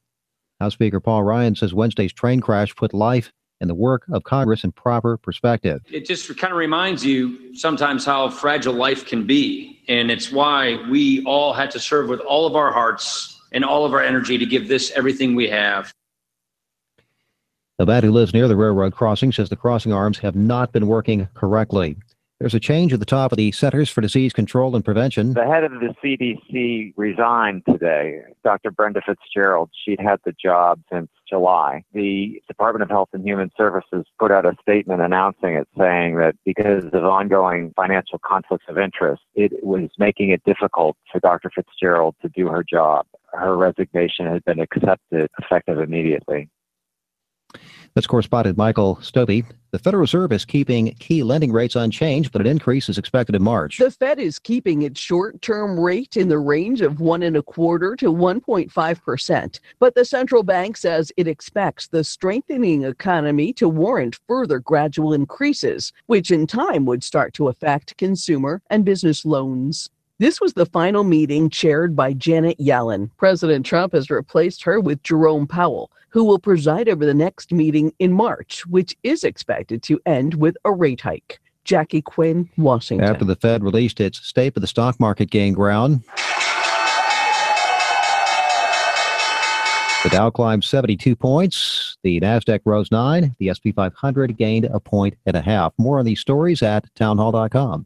House Speaker Paul Ryan says Wednesday's train crash put life and the work of Congress in proper perspective. It just kind of reminds you sometimes how fragile life can be. And it's why we all had to serve with all of our hearts and all of our energy to give this everything we have. A man who lives near the railroad crossing says the crossing arms have not been working correctly. There's a change at the top of the Centers for Disease Control and Prevention. The head of the CDC resigned today, Dr. Brenda Fitzgerald. She'd had the job since July. The Department of Health and Human Services put out a statement announcing it, saying that because of ongoing financial conflicts of interest, it was making it difficult for Dr. Fitzgerald to do her job. Her resignation had been accepted effective immediately. That's correspondent Michael Stobie. The Federal Reserve is keeping key lending rates unchanged, but an increase is expected in March. The Fed is keeping its short-term rate in the range of 1.25% to 1.5%. But the central bank says it expects the strengthening economy to warrant further gradual increases, which in time would start to affect consumer and business loans. This was the final meeting chaired by Janet Yellen. President Trump has replaced her with Jerome Powell, who will preside over the next meeting in March, which is expected to end with a rate hike. Jackie Quinn, Washington. After the Fed released its State of the Stock Market gained ground, the Dow climbed 72 points, the NASDAQ rose 9, the S&P 500 gained 1.5 points. More on these stories at townhall.com.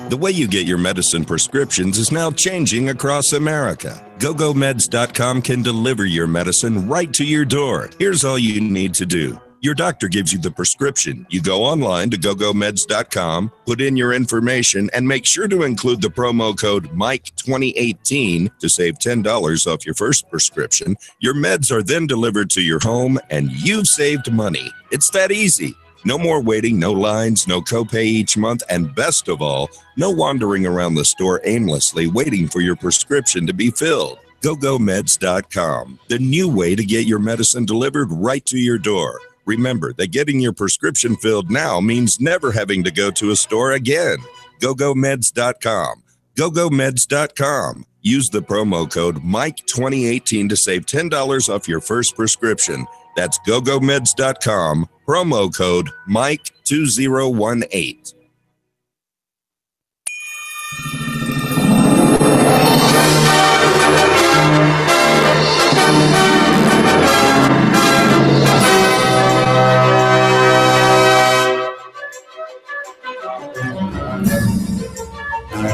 The way you get your medicine prescriptions is now changing across America. GoGoMeds.com can deliver your medicine right to your door. Here's all you need to do. Your doctor gives you the prescription. You go online to GoGoMeds.com, put in your information, and make sure to include the promo code MIKE2018 to save $10 off your first prescription. Your meds are then delivered to your home, and you've saved money. It's that easy. No more waiting, no lines, no copay each month, and best of all, no wandering around the store aimlessly waiting for your prescription to be filled. GoGoMeds.com, the new way to get your medicine delivered right to your door. Remember that getting your prescription filled now means never having to go to a store again. GoGoMeds.com. GoGoMeds.com. Use the promo code MIKE2018 to save $10 off your first prescription. That's GoGoMeds.com, promo code MIKE2018.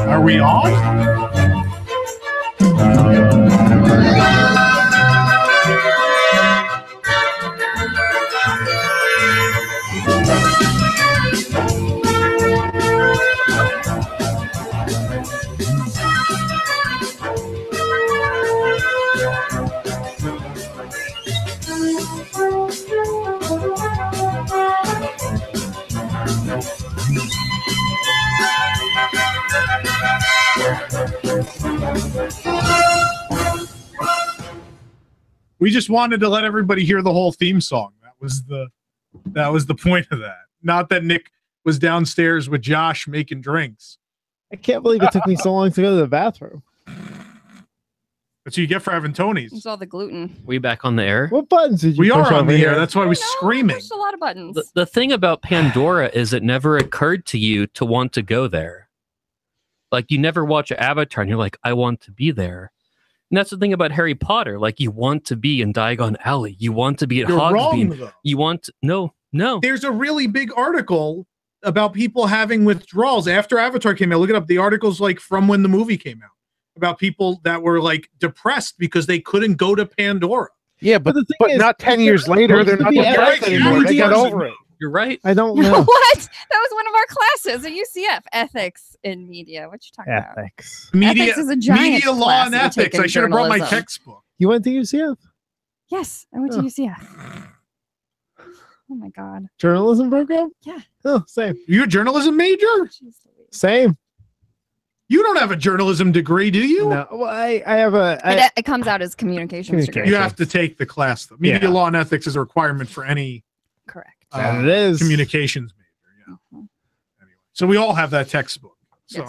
Are we on? We just wanted to let everybody hear the whole theme song. That was the point of that. Not that Nick was downstairs with Josh making drinks. I can't believe it took me so long to go to the bathroom. That's what you get for having Tony's. It's all the gluten. We back on the air? What buttons did you We push are on over the here? air. That's why we're screaming. Pushed a lot of buttons. The thing about Pandora is it never occurred to you to want to go there. Like, you never watch Avatar and you're like, I want to be there. And that's the thing about Harry Potter. Like, you want to be in Diagon Alley. You want to be at You're wrong, Hogsmeade. though. You want to, no. There's a really big article about people having withdrawals after Avatar came out. Look it up. The article's like from when the movie came out about people that were like depressed because they couldn't go to Pandora. Yeah, but not 10 years later, they're not depressed anymore. They got over it. You're right. I don't know. What? That was one of our classes at UCF, ethics in media. What you talking about? Ethics. Ethics is a giant media law class and that we take ethics. in I should have brought my journalism. textbook. You went to UCF? Yes, I went to UCF. Oh my God. Journalism program? Yeah. Oh, same. You a journalism major? Same. You don't have a journalism degree, do you? No. Well, I have a. It comes out as communications degree. You have to take the class, though. Media Yeah. law and ethics is a requirement for any correct It is. communications major. Yeah. Anyway, so we all have that textbook. So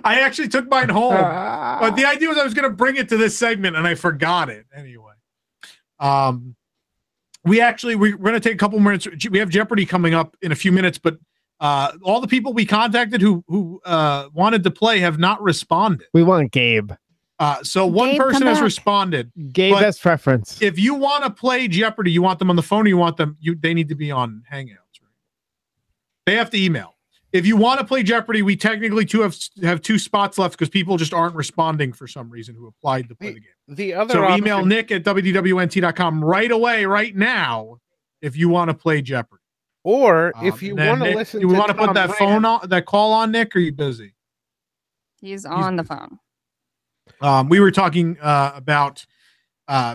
I actually took mine home, but the idea was I was going to bring it to this segment and I forgot it anyway. We're going to take a couple minutes. We have Jeopardy coming up in a few minutes, but all the people we contacted who wanted to play have not responded. We want Gabe. So one Gabe, person come has back. responded. Gabe but has preference. If you want to play Jeopardy, you want them on the phone or you want them, they need to be on Hangouts, right? They have to email. If you want to play Jeopardy, we technically have 2 spots left because people just aren't responding for some reason who applied to play the game. The other so option, email Nick at wdwnt.com right away, right now, if you want to play Jeopardy. Or if you want to listen, you want to put that phone on, that call on, Nick? Or are you busy? He's on the phone. We were talking about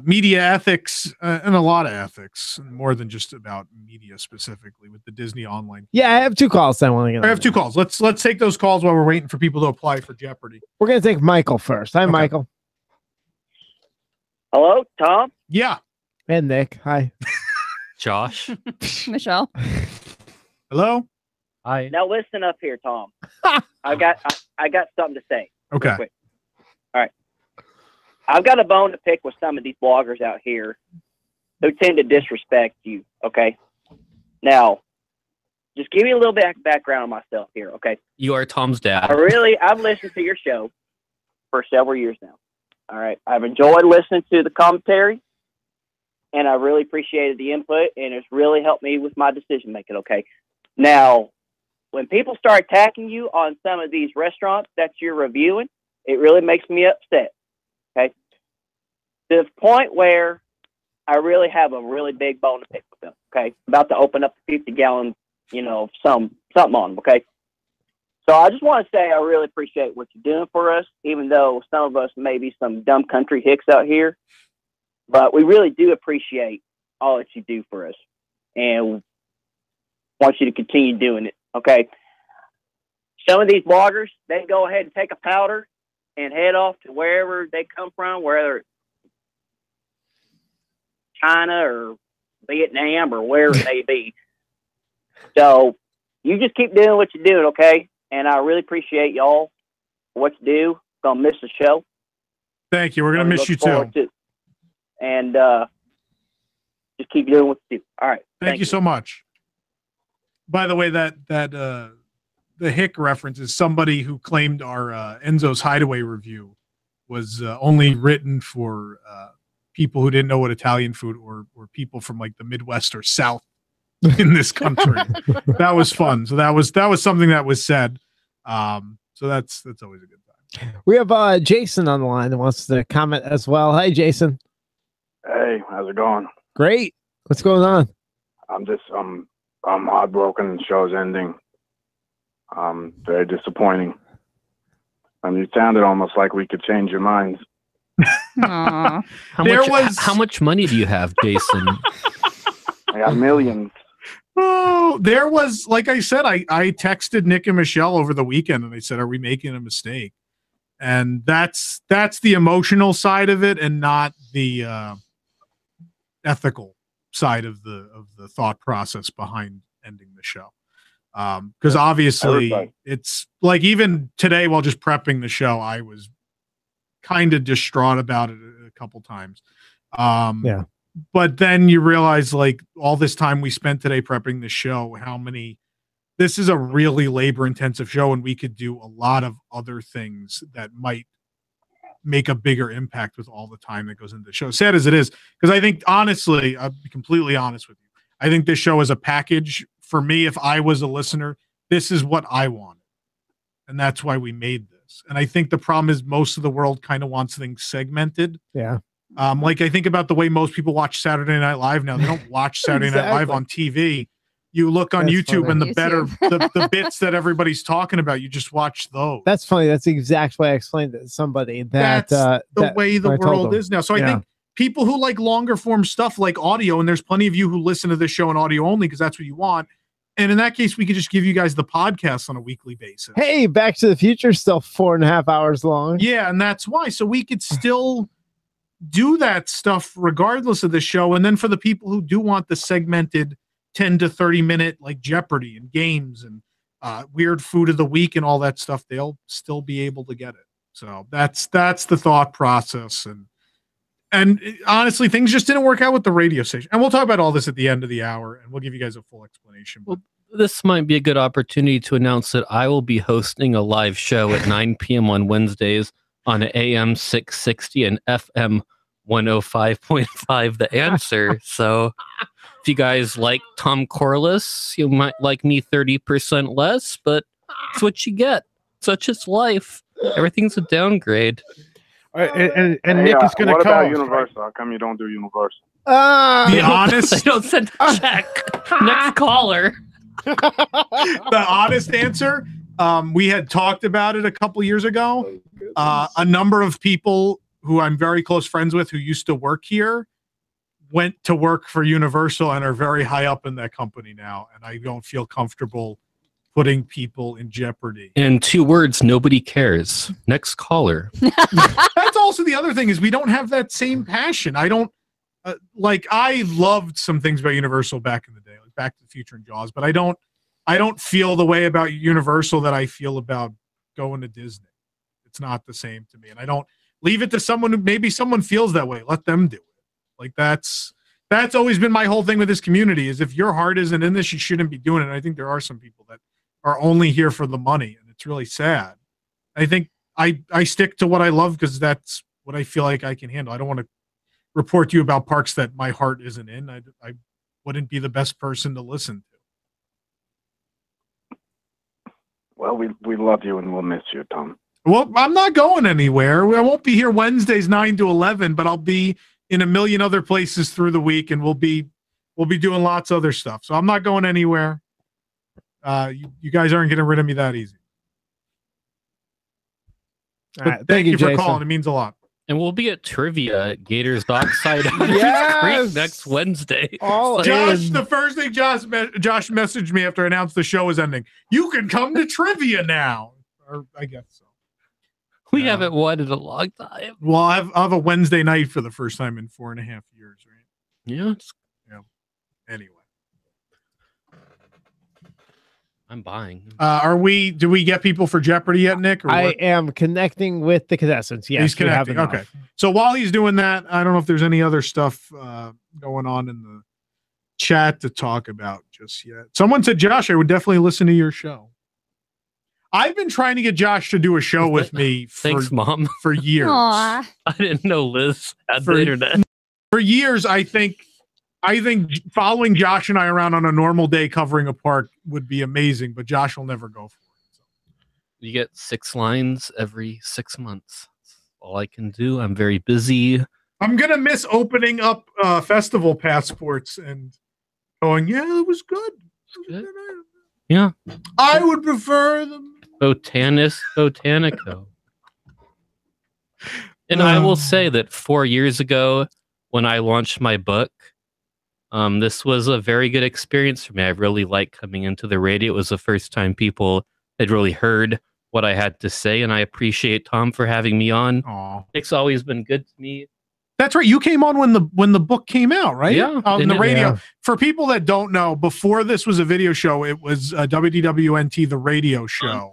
media ethics and a lot of ethics, more than just about media specifically with the Disney Online. Yeah, I have 2 calls I want to get. I have 2 calls. Let's take those calls while we're waiting for people to apply for Jeopardy. We're gonna take Michael first. Hi, Michael. Hello, Tom. Yeah. And Nick. Hi. Josh. Michelle. Hello. Hi. Now listen up here, Tom. I got something to say. Okay. Real quick. All right. I've got a bone to pick with some of these bloggers out here who tend to disrespect you. Okay. Now, just give me a little bit of background on myself here. Okay. You are Tom's dad. I've listened to your show for several years now. All right. I've enjoyed listening to the commentary, and I really appreciated the input, and it's really helped me with my decision making. Okay. Now, when people start attacking you on some of these restaurants that you're reviewing, it really makes me upset. Okay. To the point where I really have a really big bone to pick with them. Okay. About to open up a 50-gallon, something on them. Okay. So I just want to say I really appreciate what you're doing for us, even though some of us may be some dumb country hicks out here. But we really do appreciate all that you do for us, and want you to continue doing it. Okay. Some of these bloggers, they go ahead and take a powder and head off to wherever they come from, whether it's China or Vietnam or wherever it may be. So you just keep doing what you're doing, okay? And I really appreciate y'all for what you do. Gonna miss the show. Thank you. We're gonna miss you too. And just keep doing what you do. All right. Thank you so much. By the way, that the hick reference is somebody who claimed our Enzo's Hideaway review was only written for people who didn't know what Italian food or people from like the Midwest or South in this country. That was fun. So that was something that was said. So that's always a good time. We have Jason on the line that wants to comment as well. Hi, Jason. Hey, how's it going? Great. What's going on? I'm heartbroken. The show's ending. Very disappointing. You sounded almost like we could change your minds. How much money do you have, Jason? I got millions. Oh, there was, like I said, I texted Nick and Michelle over the weekend and I said, are we making a mistake? And that's the emotional side of it and not the ethical side of the thought process behind ending the show. Because obviously it's like even today while just prepping the show, I was kind of distraught about it a couple times. Yeah. But then you realize like all this time we spent today prepping the show, this is a really labor intensive show and we could do a lot of other things that might make a bigger impact with all the time that goes into the show. Sad as it is, because I think honestly, I'll be completely honest with you. I think this show is a package for me. If I was a listener, this is what I wanted. And that's why we made this. And I think the problem is most of the world kind of wants things segmented. Yeah. Like I think about the way most people watch Saturday Night Live now. They don't watch Saturday Night Live on TV. You look on YouTube and the bits that everybody's talking about, you just watch those. That's funny. That's the exact way I explained it to somebody. That's the way the world is now. So I think people who like longer form stuff like audio, and there's plenty of you who listen to this show in audio only because that's what you want. And in that case, we could just give you guys the podcast on a weekly basis. Hey, Back to the Future is still 4.5 hours long. Yeah, and that's why. So we could still do that stuff regardless of the show. And then for the people who do want the segmented 10 to 30 minute like Jeopardy and games and weird food of the week and all that stuff, they'll still be able to get it. So that's the thought process. And honestly, things just didn't work out with the radio station. And we'll talk about all this at the end of the hour and we'll give you guys a full explanation. Well, this might be a good opportunity to announce that I will be hosting a live show at 9 p.m. on Wednesdays on AM 660 and FM 105.5 the answer. So if you guys like Tom Corliss, you might like me 30% less, but it's what you get. Such is life. Everything's a downgrade. And Hey, Nick is going to what call about us, Universal? How come you don't do Universal? The honest. I don't send a check. Next caller. The honest answer. We had talked about it a couple years ago. A number of people who I'm very close friends with who used to work here went to work for Universal and are very high up in that company now. And I don't feel comfortable putting people in jeopardy. In 2 words, nobody cares. Next caller. That's also the other thing is we don't have that same passion. I don't like I loved some things about Universal back in the day, like Back to the Future and Jaws, but I don't feel the way about Universal that I feel about going to Disney. It's not the same to me. And I don't leave it to someone who maybe someone feels that way. Let them do it. Like that's always been my whole thing with this community is if your heart isn't in this, you shouldn't be doing it. And I think there are some people that are only here for the money, and it's really sad. I think I stick to what I love because that's what I feel like I can handle. I don't want to report to you about parks that my heart isn't in. I wouldn't be the best person to listen to. Well, we love you and we'll miss you, Tom. Well, I'm not going anywhere. I won't be here Wednesdays 9 to 11, but I'll be in a million other places through the week, and we'll be doing lots of other stuff. So I'm not going anywhere. You guys aren't getting rid of me that easy. But thank you for Jason. calling. It means a lot. And we'll be at trivia at Gators Dockside Yes! next Wednesday. Josh, the first thing Josh messaged me after I announced the show was ending. You can come to trivia now. Or I guess so. We haven't won in a long time. Well, I'll have a Wednesday night for the first time in 4.5 years, right? Yeah. Yeah. Anyway. I'm buying. Do we get people for Jeopardy yet, Nick? Or I what? am connecting with the contestants. Yes, He's we have connecting. enough. Okay. So while he's doing that, I don't know if there's any other stuff going on in the chat to talk about just yet. Someone said, Josh, I would definitely listen to your show. I've been trying to get Josh to do a show with me Thanks, Mom. for years. Aw. I didn't know Liz had the internet. For years, I think following Josh and I around on a normal day covering a park would be amazing, but Josh will never go for it. You get 6 lines every 6 months. That's all I can do. I'm very busy. I'm going to miss opening up festival passports and going, yeah, it was good. Yeah. I would prefer them. Botanico. And I will say that 4 years ago, when I launched my book, this was a very good experience for me. I really liked coming into the radio. It was the first time people had really heard what I had to say, and I appreciate Tom for having me on. Aww. Nick's always been good to me. That's right. You came on when the book came out, right? Yeah. On the radio. Yeah. For people that don't know, before this was a video show, it was WDWNT, the radio show.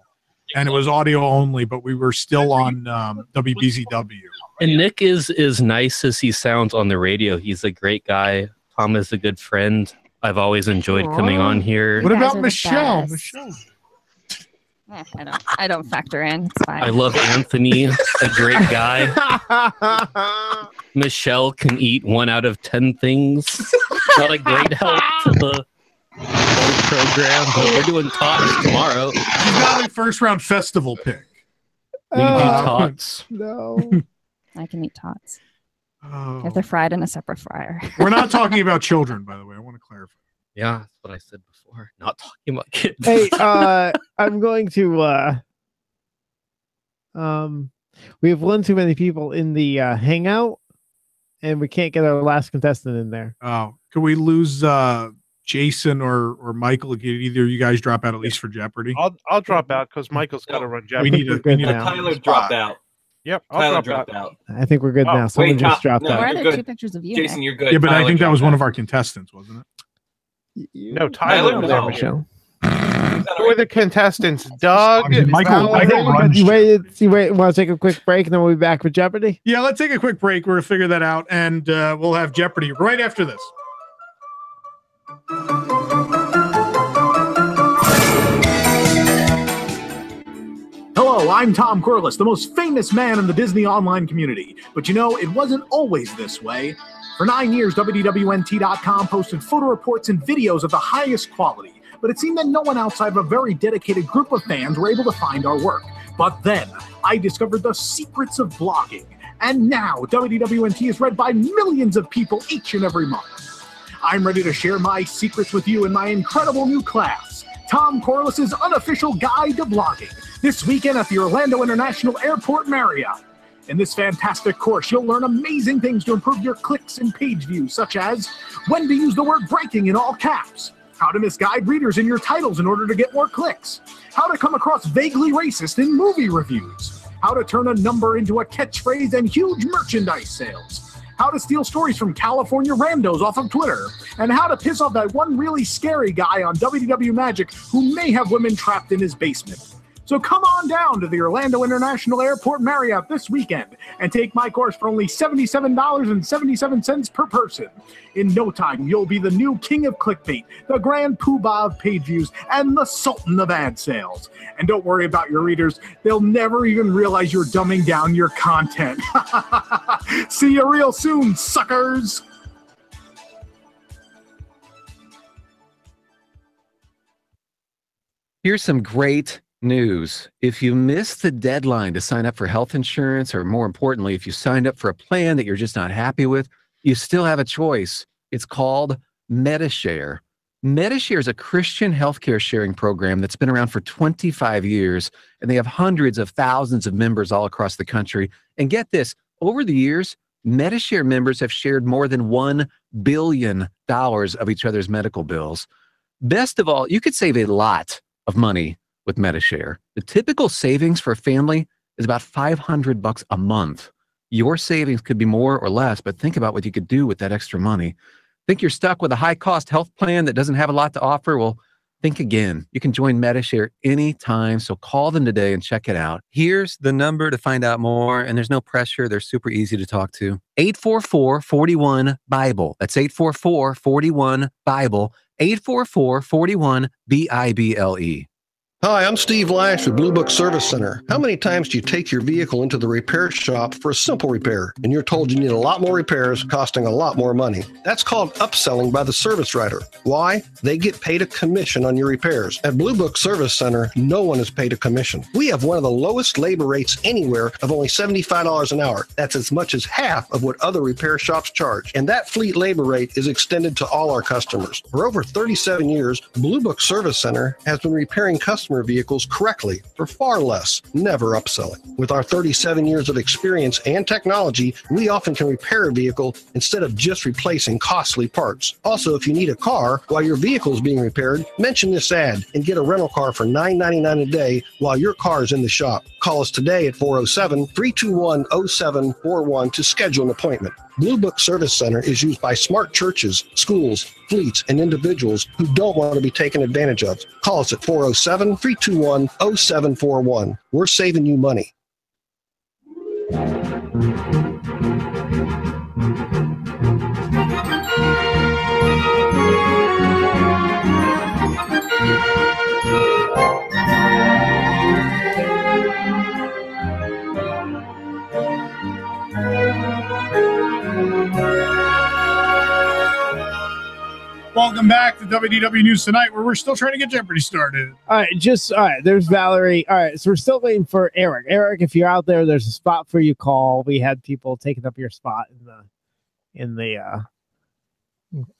And it was audio only, but we were still on WBZW. And Nick is as nice as he sounds on the radio. He's a great guy. Tom is a good friend. I've always enjoyed coming on here. What about Michelle? I don't factor in. It's fine. I love Anthony, a great guy. Michelle can eat 1 out of 10 things. Not a great help to the whole program, but we're doing talks tomorrow. You got a first round festival pick. We can do tots. No. I can eat tots. If they're fried in a separate fryer. We're not talking about children, by the way. I want to clarify. Yeah, that's what I said before. Not talking about kids. Hey, I'm going to we have one too many people in the hangout, and we can't get our last contestant in there. Oh, can we lose Jason or Michael? Can either of you guys drop out at least for Jeopardy? I'll drop out because Michael's got to run Jeopardy. We need a Tyler dropped out. Yep, Tyler I'll dropped drop out. I think we're good now. Someone just dropped out. Where are you're the good. 2 pictures of you? Jason, Nick? you're good. Yeah, but I Tyler think that was dropped one out. of our contestants, wasn't it? No, Tyler was there, no. Michelle. Who are the contestants? Doug, Michael runs. You want to take a quick break and then we'll be back with Jeopardy? Yeah, let's take a quick break. We're going to figure that out, and we'll have Jeopardy right after this. Hello, I'm Tom Corliss, the most famous man in the Disney online community. But you know, it wasn't always this way. For 9 years, WDWNT.com posted photo reports and videos of the highest quality. But it seemed that no one outside of a very dedicated group of fans were able to find our work. But then, I discovered the secrets of blogging. And now, WDWNT is read by millions of people each and every month. I'm ready to share my secrets with you in my incredible new class, Tom Corliss's Unofficial Guide to Blogging, this weekend at the Orlando International Airport Marriott. In this fantastic course, you'll learn amazing things to improve your clicks and page views, such as when to use the word breaking in all caps, how to misguide readers in your titles in order to get more clicks, how to come across vaguely racist in movie reviews, how to turn a number into a catchphrase and huge merchandise sales, how to steal stories from California randos off of Twitter, and how to piss off that one really scary guy on WDW Magic who may have women trapped in his basement. So come on down to the Orlando International Airport Marriott this weekend and take my course for only $77.77 per person. In no time, you'll be the new king of clickbait, the grand poobah of page views, and the sultan of ad sales. And don't worry about your readers. They'll never even realize you're dumbing down your content. See you real soon, suckers! Here's some great news. If you missed the deadline to sign up for health insurance, or more importantly, if you signed up for a plan that you're just not happy with, you still have a choice. It's called MediShare. MediShare is a Christian healthcare sharing program that's been around for 25 years, and they have hundreds of thousands of members all across the country. And get this, over the years, MediShare members have shared more than $1 billion of each other's medical bills. Best of all, you could save a lot of money with MediShare. The typical savings for a family is about $500 a month. Your savings could be more or less, but think about what you could do with that extra money. Think you're stuck with a high-cost health plan that doesn't have a lot to offer? Well, think again. You can join MediShare anytime, so call them today and check it out. Here's the number to find out more, and there's no pressure. They're super easy to talk to. 844-41-BIBLE. That's 844-41-BIBLE. 844-41-BIBLE. Hi, I'm Steve Lash with Blue Book Service Center. How many times do you take your vehicle into the repair shop for a simple repair, and you're told you need a lot more repairs costing a lot more money? That's called upselling by the service writer. Why? They get paid a commission on your repairs. At Blue Book Service Center, no one is paid a commission. We have one of the lowest labor rates anywhere of only $75 an hour. That's as much as half of what other repair shops charge. And that fleet labor rate is extended to all our customers. For over 37 years, Blue Book Service Center has been repairing customer vehicles correctly for far less, never upselling. With our 37 years of experience and technology, we often can repair a vehicle instead of just replacing costly parts. Also, if you need a car while your vehicle is being repaired, mention this ad and get a rental car for $9.99 a day while your car is in the shop. Call us today at 407-321-0741 to schedule an appointment. Blue Book Service Center is used by smart churches, schools, fleets, and individuals who don't want to be taken advantage of. Call us at 407-321-0741. We're saving you money. Welcome back to WDW News Tonight, where we're still trying to get Jeopardy started. All right, there's Valerie. All right, so we're still waiting for Eric. Eric, if you're out there, there's a spot for you. Call. We had people taking up your spot in the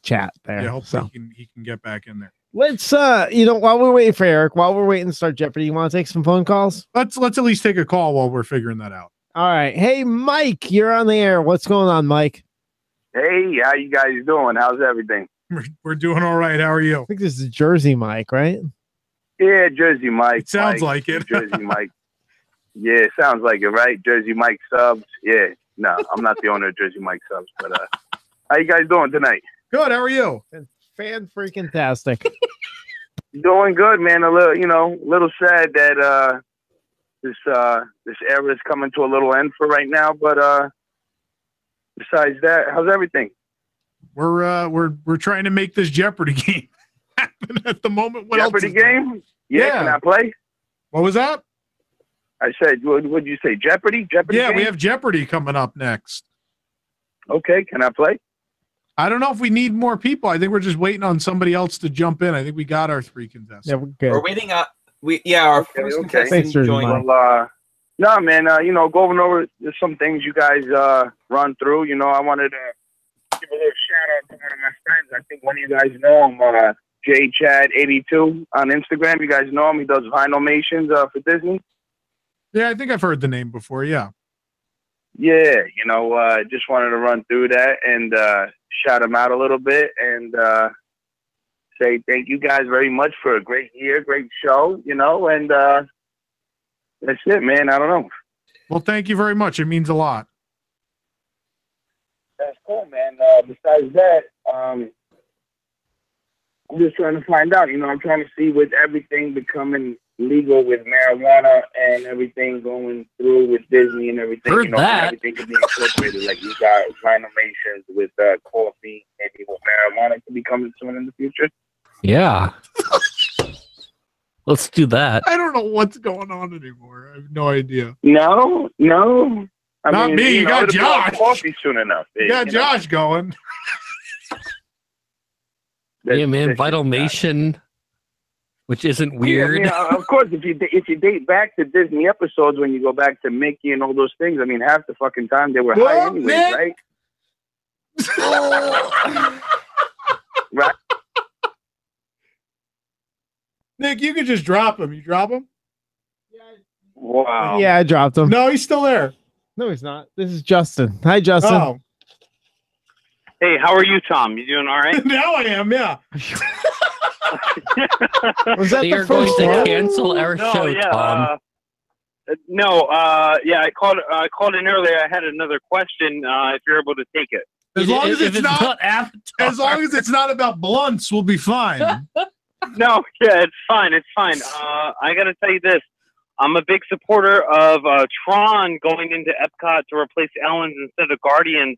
chat there. Yeah, hopefully he can get back in there. Let's while we're waiting for Eric, while we're waiting to start Jeopardy, you want to take some phone calls? Let's at least take a call while we're figuring that out. All right. Hey, Mike, you're on the air. What's going on, Mike? Hey, how you guys doing? How's everything? We're doing all right. How are you? I think this is Jersey Mike, right? Yeah, Jersey Mike. It sounds like it. Jersey Mike. Yeah, it sounds like it, right? Jersey Mike subs. Yeah. No, I'm not the owner of Jersey Mike subs, but how you guys doing tonight? Good. How are you? Fan-freaking-tastic. Doing good, man. A little sad that this era is coming to a little end for right now, but besides that, how's everything? We're trying to make this Jeopardy game happen at the moment. What Jeopardy game? Yeah, can I play? What was that? I said, what did you say? Jeopardy? Jeopardy? Yeah, game? we have Jeopardy coming up next. Okay, can I play? I don't know if we need more people. I think we're just waiting on somebody else to jump in. I think we got our 3 contestants. Yeah, we're good. We're waiting. Our first contestant joined. Well, no, man. Going over some things you guys run through. I wanted to give a little shout out to one of my friends. I think one of you guys know him, JChad82 on Instagram. You guys know him. He does Vinylmations for Disney. Yeah, I think I've heard the name before. Yeah. Yeah, just wanted to run through that and shout him out a little bit and say thank you guys very much for a great year, great show, and that's it, man. I don't know. Well, thank you very much. It means a lot. That's cool, man. Besides that, I'm just trying to find out. I'm trying to see with everything becoming legal with marijuana and everything going through with Disney and everything. Heard that. Everything can be incorporated. Like you got Vinylmations with coffee, maybe with marijuana can be coming soon in the future. Yeah. Let's do that. I don't know what's going on anymore. I have no idea. No. Not me. You got it'll be Josh. Coffee soon enough. You got Josh going. Yeah, man. Vinylmation, which isn't weird. Yeah, of course, if you date back to Disney episodes when you go back to Mickey and all those things, I mean, half the fucking time they were high anyways, right? Right. Nick, you could just drop him. You drop him? Wow. Yeah, I dropped him. No, he's still there. No, he's not. This is Justin. Hi, Justin. Oh. Hey, how are you, Tom? You doing all right? Now I am, yeah. Was that They are going to cancel our show, Tom. I called in earlier. I had another question. If you're able to take it. As long as it's not as long as it's not about blunts, we'll be fine. No, yeah, it's fine. It's fine. I got to tell you this. I'm a big supporter of Tron going into Epcot to replace Ellen's instead of Guardians.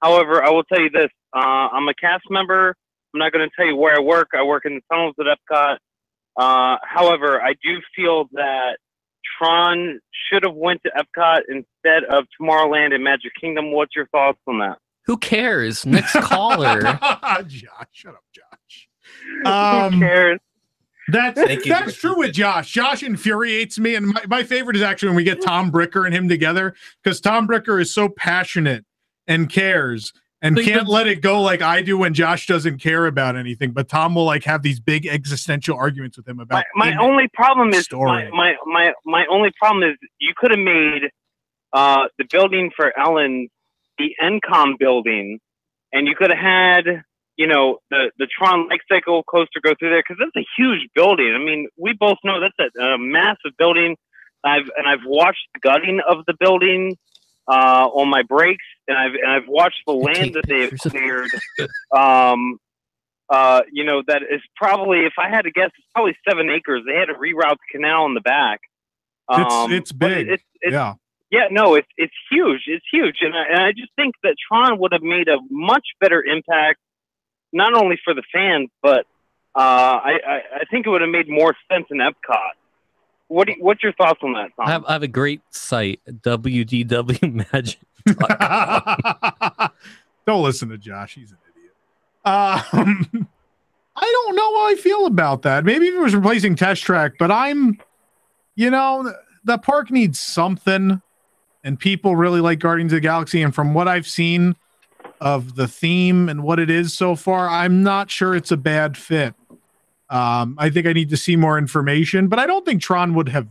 However, I will tell you this. I'm a cast member. I'm not going to tell you where I work. I work in the tunnels at Epcot. However, I do feel that Tron should have went to Epcot instead of Tomorrowland and Magic Kingdom. What's your thoughts on that? Who cares? Next caller. Josh, shut up, Josh. Who cares? That's true with Josh. Josh infuriates me, and my favorite is actually when we get Tom Bricker and him together, because Tom Bricker is so passionate and cares and can't let it go like I do when Josh doesn't care about anything. But Tom will like have these big existential arguments with him about my only problem is my only problem is you could have made the building for Ellen the NCOM building, and you could have had the Tron Light Cycle coaster go through there, because that's a huge building. I mean, we both know that's a massive building. I've watched the gutting of the building on my breaks, and I've watched the land that they have cleared. That is probably, if I had to guess, it's probably 7 acres. They had to reroute the canal in the back. It's big. Yeah. Yeah, no, it's huge. It's huge, and I just think that Tron would have made a much better impact, not only for the fans, but I think it would have made more sense in Epcot. What's your thoughts on that, Tom? I have a great site, WDW Magic. Don't listen to Josh. He's an idiot. I don't know how I feel about that. Maybe if it was replacing Test Track, but the park needs something, and people really like Guardians of the Galaxy, and from what I've seen of the theme and what it is so far, I'm not sure it's a bad fit. I think I need to see more information, but I don't think Tron would have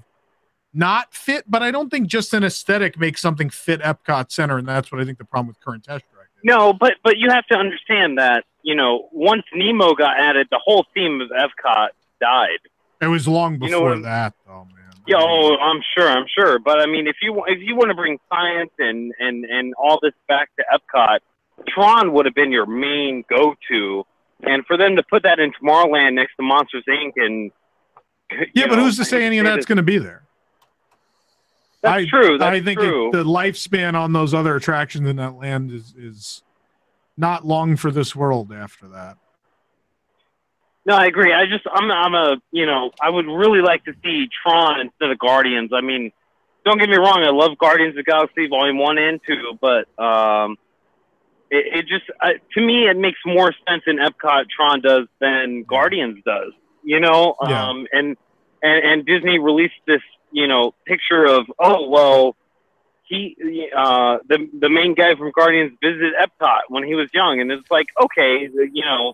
not fit, but I don't think just an aesthetic makes something fit Epcot Center, and that's what I think the problem with current Test Track is. No, but you have to understand that, once Nemo got added, the whole theme of Epcot died. It was long before that, though, man. Yeah, I'm sure. But I mean, if you want to bring science and all this back to Epcot, Tron would have been your main go-to, and for them to put that in Tomorrowland next to Monsters Inc. and but who's to say any of that's going to be there? That's true. I think the lifespan on those other attractions in that land is not long for this world after that. No, I agree. I would really like to see Tron instead of Guardians. I mean, don't get me wrong, I love Guardians of the Galaxy Volume 1 and 2, but it just, to me, it makes more sense in Epcot Tron does than Guardians does, you know? Yeah. And Disney released this, you know, picture of, oh, well, the main guy from Guardians visited Epcot when he was young, and it's like, okay, you know,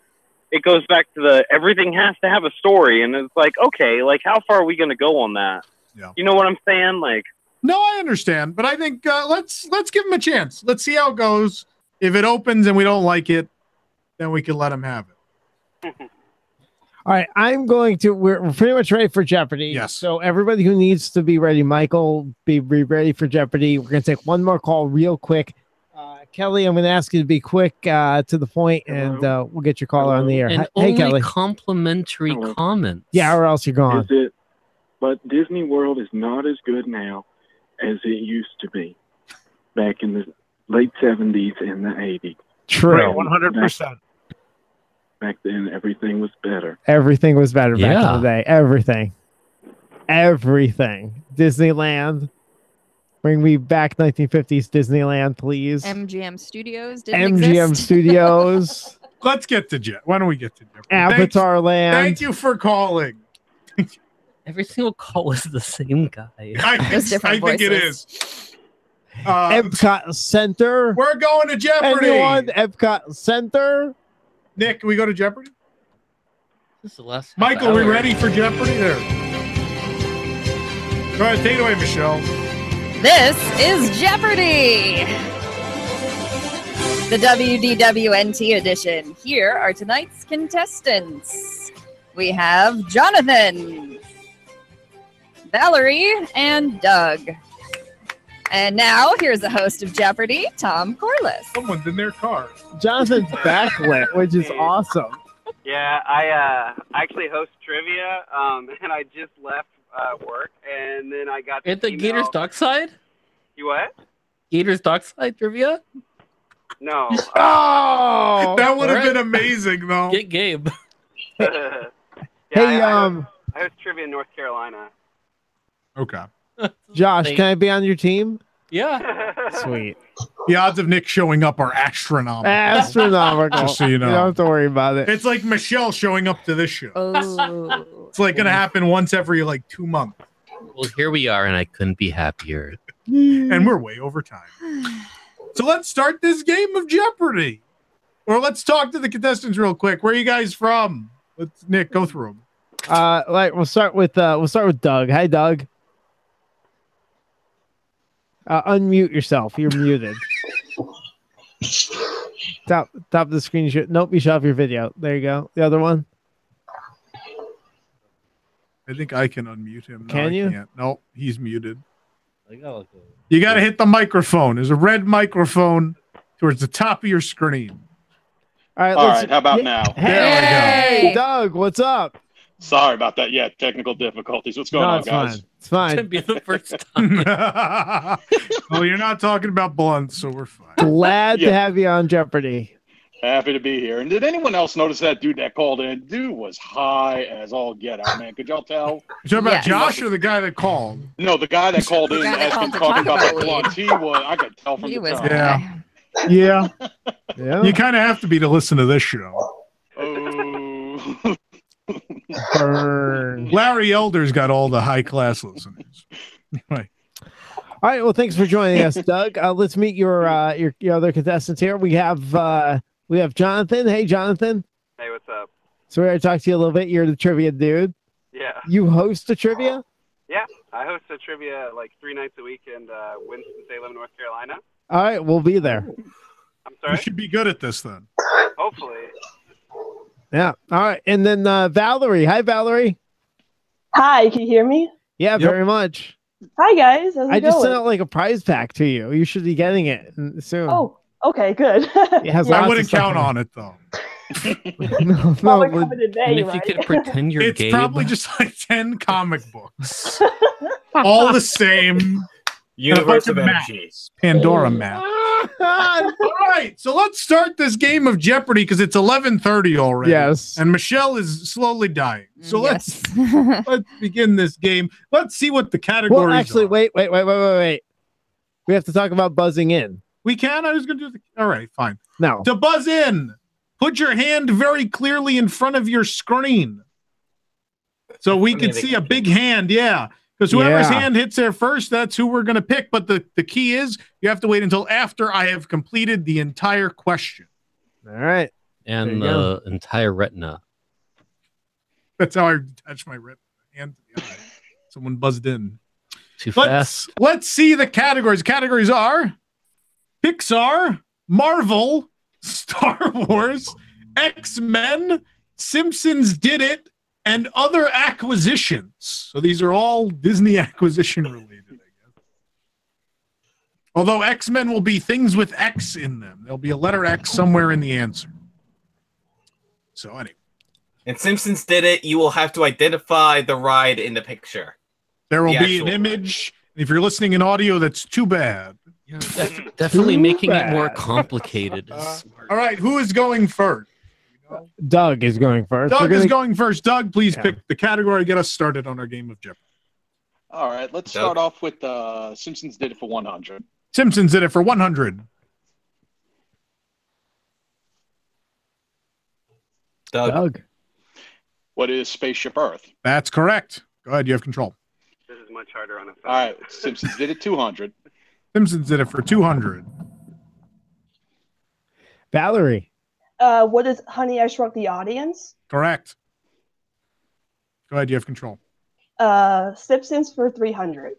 it goes back to everything has to have a story, and it's like, okay, like, how far are we going to go on that? Yeah. You know what I'm saying? Like, no, I understand, but I think let's give him a chance. Let's see how it goes. If it opens and we don't like it, then we can let him have it. All right, we're pretty much ready for Jeopardy. Yes. So everybody who needs to be ready, Michael, be ready for Jeopardy. We're going to take one more call real quick. Kelly, I'm going to ask you to be quick to the point, and we'll get your caller on the air. And Hey, only Kelly. complimentary comments. Yeah, or else you're gone. Is it? But Disney World is not as good now as it used to be back in the late 70s and the 80s. True. 100%. Back then, everything was better. Everything was better back Yeah. in the day. Everything. Disneyland. Bring me back 1950s Disneyland, please. MGM Studios didn't MGM exist. Studios. Let's get to Jet. Why don't we get to Jeopardy? Avatar Land. Thank you for calling. Every single call is the same guy. I think it is. Epcot Center. We're going to Jeopardy. Anyone? Epcot Center. Nick, can we go to Jeopardy? This is the last half Michael, we hour. ready for Jeopardy? There. Go ahead, take it away, Michelle. This is Jeopardy! The WDW edition. Here are tonight's contestants. We have Jonathan, Valerie, and Doug. And now, here's the host of Jeopardy, Tom Corliss. Someone's in their car. Jonathan's backlit, which is awesome. Yeah, I actually host trivia, and I just left work, and then I got At the email. Gators Dockside? You what? Gators Dockside trivia? No. Oh, that would have been amazing, though. Get Gabe. Yeah, Hey, I host trivia in North Carolina. Okay. Josh, can I be on your team? Yeah. Sweet. The odds of Nick showing up are astronomical. Astronomical. Just so you know. You don't have to worry about it. It's like Michelle showing up to this show. Oh. It's like going to happen once every like 2 months. Well, here we are, and I couldn't be happier. And we're way over time. So let's start this game of Jeopardy. Or let's talk to the contestants real quick. Where are you guys from? Let's Nick go through them. We'll start with Doug. Hi, Doug. Unmute yourself. You're muted. Top of the screen. Nope, you shut off your video. There you go. The other one. I think I can unmute him. No, Can you? I can't. Nope, he's muted. You got to hit the microphone. There's a red microphone towards the top of your screen. All right. All right, how about now? Hey, Doug, what's up? Sorry about that. Yeah, technical difficulties. What's going on, it's guys? fine. It's fine. Could be the first time. Well, you're not talking about blunts, so we're fine. Glad to have you on Jeopardy. Happy to be here. And did anyone else notice that dude that called in? Dude was high as all get out, man. Could y'all tell? You talking about Josh or the guy that called? No, the guy that called in has been talking about the blunts. He was, I could tell from the tone. Yeah. Yeah. You kind of have to be to listen to this show. Oh. Burn. Larry Elder's got all the high class listeners. Anyway. All right. Well, thanks for joining us, Doug. Let's meet your other contestants here. We have Jonathan. Hey, Jonathan. Hey, what's up? So we're going to talk to you a little bit. You're the trivia dude. Yeah. You host the trivia? Yeah, I host a trivia like 3 nights a week in Winston-Salem, North Carolina. All right. We'll be there. I'm sorry? You should be good at this then. Hopefully. Yeah. All right. And then Valerie. Hi, Valerie. Hi, can you hear me? Yeah, very much. Hi, guys. How's it I just going? sent out like a prize pack to you. You should be getting it soon. Oh, okay, good. It has I lots wouldn't of stuff count in it. on it though. No, Probably but- coming today, And if you right? could pretend you're It's Gabe. probably just like 10 comic books. All the same. Universe And of a bunch map. energies. Pandora map. All right, so let's start this game of Jeopardy because it's 11:30 already. Yes. And Michelle is slowly dying. So let's begin this game. Let's see what the categories Well, actually, are. wait. We have to talk about buzzing in. We can? I was going to do the... All right, fine. No. To buzz in, put your hand very clearly in front of your screen. So we can see a big hand, yeah. Because whoever's hand hits there first, that's who we're going to pick. But the key is you have to wait until after I have completed the entire question. All right. And the entire retina. That's how I attach my hand to the eye. Someone buzzed in. Too fast. Let's see the categories. Categories are Pixar, Marvel, Star Wars, X-Men, Simpsons Did It, and other acquisitions. So these are all Disney acquisition related, I guess. Although X-Men will be things with X in them. There'll be a letter X somewhere in the answer. So anyway. And Simpsons Did It, you will have to identify the ride in the picture. There will be an image. If you're listening in audio, that's too bad. Definitely making it more complicated. All right, who is going first? Doug is going first. Doug is going first. Doug, please pick the category. Get us started on our game of Jeopardy. All right, let's start off with Simpsons Did It for 100. Simpsons Did It for 100. Doug. What is Spaceship Earth? That's correct. Go ahead. You have control. This is much harder on a phone. All right, Simpsons Did It 200. Simpsons Did It for 200. Valerie. What is Honey, I Shrunk the Audience? Correct. Go ahead. You have control. Simpsons for 300.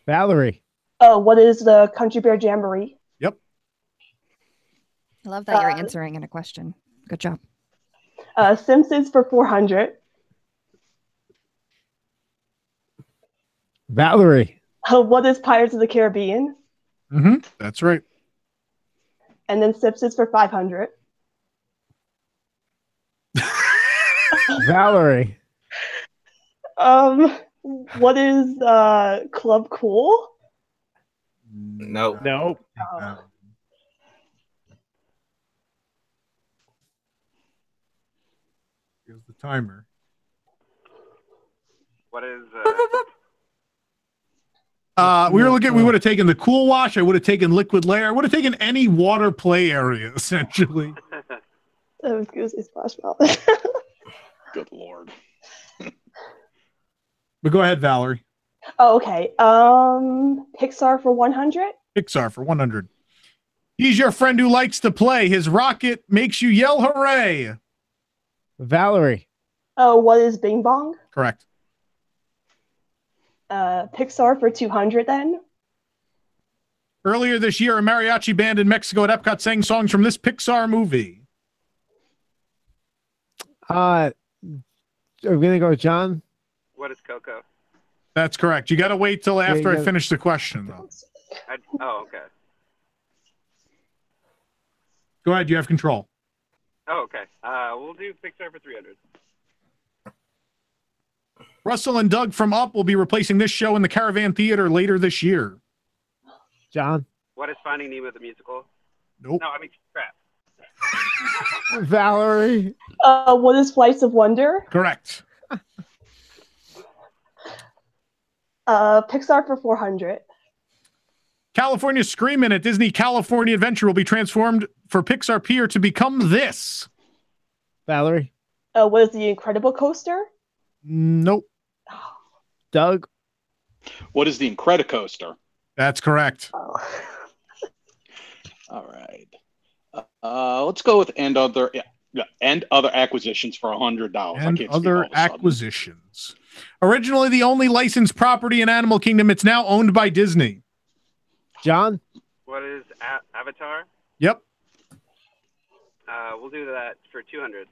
Valerie. What is the Country Bear Jamboree? Yep. I love that you're answering in a question. Good job. Simpsons for 400. Valerie. What is Pirates of the Caribbean? Mm-hmm. That's right. And then Simpsons for 500. Valerie. What is Club Cool? No. No. Here's the timer. What is we would have taken the Cool Wash. I would have taken Liquid Layer. I would have taken any water play area, essentially. That was Goosey Splash Mountain. Good Lord. But go ahead, Valerie. Oh, okay. Pixar for 100. Pixar for 100. He's your friend who likes to play. His rocket makes you yell hooray. Valerie. What is Bing Bong? Correct. Pixar for 200 then. Earlier this year, a mariachi band in Mexico at Epcot sang songs from this Pixar movie. I'm gonna go with John. what is Coco? That's correct. You got to wait till after I finish the question, though. Oh, okay. Go ahead. You have control. Oh, okay. We'll do Pixar for 300. Russell and Doug from Up will be replacing this show in the Caravan Theater later this year. John. What is Finding Nemo the musical? Nope. No, I mean, crap. Valerie. What is Flights of Wonder? Correct. Pixar for 400. California Screamin' at Disney California Adventure will be transformed for Pixar Pier to become this. Valerie. What is the Incredible Coaster? Nope. Doug. What is the Incredicoaster? That's correct. Oh. All right. Let's go with and other acquisitions for $100. And other acquisitions. Originally the only licensed property in Animal Kingdom, it's now owned by Disney. John. What is Avatar? Yep. We'll do that for 200.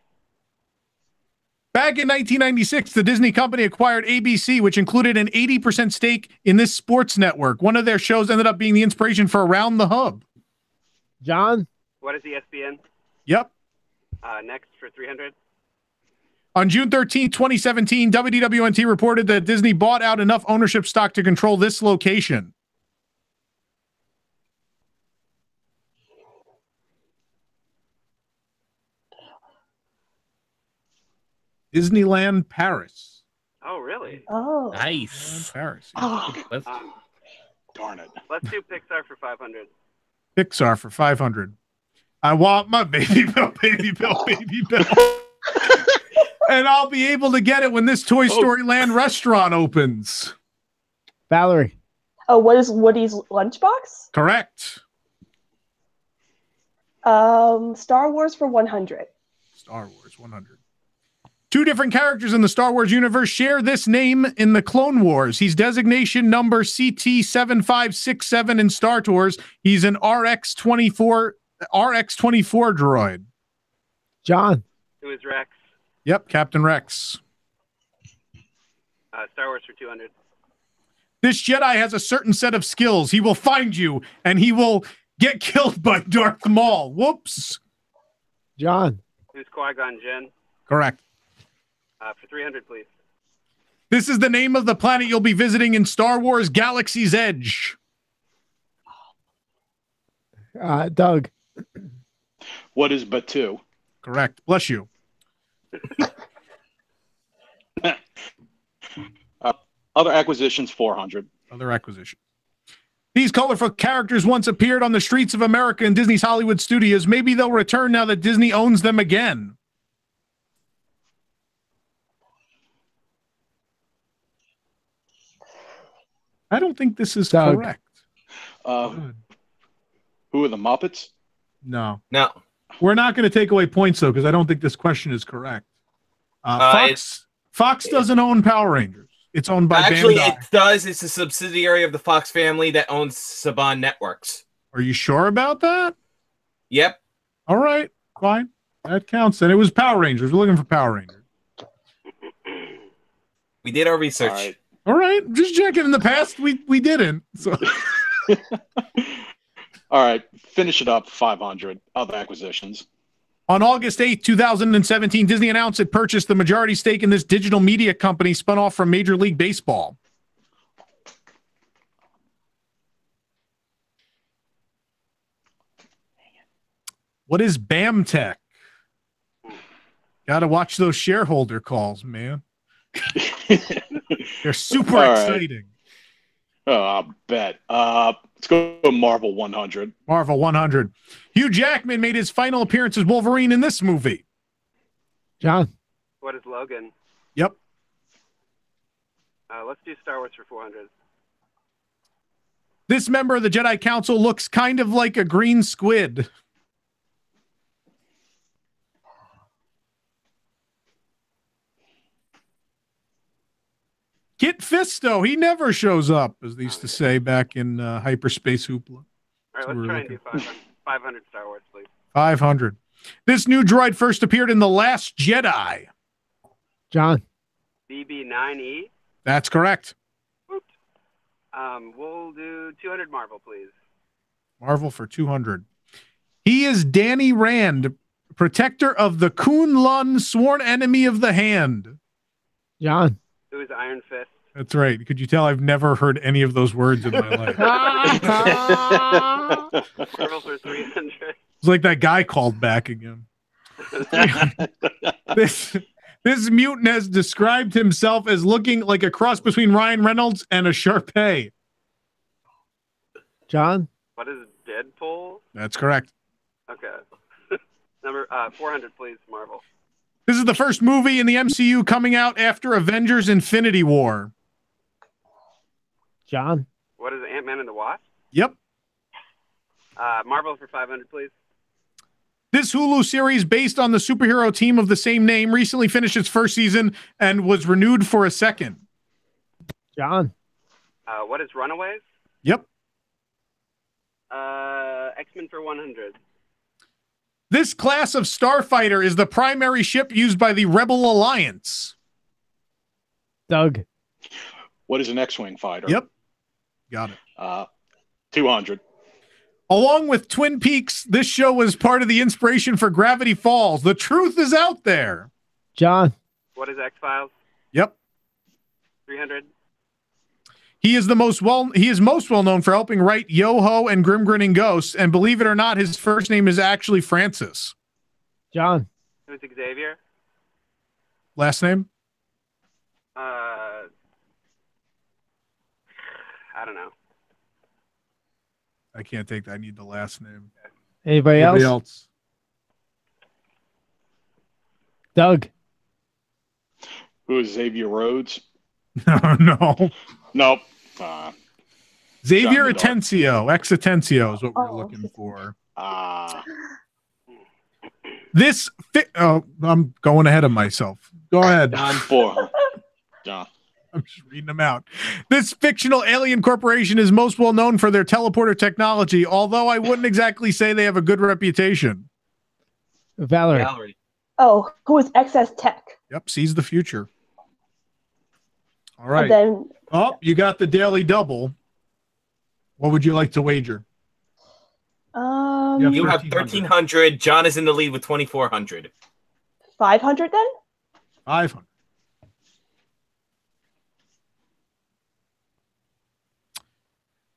Back in 1996, the Disney company acquired ABC, which included an 80% stake in this sports network. One of their shows ended up being the inspiration for Around the Hub. John. What is ESPN? Yep. Next for 300. On June 13, 2017, WDWNT reported that Disney bought out enough ownership stock to control this location. Disneyland Paris. Oh, really? Oh. Nice. Paris. Darn it. Let's do Pixar for 500. Pixar for 500. I want my baby bill, baby bill, baby bill. And I'll be able to get it when this Toy Story Land restaurant opens. Valerie. Oh, what is Woody's lunchbox? Correct. Star Wars for 100. Star Wars 100. Two different characters in the Star Wars universe share this name in the Clone Wars. He's designation number CT7567 in Star Tours. He's an RX-24 droid. John. Who is Rex? Yep, Captain Rex. Star Wars for 200. This Jedi has a certain set of skills. He will find you, and he will get killed by Darth Maul. Whoops. John. Who's Qui-Gon Jinn? Correct. For 300, please. This is the name of the planet you'll be visiting in Star Wars Galaxy's Edge. Doug. What is Batu? Correct. Bless you. Other acquisitions, 400. Other acquisitions. These colorful characters once appeared on the streets of America in Disney's Hollywood studios. Maybe they'll return now that Disney owns them again. I don't think this is correct. Who are the Muppets? No. No. We're not going to take away points, though, because I don't think this question is correct. Fox doesn't own Power Rangers. It's owned by Actually, Bandai. it does. It's a subsidiary of the Fox family that owns Saban Networks. Are you sure about that? Yep. All right. Fine. That counts. And it was Power Rangers. We're looking for Power Rangers. We did our research. All right. Just checking. In the past, we didn't. So. All right. Finish it up. 500. Other acquisitions. On August 8th, 2017, Disney announced it purchased the majority stake in this digital media company spun off from Major League Baseball. What is BAMTech? Got to watch those shareholder calls, man. They're super exciting. Oh, I'll bet. Let's go to Marvel 100. Marvel 100. Hugh Jackman made his final appearance as Wolverine in this movie. John. What is Logan? Yep. Let's do Star Wars for 400. This member of the Jedi Council looks kind of like a green squid. Kit Fisto, he never shows up, as they used to say back in Hyperspace Hoopla. All right, let's try and do 500 Star Wars, please. 500. This new droid first appeared in The Last Jedi. John. BB-9E? That's correct. We'll do 200 Marvel, please. Marvel for 200. He is Danny Rand, protector of the Kunlun, sworn enemy of the hand. John. Who is Iron Fist? That's right. Could you tell I've never heard any of those words in my life? Marvel for 300. It's like that guy called back again. This mutant has described himself as looking like a cross between Ryan Reynolds and a Sharpay. John? What is Deadpool? That's correct. Okay. Number 400, please, Marvel. This is the first movie in the MCU coming out after Avengers Infinity War. John? What is Ant-Man and the Wasp? Yep. Marvel for 500, please. This Hulu series, based on the superhero team of the same name, recently finished its first season and was renewed for a second. John? What is Runaways? Yep. X-Men for 100. This class of starfighter is the primary ship used by the Rebel Alliance. Doug. What is an X-Wing fighter? Yep. Got it. 200. Along with Twin Peaks, this show was part of the inspiration for Gravity Falls. The truth is out there. John. What is X-Files? Yep. 300. He is most well known for helping write Yo-Ho and Grim Grinning Ghosts, and believe it or not, his first name is actually Francis. John. Who's Xavier? Last name? I don't know. I can't take that. I need the last name. Anybody else? Doug. Who is Xavier Rhodes? No. Nope. Xavier John Atencio. Ex-Atencio is what we're looking for. This I'm going ahead of myself. Go ahead. John. I'm just reading them out. This fictional alien corporation is most well known for their teleporter technology, although I wouldn't exactly say they have a good reputation. Valerie. Oh, who is XS Tech? Yep, sees the future. All right. And then, you got the daily double. What would you like to wager? You have 1,300. John is in the lead with 2,400. 500 then? 500.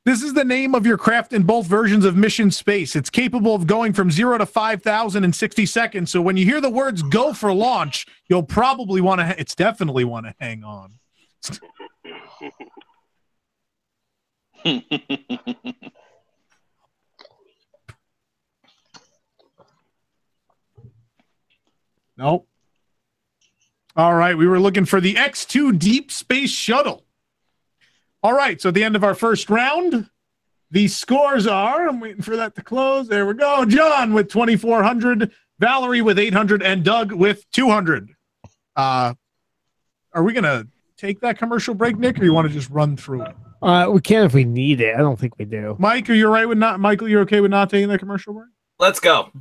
This is the name of your craft in both versions of Mission Space. It's capable of going from 0 to 5,000 in 60 seconds. So when you hear the words "go for launch," you'll probably want to. It's definitely want to hang on. Nope. All right, we were looking for the X2 Deep Space Shuttle. All right, so at the end of our first round, the scores are, I'm waiting for that to close. There we go. John with 2,400, Valerie with 800, and Doug with 200. Are we going to take that commercial break, Nick, or you want to just run through it? We can if we need it. I don't think we do. Mike, are you all right with not? Michael, you're okay with not taking that commercial break? Let's go.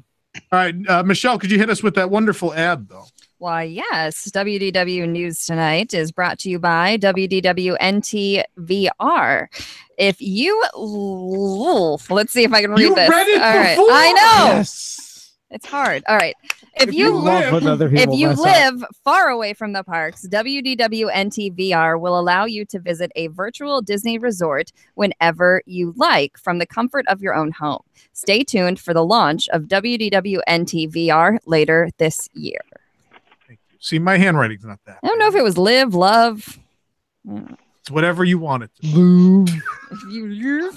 All right, Michelle, could you hit us with that wonderful ad, though? Why, yes. WDW News Tonight is brought to you by WDW NTVR. If you... Let's see if I can read this. Read it All right. before. I know. Yes. It's hard. All right. If you live live far away from the parks, WDW NTVR will allow you to visit a virtual Disney resort whenever you like from the comfort of your own home. Stay tuned for the launch of WDW NTVR later this year. See, my handwriting's not that. I don't know if it was live, love. It's whatever you want it to. If you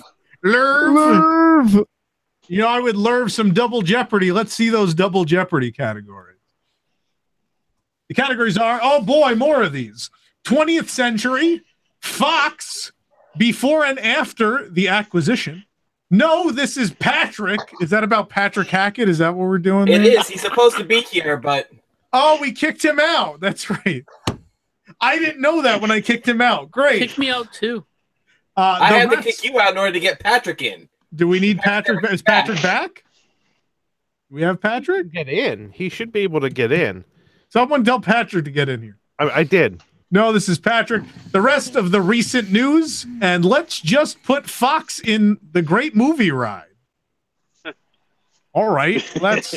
Lerv. You know, I would lerv some Double Jeopardy. Let's see those Double Jeopardy categories. The categories are, oh boy, more of these. 20th century, Fox, before and after the acquisition. No, this is Patrick. Is that about Patrick Hackett? Is that what we're doing there? It is. He's supposed to be here, but... Oh, we kicked him out. That's right. I didn't know that when I kicked him out. Great. Kick me out too. I had to kick you out in order to get Patrick in. Do we need Patrick? Is Patrick back? Do we have Patrick? Get in. He should be able to get in. Someone tell Patrick to get in here. I did. No, this is Patrick. The rest of the recent news, and let's just put Fox in the great movie ride. All right, that's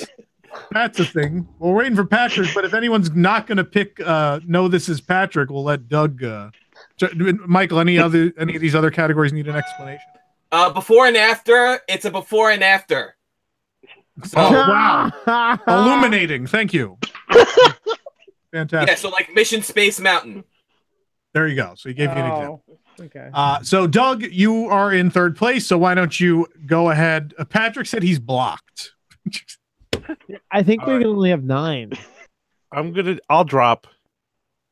a thing. We're waiting for Patrick, but if anyone's not going to pick no, this is Patrick, we'll let Doug Michael, any of these other categories need an explanation? Before and after, it's a before and after. So, oh, wow. Illuminating. Thank you. Fantastic. Yeah, so like Mission Space Mountain. There you go. So he gave you an example. Okay. So Doug, you are in third place, so why don't you go ahead? Patrick said he's blocked. I think we can only have 9. I'll drop.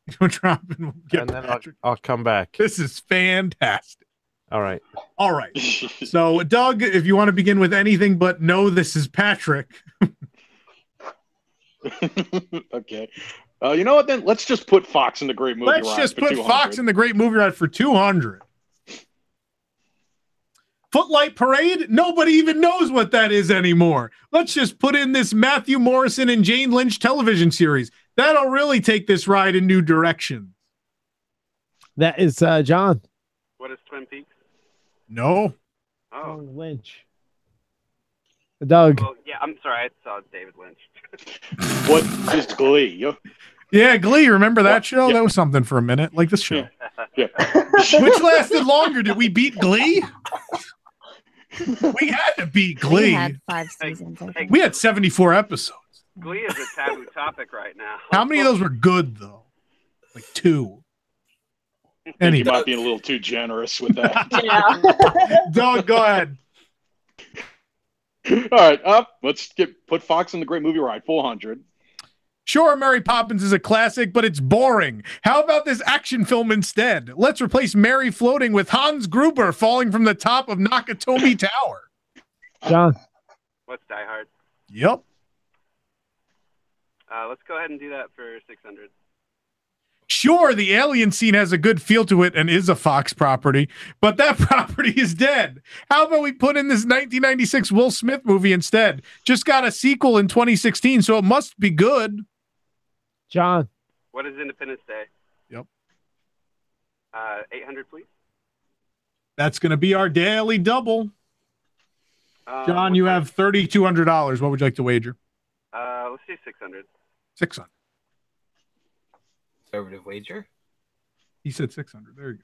You'll drop and get then I'll come back. This is fantastic. All right. So Doug, if you want to begin with anything but no, this is Patrick. Okay. You know what then? Let's just put Fox in the Great Movie Ride. Let's just put Fox in the Great Movie Ride for 200. Footlight Parade? Nobody even knows what that is anymore. Let's just put in this Matthew Morrison and Jane Lynch television series. That'll really take this ride in new directions. That is John. What is Twin Peaks? No. Oh, Lynch. Doug. Well, yeah, I'm sorry. I saw David Lynch. What is Glee? Yeah, Glee. Remember that show? Yeah. That was something for a minute, like this show. Yeah. Which lasted longer. Did we beat Glee? We had to beat Glee. We had 5 seasons. I think. We had 74 episodes. Glee is a taboo topic right now. How many of those were good, though? like 2. You Anyway, might be a little too generous with that. Doug, go ahead. All right, let's put Fox in the Great Movie Ride, 400. Sure, Mary Poppins is a classic, but it's boring. How about this action film instead? Let's replace Mary floating with Hans Gruber falling from the top of Nakatomi Tower. John. What's Die Hard? Yep. Let's go ahead and do that for 600. Sure, the alien scene has a good feel to it and is a Fox property, but that property is dead. How about we put in this 1996 Will Smith movie instead? Just got a sequel in 2016, so it must be good. John. What is Independence Day? Yep. 800, please. That's going to be our daily double. John, you have $3,200. What would you like to wager? Let's do 600. 600. Conservative wager. He said 600. There you go.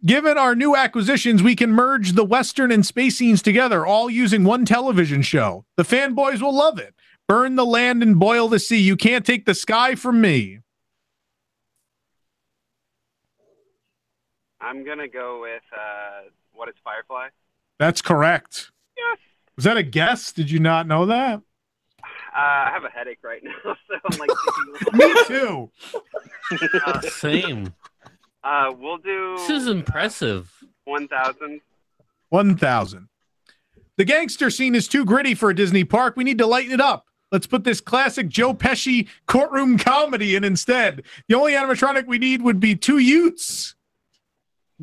Given our new acquisitions, we can merge the Western and space scenes together, all using one television show. The fanboys will love it. Burn the land and boil the sea. You can't take the sky from me. I'm going to go with, what is Firefly? That's correct. Yes. Was that a guess? Did you not know that? I have a headache right now, so I'm like... Me too. Same. We'll do... This is impressive. 1,000. 1,000. The gangster scene is too gritty for a Disney park. We need to lighten it up. Let's put this classic Joe Pesci courtroom comedy in instead. The only animatronic we need would be 2 Utes.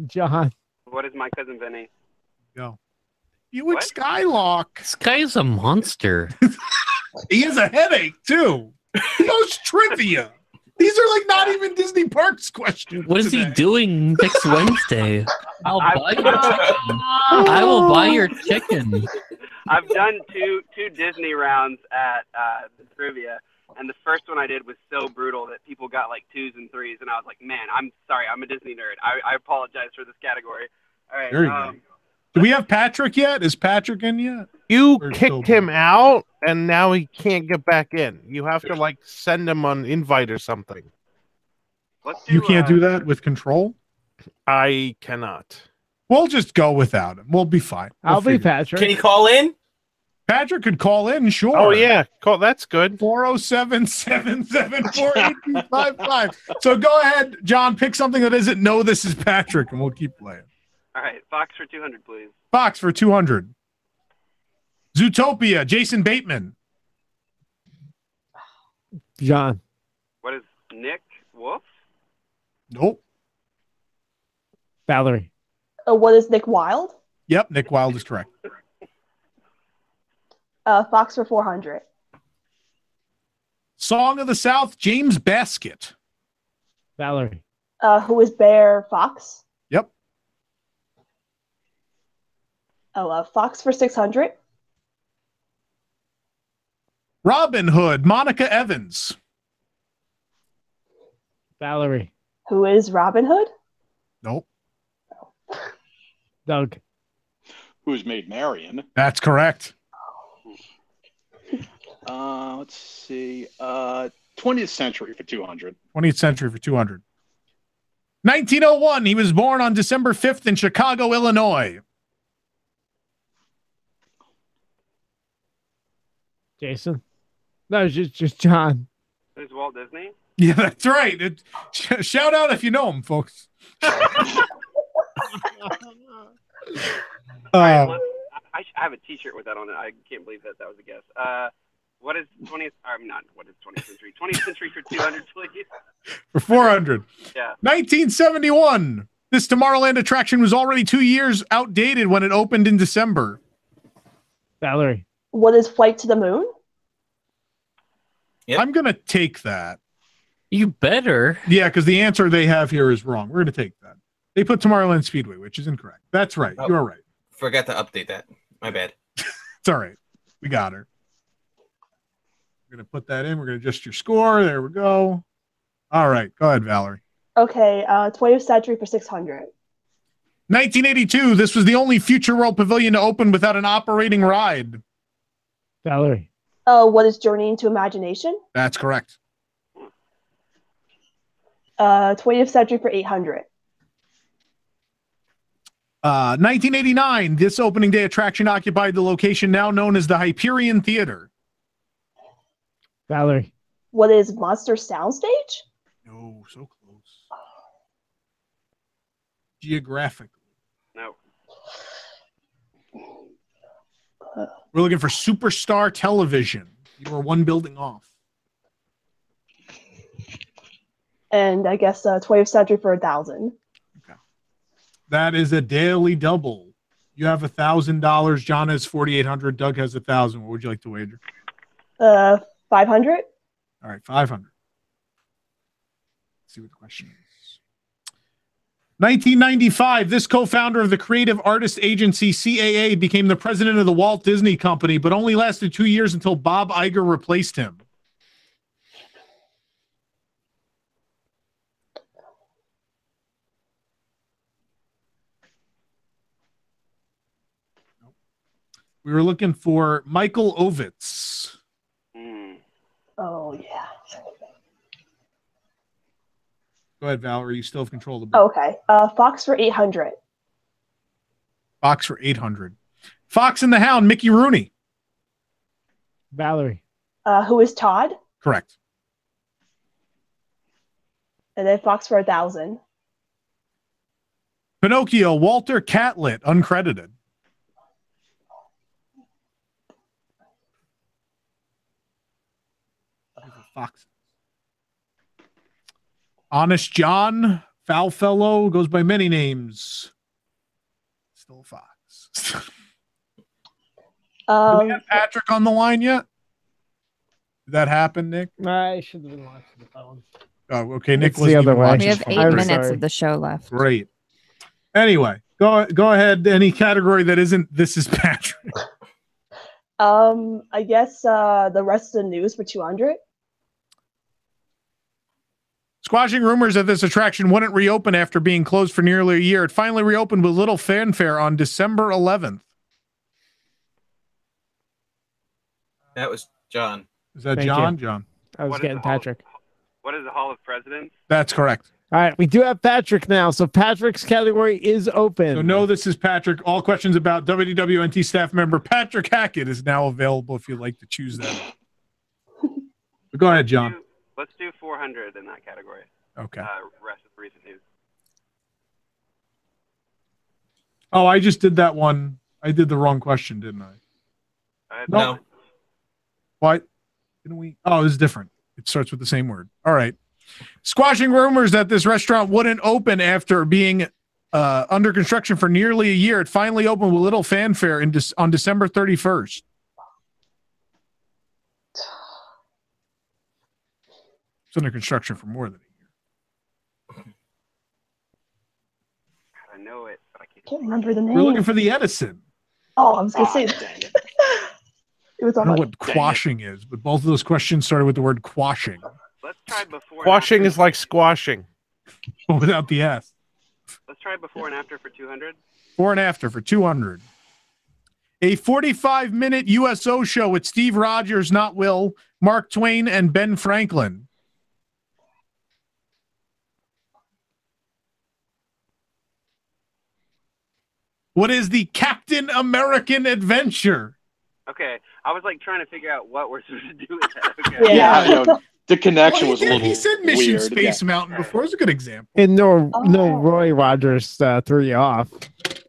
John. What is My Cousin Vinny? Go. You would Skylock. This guy is a monster. He has a headache, too. He knows trivia. These are like not even Disney Parks questions. What is he doing next Wednesday? I'll buy your chicken. I will buy your chicken. I've done two Disney rounds at the trivia, and the first one I did was so brutal that people got like 2s and 3s, and I was like, man, I'm sorry, I'm a Disney nerd. I apologize for this category. All right. There you go. Do we have Patrick yet? Is Patrick in yet? You kicked him out, and now he can't get back in. You have to like send him an invite or something. You can't do that with control? I cannot. We'll just go without him. We'll be fine. I'll be Patrick. Can he call in? Patrick could call in, sure. Oh, yeah. That's good. 407-774-8255. So go ahead, John, pick something that isn't "No, this is Patrick," and we'll keep playing. All right, Fox for 200, please. Fox for 200. Zootopia, Jason Bateman. John. What is Nick Wolf? Nope. Valerie. What is Nick Wilde? Yep, Nick Wilde is correct. Fox for 400. Song of the South, James Baskett. Valerie. Who is Bear Fox? Yep. Fox for 600. Robin Hood, Monica Evans. Valerie. Who is Robin Hood? Nope. Doug. Who's Maid Marian? That's correct. Let's see. 20th Century for 200. 20th Century for 200. 1901, he was born on December 5th in Chicago, Illinois. Jason. No, just John. There's Walt Disney. Yeah, that's right. Shout out if you know him, folks. I have a T-shirt with that on it. I can't believe that was a guess. What is 20th? I'm not. What is 20th century? 20th century for 200, please. For 400. Yeah. 1971. This Tomorrowland attraction was already 2 years outdated when it opened in December. Valerie. What is Flight to the Moon? Yep. I'm gonna take that. You better. Yeah, because the answer they have here is wrong. We're gonna take that. They put Tomorrowland Speedway, which is incorrect. That's right. Oh, You're right. Forgot to update that. My bad. It's all right. We got her. We're going to put that in. We're going to adjust your score. There we go. All right. Go ahead, Valerie. Okay. 20th Century for 600. 1982. This was the only Future World Pavilion to open without an operating ride. Valerie. What is Journey into Imagination? That's correct. 20th Century for 800. 1989, this opening day attraction occupied the location now known as the Hyperion Theater. Valerie. What is Monster Soundstage? No, so close. Geographically. No. We're looking for Superstar Television. You were one building off. And I guess 20th Century for 1,000. That is a daily double. You have $1,000. John has 4,800. Doug has 1,000. What would you like to wager? 500. All right, 500. Let's see what the question is. 1995, this co-founder of the creative artist agency CAA became the president of the Walt Disney Company, but only lasted 2 years until Bob Iger replaced him. We were looking for Michael Ovitz. Oh, yeah. Go ahead, Valerie. You still have control of the board. Okay. Fox for 800. Fox for 800. Fox and the Hound, Mickey Rooney. Valerie. Who is Todd? Correct. And then Fox for 1,000. Pinocchio, Walter Catlett, uncredited. Fox. Honest John, Foul Fellow, goes by many names. Still a Fox. Do we have Patrick on the line yet? Did that happen, Nick? I should have been watching the phone. Oh, okay. Nick It's was the other way. We have 8 minutes of the show left. Great. Anyway, go ahead. Any category that isn't This Is Patrick. I guess the rest of the news for 200. Squashing rumors that this attraction wouldn't reopen after being closed for nearly a year. It finally reopened with little fanfare on December 11th. That was John. Is that Thank John? you. John. I was getting Patrick. What is the Hall of Presidents? That's correct. All right, we do have Patrick now, so Patrick's category is open. So no, This Is Patrick. All questions about WDW NT staff member Patrick Hackett is now available if you'd like to choose that. But go ahead, John. Let's do 400 in that category. Okay. Rest of recent news. Oh, I just did that one. I did the wrong question, didn't I? No. What? Didn't we? Oh, this is different. It starts with the same word. All right. Squashing rumors that this restaurant wouldn't open after being under construction for nearly a year. It finally opened with little fanfare on December 31st. It's under construction for more than a year. I know it, but I can't remember the name. We're looking for the Edison. Oh, I was going to say that. It was I on don't know my... what quashing is, but both of those questions started with the word quashing. Let's try before. Quashing is like squashing. Without the S. Let's try before and after for 200. Before and after for 200. A 45-minute USO show with Steve Rogers, not Will, Mark Twain, and Ben Franklin. What is the Captain American Adventure? Okay, I was like trying to figure out what we're supposed to do with that. Okay. Yeah, I know. The connection was a little He said Mission weird. Space Mountain before. It's a good example. And no Roy Rogers threw you off.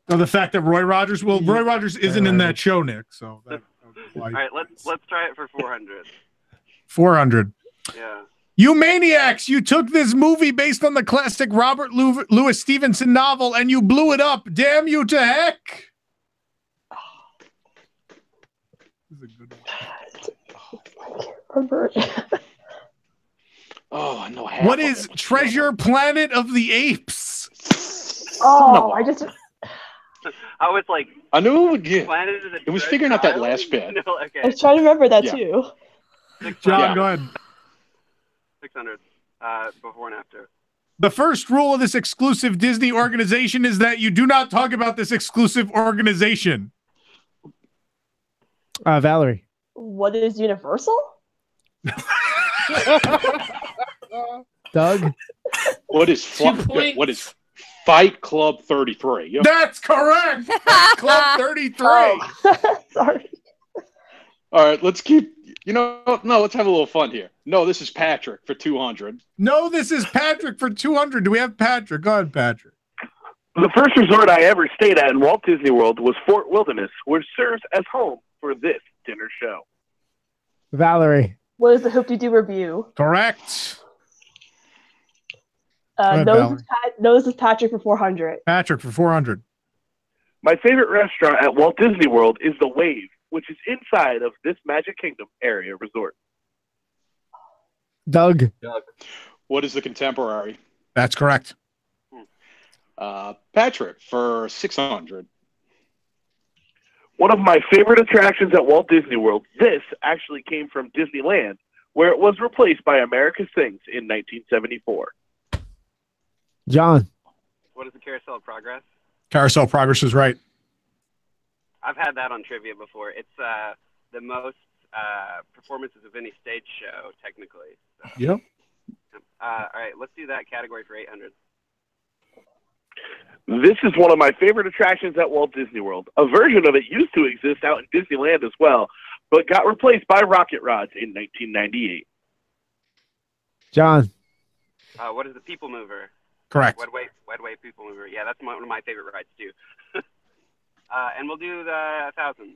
No, the fact that Roy Rogers isn't in that show, Nick. So that All right, let's try it for 400. 400. Yeah. You maniacs! You took this movie based on the classic Robert Louis Stevenson novel and you blew it up. Damn you to heck! This is a good one. Oh, I know. What is Treasure Planet of the Apes? Oh, I just... I was like, I knew Planet of the it was figuring out that last bit. No, okay. I was trying to remember that Yeah. too. John, go ahead. 600 before and after. The first rule of this exclusive Disney organization is that you do not talk about this exclusive organization. Valerie. What is Universal? Doug. What is Fight Club 33? Yep. That's correct. Fight Club 33. Sorry. All right, let's keep. Let's have a little fun here. No, this is Patrick for 200. No, this is Patrick for 200. Do we have Patrick? Go ahead, Patrick. The first resort I ever stayed at in Walt Disney World was Fort Wilderness, which serves as home for this dinner show. Valerie. What is the Hoop-Dee-Doo review? Correct. Nose is Patrick for 400. Patrick for 400. My favorite restaurant at Walt Disney World is The Wave, which is inside of this Magic Kingdom area resort. Doug. What is the Contemporary? That's correct. Patrick for 600. One of my favorite attractions at Walt Disney World, this actually came from Disneyland, where it was replaced by America Sings in 1974. John. What is the Carousel of Progress? Carousel of Progress is right. I've had that on trivia before. It's the most performances of any stage show, technically. So. Yep. All right, let's do that category for 800. This is one of my favorite attractions at Walt Disney World. A version of it used to exist out in Disneyland as well, but got replaced by rocket rods in 1998. John. What is the People Mover? Correct. Wedway People Mover. Yeah, that's one of my favorite rides too. And we'll do the 1,000.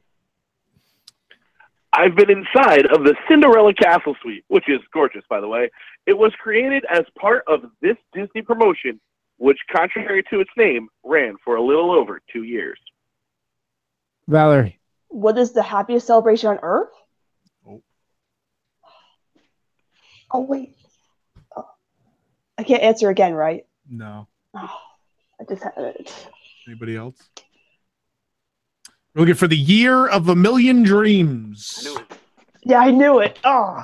I've been inside of the Cinderella Castle Suite, which is gorgeous, by the way. It was created as part of this Disney promotion, which, contrary to its name, ran for a little over 2 years. Valerie. What is the happiest celebration on Earth? Oh, wait. Oh. I can't answer again, right? No. Oh, I just had it. Anybody else? We're looking for the Year of a Million Dreams. Yeah, I knew it. Oh,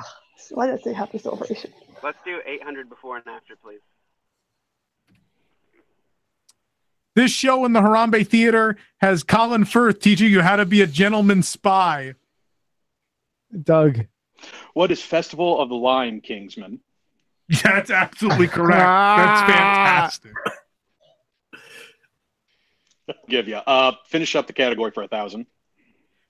why did I say happy celebration? Let's do 800 before and after, please. This show in the Harambe Theater has Colin Firth teaching you how to be a gentleman spy. Doug. What is Festival of the Lion Kingsman? That's absolutely correct. That's fantastic. Give you. Finish up the category for 1,000.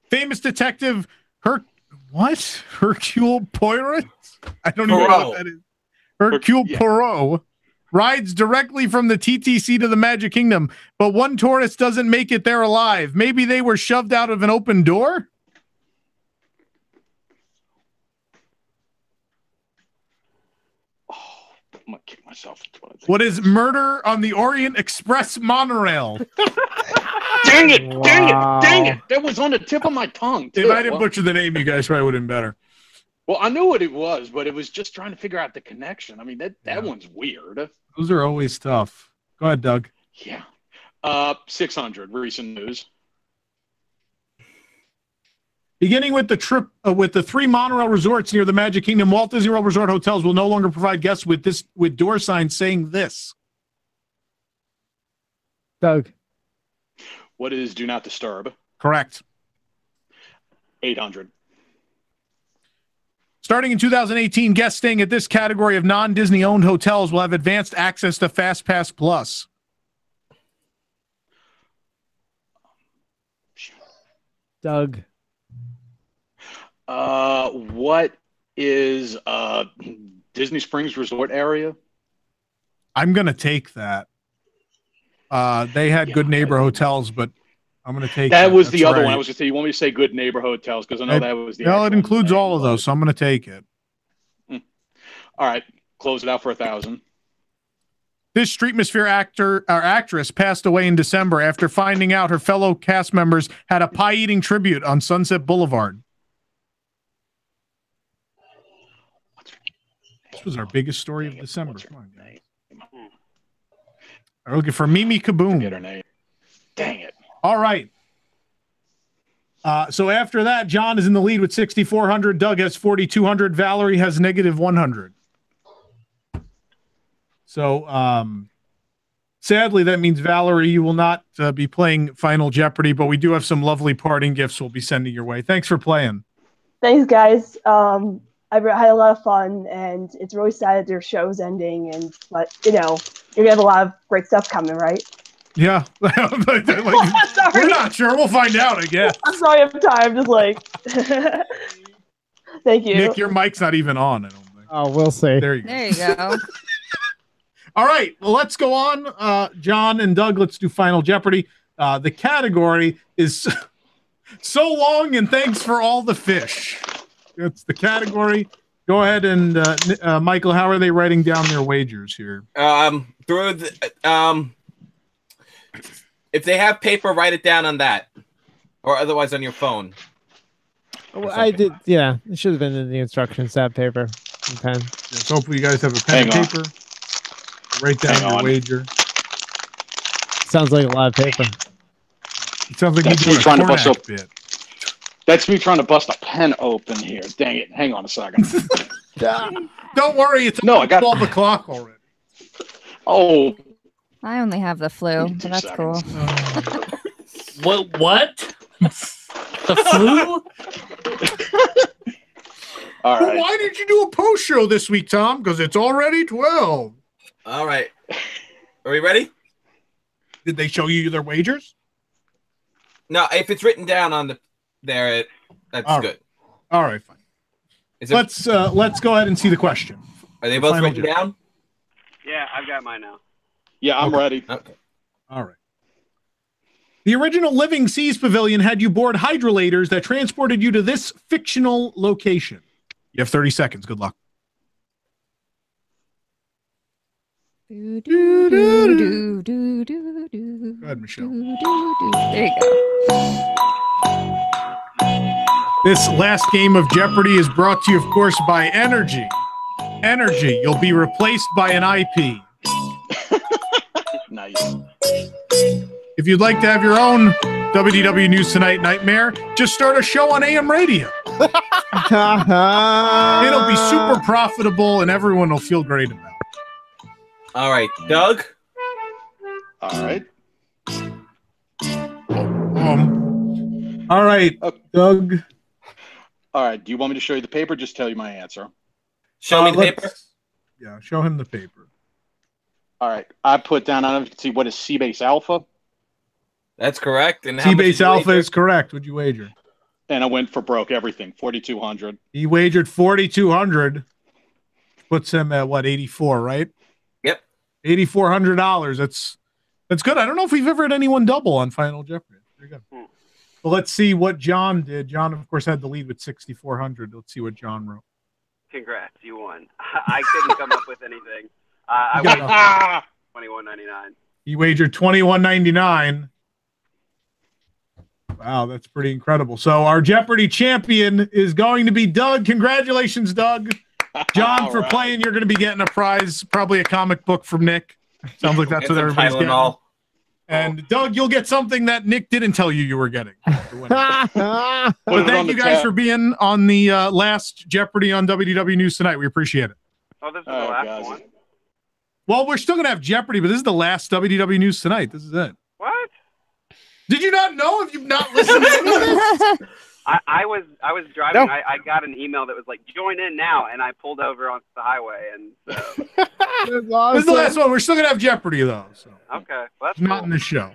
Famous detective Hercule Poirot? I don't even know what that is. Hercule Poirot rides directly from the TTC to the Magic Kingdom, but one tourist doesn't make it there alive. Maybe they were shoved out of an open door? I'm going to kick myself. What is Murder on the Orient Express monorail? Dang it! Dang it! That was on the tip of my tongue. If I didn't butcher the name, you guys probably would have been better. Well, I knew what it was, but it was just trying to figure out the connection. I mean, that one's weird. Those are always tough. Go ahead, Doug. Yeah. 600, recent news. Beginning with the trip with the 3 monorail resorts near the Magic Kingdom, Walt Disney World Resort hotels will no longer provide guests with door signs saying this. Doug. What is Do Not Disturb? Correct. 800. Starting in 2018, guests staying at this category of non-Disney owned hotels will have advanced access to FastPass Plus. Doug. What is Disney Springs Resort area? I'm going to take that. They had Good Neighbor hotels, but I'm going to take that. Was the other right. one. I was going to say, you want me to say Good Neighbor hotels? Because I know that was the. Well, it includes all of those, so I'm going to take it. All right. Close it out for 1,000. This Streetmosphere actor or actress passed away in December after finding out her fellow cast members had a pie-eating tribute on Sunset Boulevard. This was our biggest story of December. Come on, guys. We're looking for Mimi Kaboom. Get her name. Dang it. All right. So after that, John is in the lead with 6,400. Doug has 4,200. Valerie has negative 100. So sadly, that means, Valerie, you will not be playing Final Jeopardy, but we do have some lovely parting gifts we'll be sending your way. Thanks for playing. Thanks, guys. had a lot of fun, and it's really sad that their show's ending. But you're gonna have a lot of great stuff coming, right? Yeah. Like, we're not sure. We'll find out, I guess. I'm sorry, I'm tired. I'm just like, thank you. Nick, your mic's not even on, I don't think. Oh, we'll see. There you go. There you go. All right. Well, let's go on. John and Doug, let's do Final Jeopardy. The category is so long, and thanks for all the fish. That's the category. Go ahead and Michael, how are they writing down their wagers here? Through the if they have paper, write it down on that, or otherwise on your phone. Well, I did. Yeah, it should have been in the instructions. That paper and pen. Yes, hopefully, you guys have a pen and paper. Write down your wager. Sounds like a lot of paper. It sounds like That's me trying to bust up. That's me trying to bust a pen open here. Dang it! Hang on a second. Don't worry, it's I got 12 o'clock already. Oh, I only have the flu, but that's cool. What? The flu? All Well, right. why did you do a post show this week, Tom? Because it's already 12. All right. Are we ready? Did they show you their wagers? No, if it's written down on that's All right. good. All right, fine. Let's go ahead and see the question. Are they both Final written down? Yeah, I've got mine now. Yeah, I'm ready. Okay. All right. The original Living Seas Pavilion had you board hydrolators that transported you to this fictional location. You have 30 seconds. Good luck. Do, do, do, do, do, do, do. Go ahead, Michelle. There you go. This last game of Jeopardy is brought to you, of course, by Energy. Energy. You'll be replaced by an IP. Nice. If you'd like to have your own WDW News Tonight nightmare, just start a show on AM radio. It'll be super profitable, and everyone will feel great about it. All right, Doug. All right. All right, Doug. All right. Do you want me to show you the paper? Just tell you my answer. Show me the paper. Yeah, show him the paper. All right. I put down, I don't know if you can see, what is C-base alpha? That's correct. And how much T-base did you alpha wager? is correct. Would you wager? And I went for broke everything, 4,200. He wagered 4,200. Puts him at what, 84, right? Yep. $8,400. That's good. I don't know if we've ever had anyone double on Final Jeopardy. Very good. Well, let's see what John did. John, of course, had the lead with 6,400. Let's see what John wrote. Congrats, you won. I couldn't come up with anything. I won $21.99. He wagered $21.99. Wow, that's pretty incredible. So our Jeopardy champion is going to be Doug. Congratulations, Doug. John, for playing, you're going to be getting a prize, probably a comic book from Nick. Sounds like that's what everybody's getting. And Doug, you'll get something that Nick didn't tell you were getting. But thank you guys for being on the last Jeopardy on WDW News Tonight. We appreciate it. Oh, this is the last one? Well, we're still going to have Jeopardy, but this is the last WDW News Tonight. This is it. What? Did you not know? If you've not listened to any of this? I was driving. No. I got an email that was like, join in now, and I pulled over onto the highway. And so. This is the last one. We're still going to have Jeopardy, though. So. Okay. Well, that's not in the show.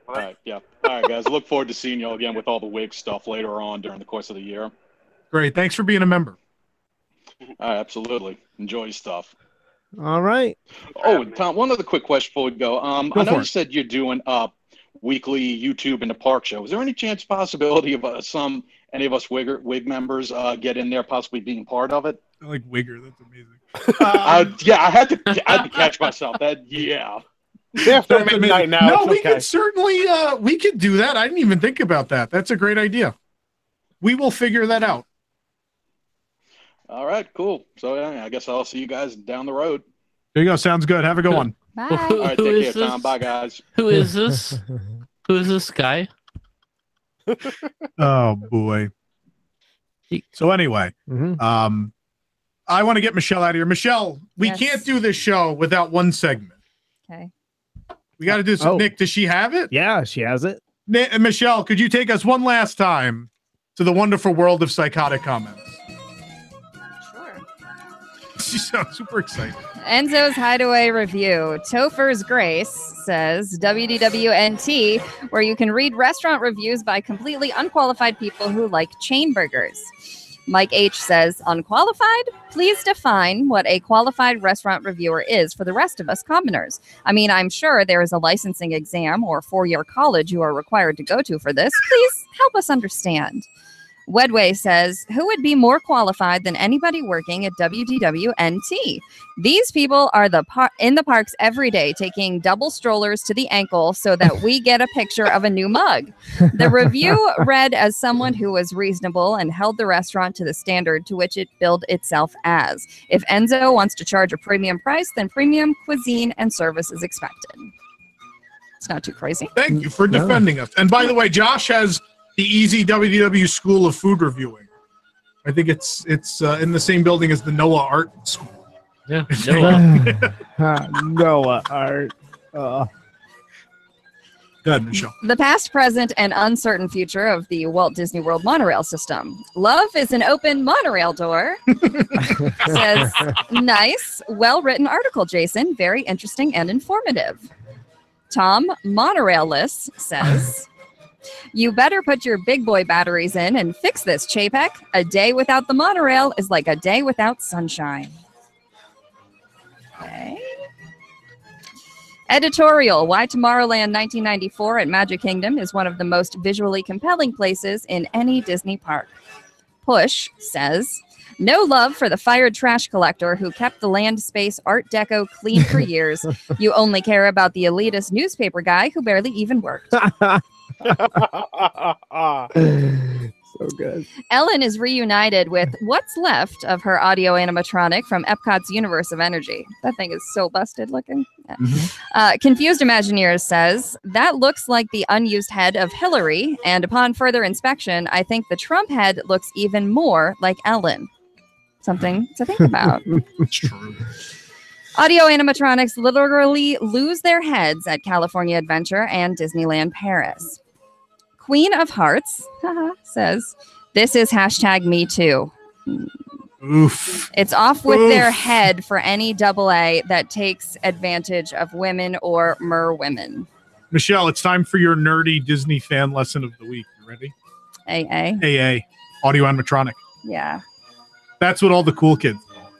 All right, yeah. All right, guys. I look forward to seeing you all again with all the wig stuff later on during the course of the year. Great. Thanks for being a member. All right, absolutely. Enjoy stuff. All right. Oh, Tom, one other quick question before we go. I know you said you're doing weekly YouTube in the park show. Is there any possibility of any of us wig members get in there, possibly being part of it? I like Wigger. That's amazing. Yeah, I had to catch myself. Yeah. After midnight now. No, we could certainly we could do that. I didn't even think about that. That's a great idea. We will figure that out. All right, cool. So yeah, I guess I'll see you guys down the road. There you go. Sounds good. Have a good one. Bye. All right, take care, Tom. Bye, guys. Who is this? Who is this guy? Oh boy. So anyway, I want to get Michelle out of here. Michelle, we can't do this show without one segment. Okay. We got to do this. Nick, does she have it? Yeah, she has it. Michelle, could you take us one last time to the wonderful world of psychotic comments? Sure. She sounds super excited. Enzo's Hideaway Review. Topher's Grace says WDWNT, where you can read restaurant reviews by completely unqualified people who like chain burgers. Mike H says, unqualified? Please define what a qualified restaurant reviewer is for the rest of us commoners. I mean, I'm sure there is a licensing exam or four-year college you are required to go to for this. Please help us understand. Wedway says, who would be more qualified than anybody working at WDWNT? These people are in the parks every day taking double strollers to the ankle so that we get a picture of a new mug. The review read as someone who was reasonable and held the restaurant to the standard to which it billed itself as. If Enzo wants to charge a premium price, then premium cuisine and service is expected. It's not too crazy. Thank you for defending us. And by the way, Josh has the Easy WDW School of Food Reviewing. I think it's in the same building as the Noah Art School. Yeah, Noah Art. Go ahead, Michelle. The past, present, and uncertain future of the Walt Disney World monorail system. Love is an open monorail door. Says, nice, well-written article, Jason. Very interesting and informative. Tom, monorail-less, says, you better put your big boy batteries in and fix this, Chapek. A day without the monorail is like a day without sunshine. Okay. Editorial, why Tomorrowland 1994 at Magic Kingdom is one of the most visually compelling places in any Disney park. Push says, no love for the fired trash collector who kept the land space Art Deco clean for years. You only care about the elitist newspaper guy who barely even worked. So good. Ellen is reunited with what's left of her audio animatronic from Epcot's Universe of Energy. That thing is so busted looking. Yeah. Confused Imagineers says, that looks like the unused head of Hillary, and upon further inspection, I think the Trump head looks even more like Ellen. Something to think about. It's true. Audio animatronics literally lose their heads at California Adventure and Disneyland Paris. Queen of Hearts says, this is #MeToo. Oof. It's off with their head for any AA that takes advantage of women or women. Michelle, it's time for your nerdy Disney fan lesson of the week. You ready? AA. AA. Audio animatronic. Yeah. That's what all the cool kids call.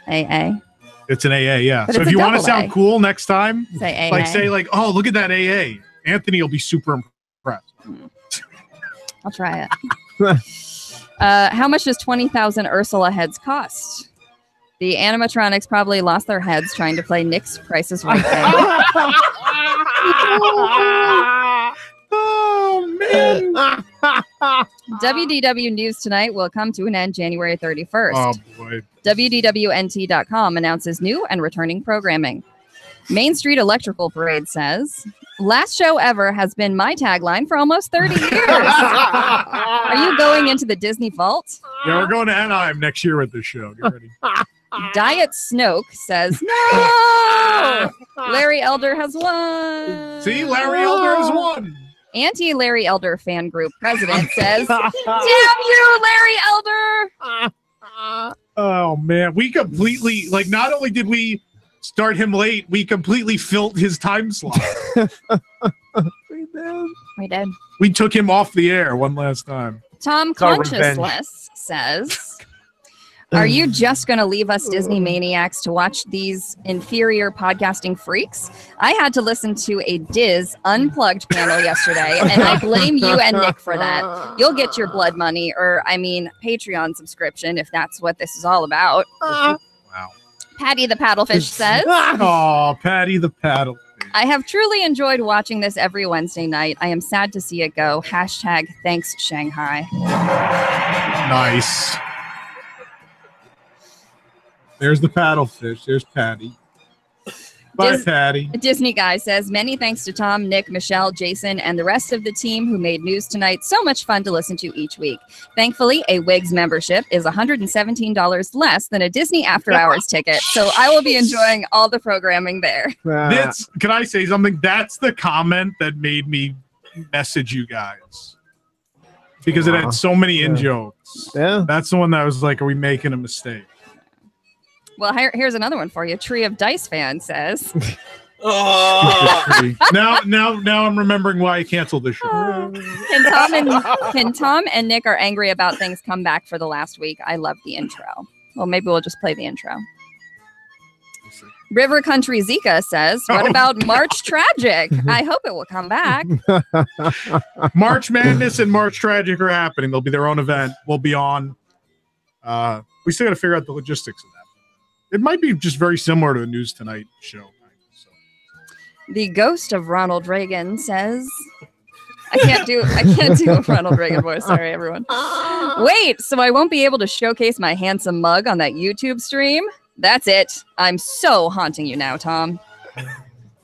AA. It's an AA, yeah. But So it's if a you want to AA. sound cool next time, Say AA. oh, look at that AA. Anthony will be super impressed. I'll try it. How much does 20,000 Ursula heads cost? The animatronics probably lost their heads trying to play Nick's Price is Right game. Oh, man. WDW News Tonight will come to an end January 31st. Oh, boy. WDWNT.com announces new and returning programming. Main Street Electrical Parade says, last show ever has been my tagline for almost 30 years. Are you going into the Disney vault? Yeah, we're going to Anaheim next year with this show. Get ready. Diet Snoke says, no! Larry Elder has won. See, Larry Elder has won. Anti-Larry Elder fan group president says, damn you, Larry Elder! Oh, man. We completely, not only did we start him late, we completely filled his time slot. We did. We took him off the air one last time. Tom our Consciousless says, are you just going to leave us Disney maniacs to watch these inferior podcasting freaks? I had to listen to a Diz Unplugged panel yesterday, and I blame you and Nick for that. You'll get your blood money, Patreon subscription, if that's what this is all about. Wow. Patty the Paddlefish says, oh, Patty the Paddle. I have truly enjoyed watching this every Wednesday night. I am sad to see it go. #thanks Shanghai. Nice. There's the paddlefish. There's Patty. Bye, Patty. Disney Guy says, many thanks to Tom, Nick, Michelle, Jason, and the rest of the team who made news tonight so much fun to listen to each week. Thankfully, a WIGS membership is $117 less than a Disney After Hours ticket, so I will be enjoying all the programming there. Can I say something? That's the comment that made me message you guys. Because it had so many in-jokes. Yeah. That's the one that was like, are we making a mistake? Well, here's another one for you. Tree of Dice fan says. Oh. now I'm remembering why I canceled this show. Can Tom and Nick are angry about things come back for the last week? I love the intro. Well, maybe we'll just play the intro. River Country Zika says, what about March Tragic? I hope it will come back. March Madness and March Tragic are happening. They'll be their own event. We'll be on. We still got to figure out the logistics of that. It might be just very similar to the News Tonight show. The ghost of Ronald Reagan says, I can't do a Ronald Reagan voice. Sorry, everyone. Wait, so I won't be able to showcase my handsome mug on that YouTube stream? That's it. I'm so haunting you now, Tom.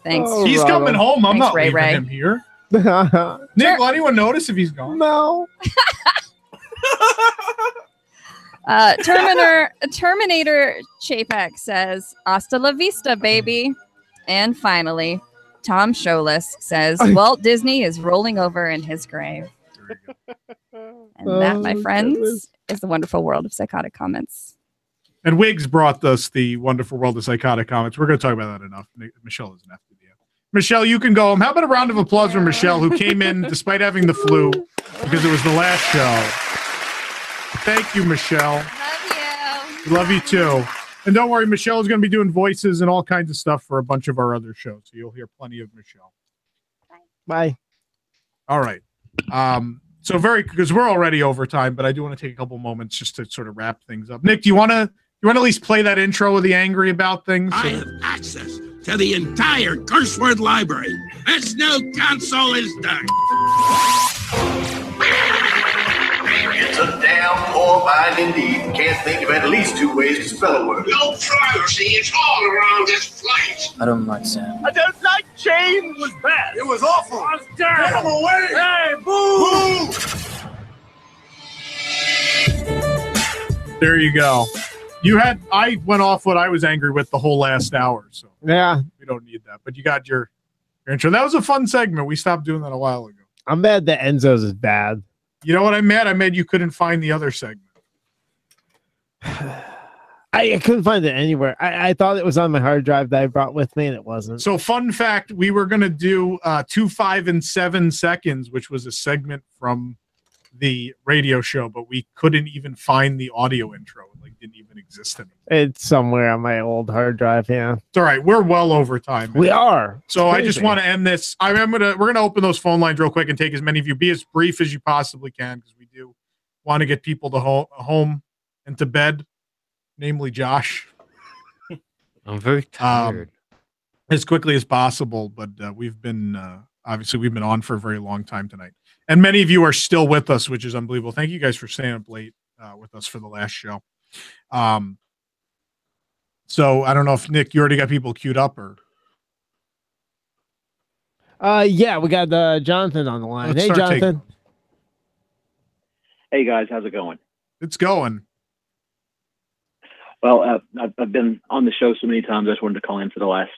Thanks. Oh, he's coming home. I'm not leaving Ray. him here. Nick, will anyone notice if he's gone? No. Terminator Chapek says, hasta la vista, baby. And finally, Tom Showless says, Walt Disney is rolling over in his grave. And that, my friends, is the wonderful world of psychotic comments. And Wiggs brought us the wonderful world of psychotic comments. We're going to talk about that enough. Michelle doesn't have to be. Michelle, you can go home. How about a round of applause for Michelle, who came in despite having the flu because it was the last show. Thank you, Michelle. Love you. Love you too. And don't worry, Michelle is going to be doing voices and all kinds of stuff for a bunch of our other shows. So you'll hear plenty of Michelle. Bye. All right. So because we're already over time, but I do want to take a couple moments just to sort of wrap things up. Nick, do you want to at least play that intro of the angry about things? I have access to the entire curse word library. This new console is done. It's a damn poor mind indeed. Can't think of at least 2 ways to spell a word. No privacy is all around this flight. I don't like Sam. I don't like change. It was bad. It was awful. I was down. Get him away. Hey, boo! There you go. I went off what I was angry with the whole last hour. So yeah, we don't need that. But you got your intro. That was a fun segment. We stopped doing that a while ago. I'm mad that Enzo's is bad. You know what I'm mad? I'm mad you couldn't find the other segment. I couldn't find it anywhere. I thought it was on my hard drive that I brought with me, and it wasn't. So, fun fact, we were going to do 2, 5, and 7 seconds, which was a segment from the radio show, but we couldn't even find the audio intro. It didn't even exist anymore. It's somewhere on my old hard drive, yeah. It's all right. We're well over time. We are. So I just want to end this. We're going to open those phone lines real quick and take as many of you. Be as brief as you possibly can, because we do want to get people to home and to bed, namely Josh. I'm very tired. As quickly as possible, but we've been on for a very long time tonight. And many of you are still with us, which is unbelievable. Thank you guys for staying up late with us for the last show. So I don't know if Nick, you already got people queued up or. Yeah, we got Jonathan on the line. Hey, Jonathan. Hey guys, how's it going? It's going. Well, I've been on the show so many times. I just wanted to call in for the last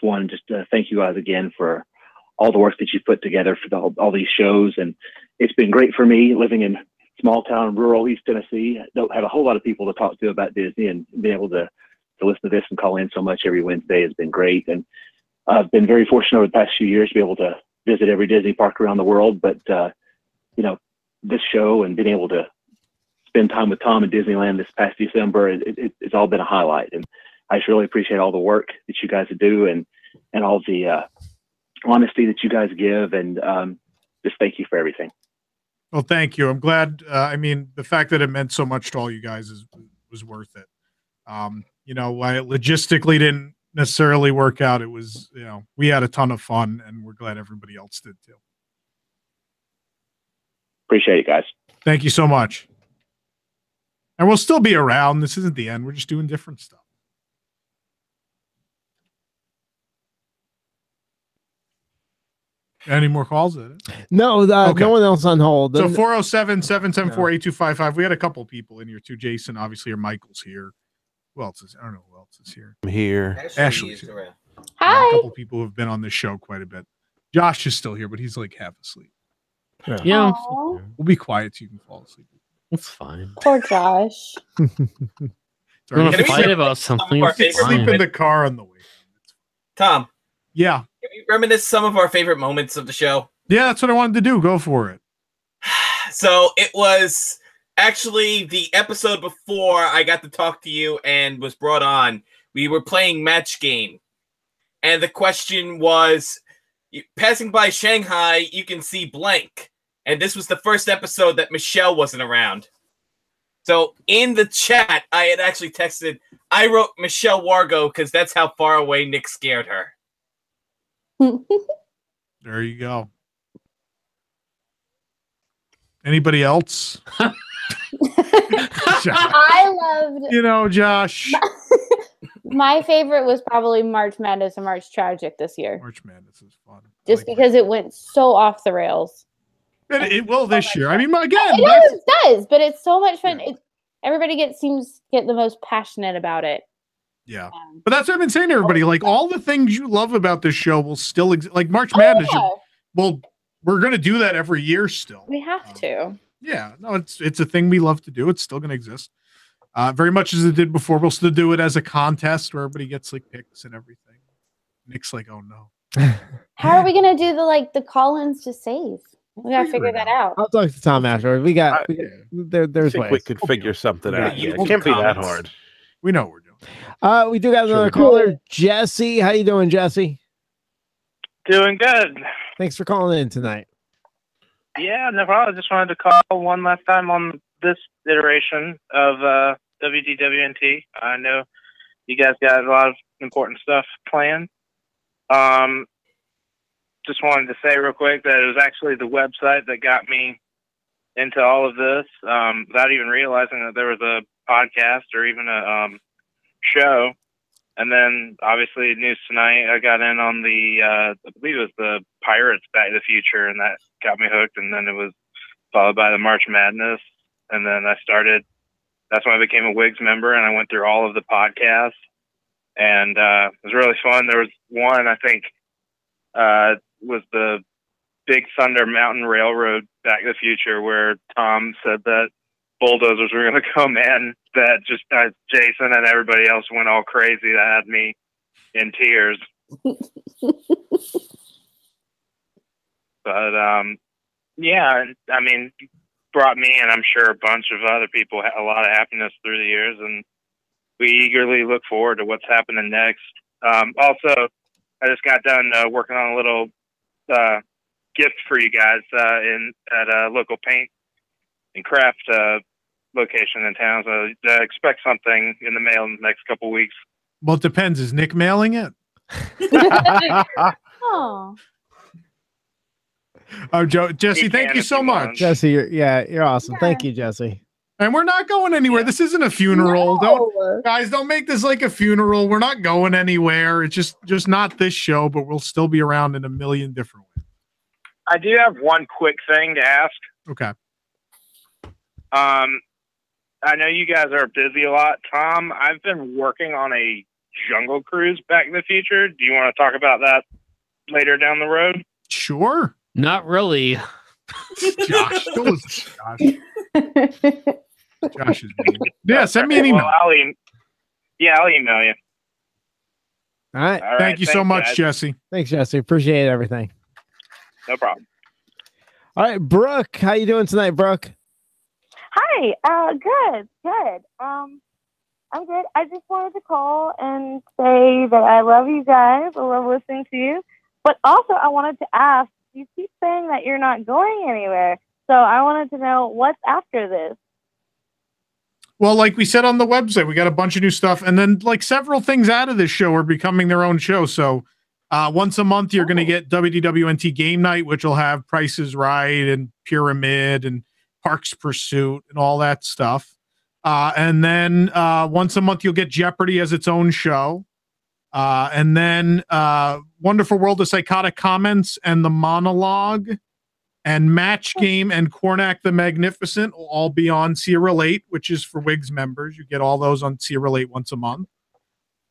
one. Just thank you guys again for all the work that you put together for all these shows, and it's been great for me living in small town, rural East Tennessee. I don't have a whole lot of people to talk to about Disney, and being able to listen to this and call in so much every Wednesday has been great. And I've been very fortunate over the past few years to be able to visit every Disney park around the world. But this show and being able to spend time with Tom in Disneyland this past December, it's all been a highlight. And I just really appreciate all the work that you guys do and all the honesty that you guys give, and just thank you for everything. Well, thank you. I'm glad. The fact that it meant so much to all you guys was worth it. Why it logistically didn't necessarily work out, it was, we had a ton of fun, and we're glad everybody else did too. Appreciate it, guys. Thank you so much. And we'll still be around. This isn't the end. We're just doing different stuff. Any more calls? No, Okay. No one else on hold. So 407-774-8255. We had a couple people in here too. Jason, obviously, or Michael's here. Who else is? I don't know who else is here. I'm here. Ashley's here. Hi. A couple people who have been on this show quite a bit. Josh is still here, but he's like half asleep. Yeah. Aw, We'll be quiet so you can fall asleep. It's fine. poor Josh. You want to fight about something? Sleep in the car on the way. Tom. Yeah. Can we reminisce some of our favorite moments of the show? Yeah, that's what I wanted to do. Go for it. So it was actually the episode before I got to talk to you and was brought on. We were playing match game. And the question was, passing by Shanghai, you can see blank. And this was the first episode that Michelle wasn't around. So in the chat, I had actually texted, I wrote Michelle Wargo because that's how far away Nick scared her. There you go. Anybody else? I loved. You know, Josh. My favorite was probably March Madness and March Tragic this year. March Madness is fun. Just because it went so off the rails. And it will this year. I mean, again, it does, but it's so much fun. Yeah. Everybody seems to get the most passionate about it. Yeah, but that's what I've been saying to everybody. Like, all the things you love about this show will still exist. Like March Madness. Well, we're going to do that every year still. We have to. Yeah, no, it's a thing we love to do. It's still going to exist. Very much as it did before. We'll still do it as a contest where everybody gets like picks and everything. Nick's like, oh no. How are we going to do the call-ins to save? We got to figure that out. I'll talk to Tom afterwards. There's ways. We could figure something out. Yeah, it can't be that hard. We know what we're doing. We do got another caller, Jesse. How you doing, Jesse? Doing good. Thanks for calling in tonight. Yeah, no problem. I just wanted to call one last time on this iteration of WDWNT. I know you guys got a lot of important stuff planned. Just wanted to say real quick that it was actually the website that got me into all of this, without even realizing that there was a podcast or even a show. And then, obviously, News Tonight, I got in on I believe it was the Pirates Back to the Future, and that got me hooked. And then it was followed by the March Madness. And then that's when I became a Wigs member, and I went through all of the podcasts. And it was really fun. There was one, I think, was the Big Thunder Mountain Railroad Back to the Future, where Tom said that bulldozers were going to come in, that just Jason and everybody else went all crazy. That had me in tears. But yeah, I mean, brought me and I'm sure a bunch of other people a lot of happiness through the years, and we eagerly look forward to what's happening next. Also, I just got done working on a little gift for you guys at a local paint and craft location in town. So expect something in the mail in the next couple weeks. Well, it depends. Is Nick mailing it? Oh. Oh, Jesse, thank you so much. Jesse, you're awesome. Yeah. Thank you, Jesse. And we're not going anywhere. This isn't a funeral. No. Don't make this like a funeral. We're not going anywhere. It's just not this show, but we'll still be around in a million different ways. I do have one quick thing to ask. Okay. I know you guys are busy a lot. Tom, I've been working on a Jungle Cruise Back in the Future. Do you want to talk about that later down the road? Sure. Not really. Josh. Josh is mean. Yeah, send me an email. Well, I'll email you. All right. Thank you so much, guys. Jesse. Thanks, Jesse. Appreciate everything. No problem. All right, Brooke. How you doing tonight, Brooke? Hi. Good. I'm good. I just wanted to call and say that I love you guys. I love listening to you. But also, I wanted to ask, you keep saying that you're not going anywhere. So I wanted to know what's after this. Well, like we said on the website, we got a bunch of new stuff. And then like several things out of this show are becoming their own show. So once a month, you're going to get WDWNT Game Night, which will have Price is Right and Pyramid and Parks Pursuit and all that stuff. And then once a month, you'll get Jeopardy as its own show. And then Wonderful World of Psychotic Comments and The Monologue and Match Game and Cornac the Magnificent will all be on Sierra Late, which is for Wigs members. You get all those on Sierra Late once a month.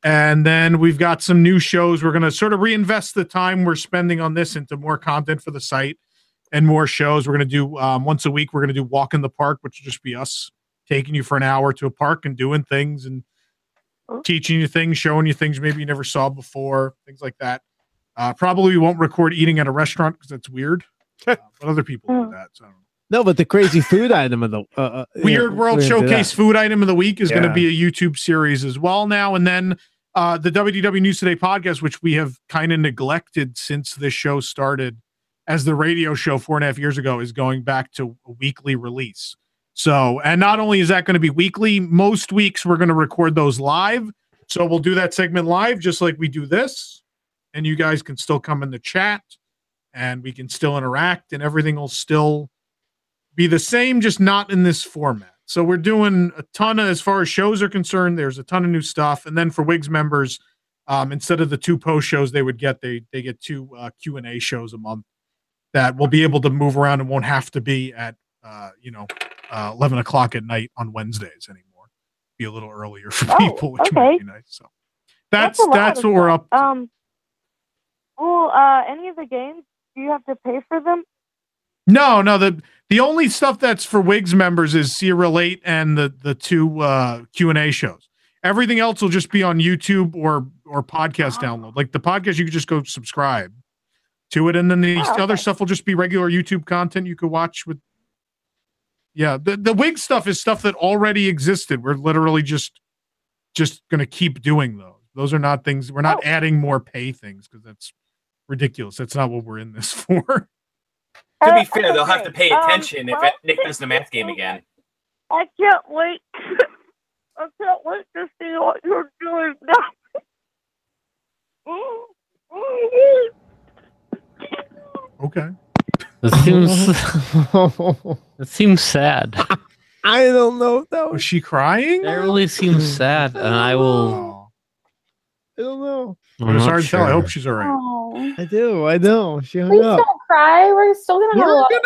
And then we've got some new shows. We're going to sort of reinvest the time we're spending on this into more content for the site and more shows. We're going to do once a week. We're going to do Walk in the Park, which will just be us taking you for an hour to a park and doing things and teaching you things, showing you things maybe you never saw before, things like that. Probably won't record eating at a restaurant because that's weird. But other people do that. So. No, but the crazy food item of the Weird World Showcase food item of the week is going to Yeah. be a YouTube series as well now. And then the WDW News Today podcast, which we have kind of neglected since this show started as the radio show 4.5 years ago, is going back to a weekly release. So, and not only is that going to be weekly, most weeks we're going to record those live. So we'll do that segment live, just like we do this. And you guys can still come in the chat and we can still interact and everything will still be the same, just not in this format. So we're doing a ton of, as far as shows are concerned, there's a ton of new stuff. And then for Wigs members, instead of the 2 post shows they would get, they get 2 Q&A shows a month that will be able to move around and won't have to be at 11 o'clock at night on Wednesdays anymore. Be a little earlier for people, which might be nice. So that's what we're up to. Well, any of the games, do you have to pay for them? No, the only stuff that's for Wigs members is See Relate and the 2 Q&A shows. Everything else will just be on YouTube or podcast download. Like the podcast, you could just go subscribe to it, and then the other stuff will just be regular YouTube content you could watch with. Yeah, the Wig stuff is stuff that already existed. We're literally just going to keep doing those. Those are not things. We're not adding more pay things because that's ridiculous. That's not what we're in this for. To be fair, they'll have to pay attention if Nick does the math game again. I can't wait. I can't wait to see what you're doing now. Okay. It seems sad. I don't know though. Was she crying? It really seems sad, and I will. I don't know. It's hard to tell. I hope she's all right. Oh. I do. I know. She hung Please up. don't cry. We're still gonna have a lot. We're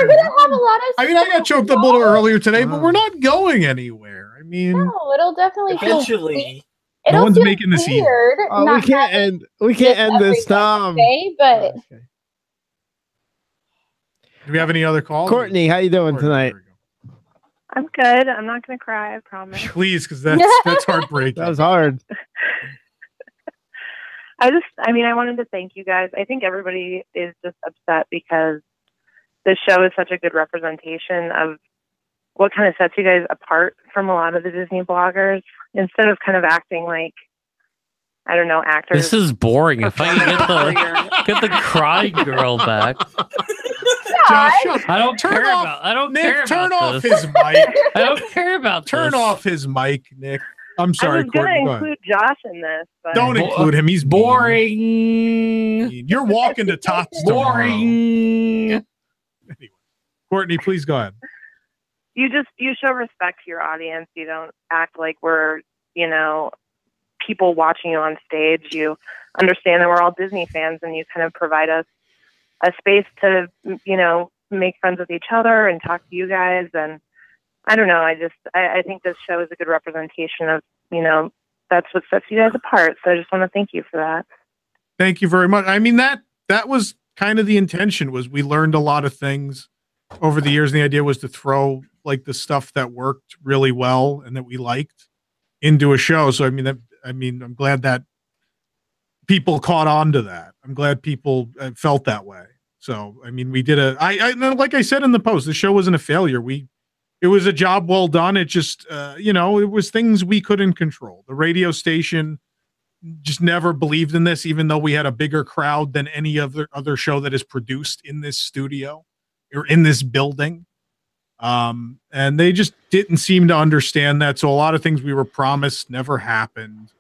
gonna have a lot of. I mean, I got choked up a little earlier today, but we're not going anywhere. I mean, No, it'll definitely eventually. No one's making this easy. weird. Oh, we can't end. We can't end this, Tom. Day, but Do we have any other calls? Courtney, how you doing tonight? I'm good. I'm not going to cry, I promise. Please, because that's heartbreaking. That was hard. I wanted to thank you guys. I think everybody is just upset because this show is such a good representation of what kind of sets you guys apart from a lot of the Disney bloggers. Instead of kind of acting like, I don't know, actors. This is boring. If I can get the cry girl back. Josh, shut- I don't turn care off- about. I don't Nick, care turn about off this. his mic. I don't care about. Turn this. off his mic, Nick. I'm sorry, I was going Courtney. to Go ahead. include Josh in this. But Don't include him. He's boring. You're walking to Tots tomorrow. Boring. Courtney, please go ahead. You show respect to your audience. You don't act like we're, people watching you on stage. You understand that we're all Disney fans, and you kind of provide us a space to, make friends with each other and talk to you guys. And I don't know. I think this show is a good representation of, that's what sets you guys apart. So I just want to thank you for that. Thank you very much. I mean, that was kind of the intention. Was we learned a lot of things over the years, and the idea was to throw like the stuff that worked really well and that we liked into a show. So I'm glad that people caught on to that. I'm glad people felt that way. So we did like I said in the post, the show wasn't a failure. It was a job well done. It just it was things we couldn't control. The radio station just never believed in this, even though we had a bigger crowd than any other show that is produced in this studio or in this building. And they just didn't seem to understand that. So a lot of things we were promised never happened.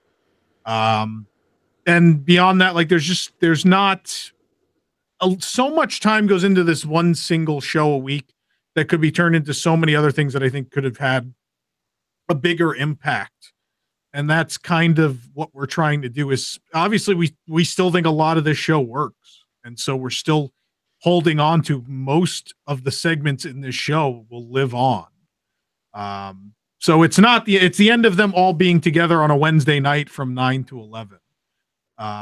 And beyond that, like there's not so much time goes into this one single show a week that could be turned into so many other things that I think could have had a bigger impact. And that's kind of what we're trying to do. Is obviously we still think a lot of this show works. And so we're still holding on to most of the segments in this show will live on. So it's the end of them all being together on a Wednesday night from 9 to 11.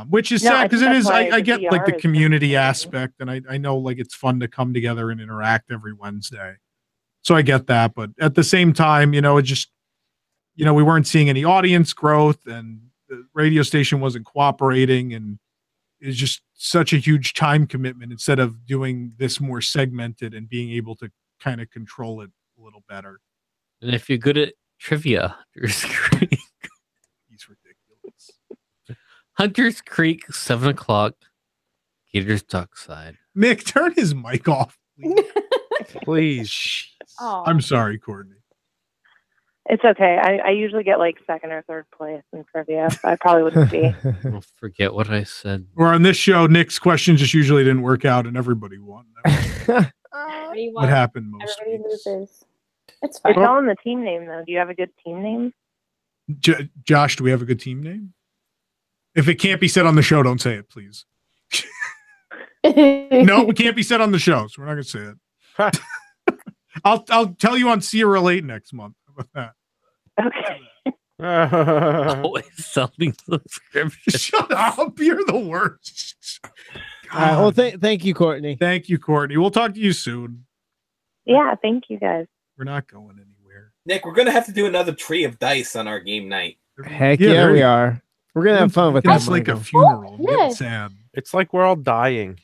Which is sad because it is. I get like the community aspect, and I know like it's fun to come together and interact every Wednesday. So I get that, but at the same time, we weren't seeing any audience growth, and the radio station wasn't cooperating, and it's just such a huge time commitment instead of doing this more segmented and being able to kind of control it a little better. And if you're good at trivia, Hunter's Creek. He's ridiculous. Hunter's Creek, 7 o'clock. Gators Dockside. Nick, turn his mic off. Please. I'm sorry, Courtney. It's okay. I usually get like second or third place in trivia. I probably wouldn't be. I'll forget what I said. Or on this show, Nick's questions just usually didn't work out and everybody won. What happened most Everybody weeks. loses. It's fine. It's all in the team name, though. Do you have a good team name? Josh, do we have a good team name? If it can't be said on the show, don't say it, please. No, it can't be said on the show, so we're not going to say it. I'll tell you on Sierra Late next month. How about that? Always selling subscriptions. Shut up. You're the worst. Well, thank you, Courtney. Thank you, Courtney. We'll talk to you soon. Yeah, thank you guys. We're not going anywhere. Nick, we're gonna have to do another tree of dice on our game night. Heck yeah, we are. We're gonna have fun with that. It's like a funeral. I'm getting sad. It's like we're all dying.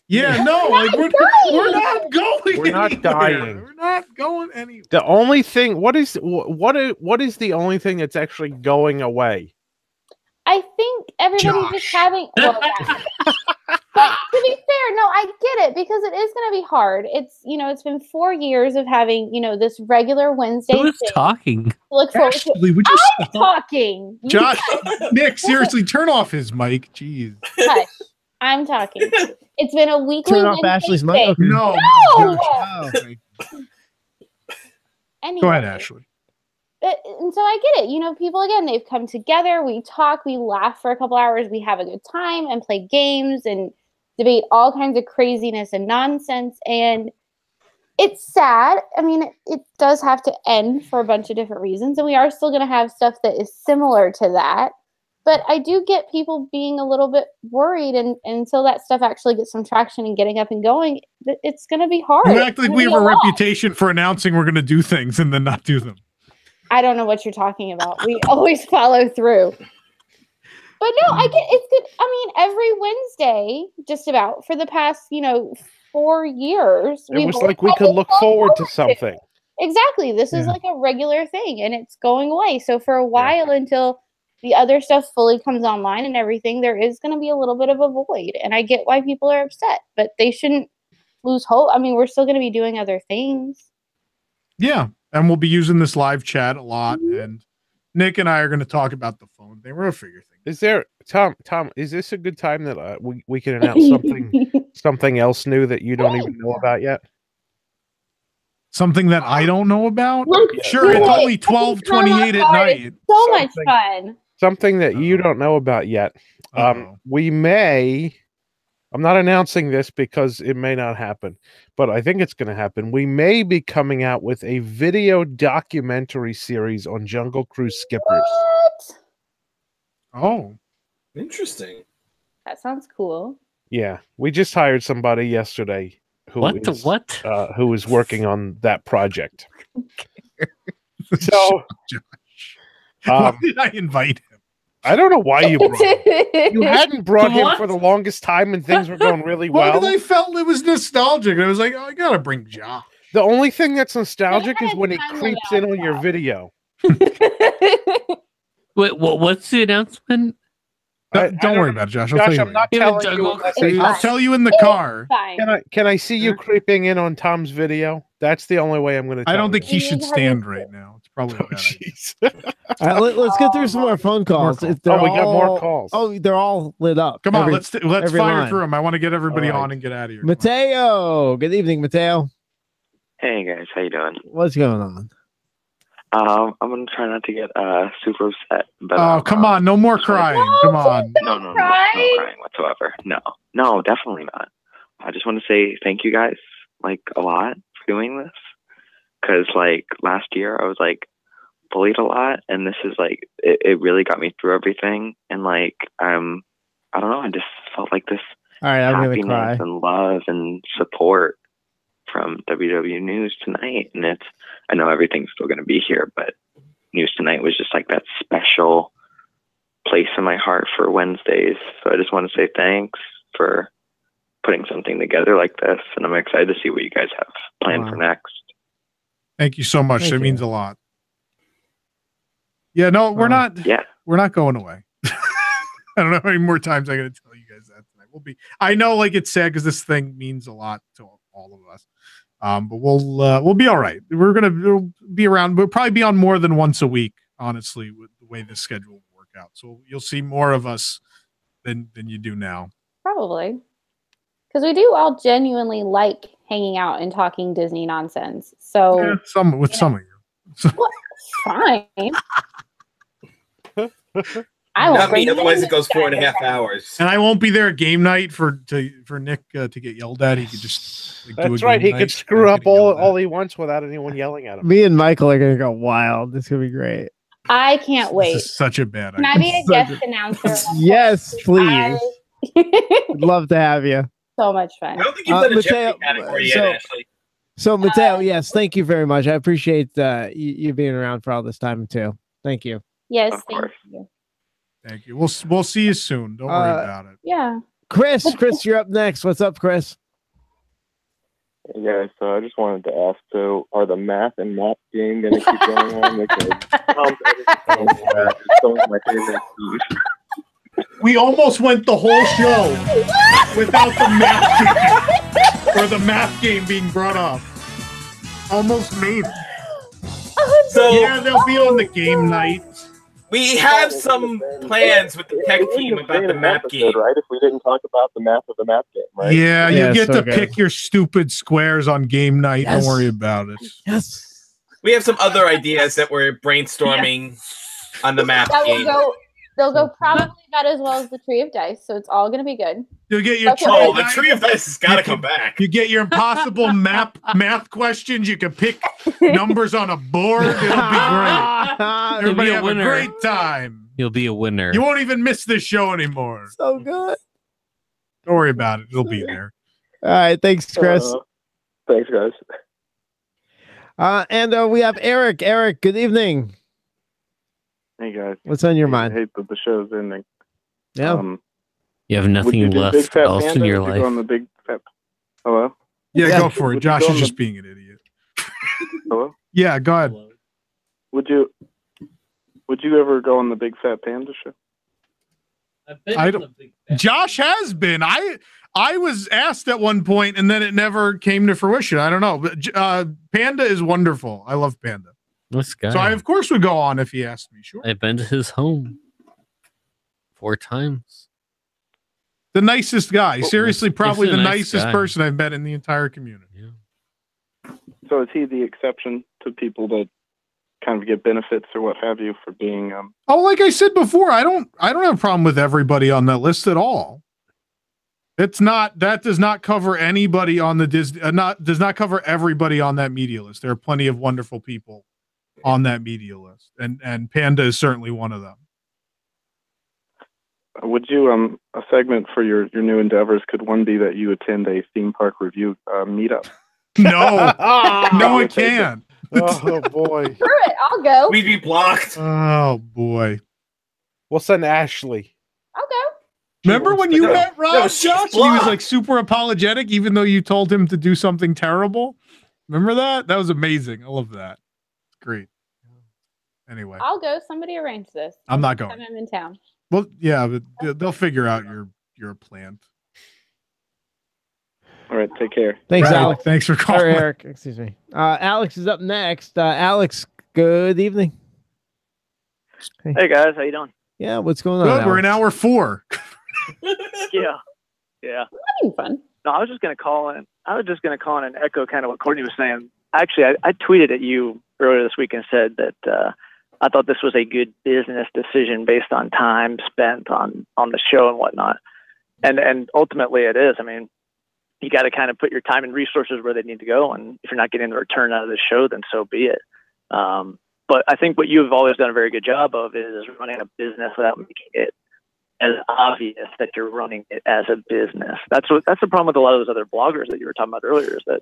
Yeah, no, like we're not going. We're not anywhere. dying. We're not going anywhere. The only thing, what is the only thing that's actually going away? I think everybody's just having. Well, yeah. But to be fair, no, I get it because it is going to be hard. It's it's been 4 years of having this regular Wednesday. Who's thing. talking? Look forward to. Ashley, would you I'm stop? talking. You Josh, guys- Nick, seriously, turn off his mic. Jeez. Hush. I'm talking. It's been a weekly. Turn off Wednesday Ashley's thing. mic. Okay. No. No. Anyway. Go ahead, Ashley. And so I get it. People, again, they've come together. We talk, we laugh for a couple hours. We have a good time and play games and debate all kinds of craziness and nonsense. And it's sad. I mean, it does have to end for a bunch of different reasons. And we are still going to have stuff that is similar to that. But I do get people being a little bit worried. And until that stuff actually gets some traction and getting up and going, it's going to be hard. You act like we have a reputation for announcing we're going to do things and then not do them. I don't know what you're talking about. We always follow through. But no, I get it's good. I mean, every Wednesday, just about for the past, 4 years. It was like we could look forward to something. Exactly. This is like a regular thing and it's going away. So for a while until the other stuff fully comes online and everything, there is going to be a little bit of a void. And I get why people are upset, but they shouldn't lose hope. I mean, we're still going to be doing other things. Yeah. And we'll be using this live chat a lot. And Nick and I are going to talk about the phone thing. We're going to figure things. Is there Tom? Is this a good time that we can announce something else new that you don't even know about yet? Something that I don't know about? Let's Sure, do it's it. only 12:28 at night. It's so much fun. Something that you don't know about yet. We may. I'm not announcing this because it may not happen, but I think it's going to happen. We may be coming out with a video documentary series on Jungle Cruise skippers. What? Oh, interesting. That sounds cool. Yeah, we just hired somebody yesterday who is working on that project. So, why did I invite him? I don't know why you brought him. You hadn't brought him for the longest time, and things were going really well. Well, I felt it was nostalgic. And I was like, I gotta bring Josh. The only thing that's nostalgic is when it creeps in on your video. Wait, what's the announcement? Don't worry about it, Josh. I'm not telling you. I'll tell you in the car. Can I see you creeping in on Tom's video? That's the only way I'm going to. I don't think he should stand right now. It's probably a bad idea. All right, let's get through some more phone calls. We got more calls. Oh, they're all lit up. Come on, let's every fire line. through them. I want to get everybody on and get out of here. Mateo, good evening, Mateo. Hey guys, how you doing? What's going on? I'm gonna try not to get super upset, but Oh, come on, no more crying. Come on. no crying whatsoever. No, definitely not. I just want to say thank you guys like a lot for doing this, because like last year I was like bullied a lot, and this is like it really got me through everything, and like I don't know, I just felt like this All right, I'm gonna happiness cry. and love and support from WDW News tonight, and I know everything's still going to be here, but News Tonight was just like that special place in my heart for Wednesdays. So I just want to say thanks for putting something together like this, and I'm excited to see what you guys have planned for next. Thank you so much. That means a lot. Yeah, no, we're not. Yeah, we're not going away. I don't know how many more times I got to tell you guys that tonight. We'll be. I know, like it's sad because this thing means a lot to all of us. But we'll be all right. We'll be around. We'll probably be on more than once a week, honestly, with the way this schedule will work out. So you'll see more of us than you do now. Probably. Because we do all genuinely like hanging out and talking Disney nonsense. So Yeah, some of you. Well, fine. I won't Not me, bring otherwise you it goes 4.5 hours. And I won't be there at game night for Nick to get yelled at. He could just do That's a right. game He night could screw up all he wants without anyone yelling at him. Me and Michael are gonna go wild. This is gonna be great. I can't wait. This is such a bad Can idea. I be a guest announcer? Yes, please. Would love to have you. So much fun. I don't think you've done a Mateo, Jeopardy category yet, Ashley. So Mateo, yes, thank you very much. I appreciate you being around for all this time too. Thank you. Yes, thank you. Thank you. We'll see you soon. Don't worry about it. Yeah. Chris, you're up next. What's up, Chris? Hey guys, so I just wanted to ask, so are the math and map game going to keep going on? Because it's some of my favorite teams. We almost went the whole show without the math game or the math game being brought up. Almost made it. So yeah, they'll be on the game night. We have some plans with the tech team about the map game. Right? If we didn't talk about the math of the map game, right? Yeah, you get to okay. pick your stupid squares on game night. Yes. Don't worry about it. Yes. We have some other ideas that we're brainstorming on the map That will game. go. They'll go probably about as well as the Tree of Dice, so it's all going to be good. You'll get your the Tree of Dice has got to come back. You get your impossible math questions. You can pick numbers on a board. It'll be great. Everybody have a great time. You'll be a winner. You won't even miss this show anymore. So good. Don't worry about it. It'll be there. All right, thanks, Chris. Thanks, guys. And we have Eric. Eric, good evening. Hey guys, What's on your mind? I hate that the show's ending. Yeah. You have Would nothing you do Big left Fat else in Panda? your Would you go life. on the Big Fat... Hello? Yeah, go for it. Would you Josh go is on just the- being an idiot. Hello? Yeah, go ahead. Would you ever go on the Big Fat Panda show? I don't. Josh has been. I was asked at one point, and then it never came to fruition. I don't know. But Panda is wonderful. I love Panda. This guy. So I, of course, would go on if he asked me. Sure. I've been to his home 4 times. The nicest guy. Seriously, probably he's a the nice nicest guy. person I've met in the entire community. So is he the exception to people that kind of get benefits or what have you for being Oh, like I said before, I don't have a problem with everybody on that list at all. It's not that does not cover anybody on the Disney. Does not cover everybody on that media list. There are plenty of wonderful people on that media list, and Panda is certainly one of them. Would you a segment for your new endeavors, could one be that you attend a theme park review meetup? No, no, it can't. Oh boy. Screw it, I'll go. We'd be blocked. Oh boy. We'll send Ashley. I'll go. Remember when you met Rob, No, she's Josh? He was blocked. like super apologetic, even though you told him to do something terrible. Remember that? That was amazing. I love that. It's great. Anyway, I'll go. Somebody arrange this. I'm not going. I'm in town. Well, yeah, but they'll figure out your plant. All right, take care. Thanks, Right. Alex. Thanks for Or calling. Eric. Excuse me. Alex is up next. Alex, good evening. Hey guys, how you doing? Yeah, what's going on? Good. We're in Alex? hour 4. Yeah. Having fun. No, I was just gonna call in. And echo kind of what Courtney was saying. Actually, I tweeted at you earlier this week and said that I thought this was a good business decision based on time spent on the show and whatnot. And ultimately it is. I mean, you got to kind of put your time and resources where they need to go. And if you're not getting the return out of the show, then so be it. But I think what you've always done a very good job of is running a business without making it as obvious that you're running it as a business. That's the problem with a lot of those other bloggers that you were talking about earlier, is that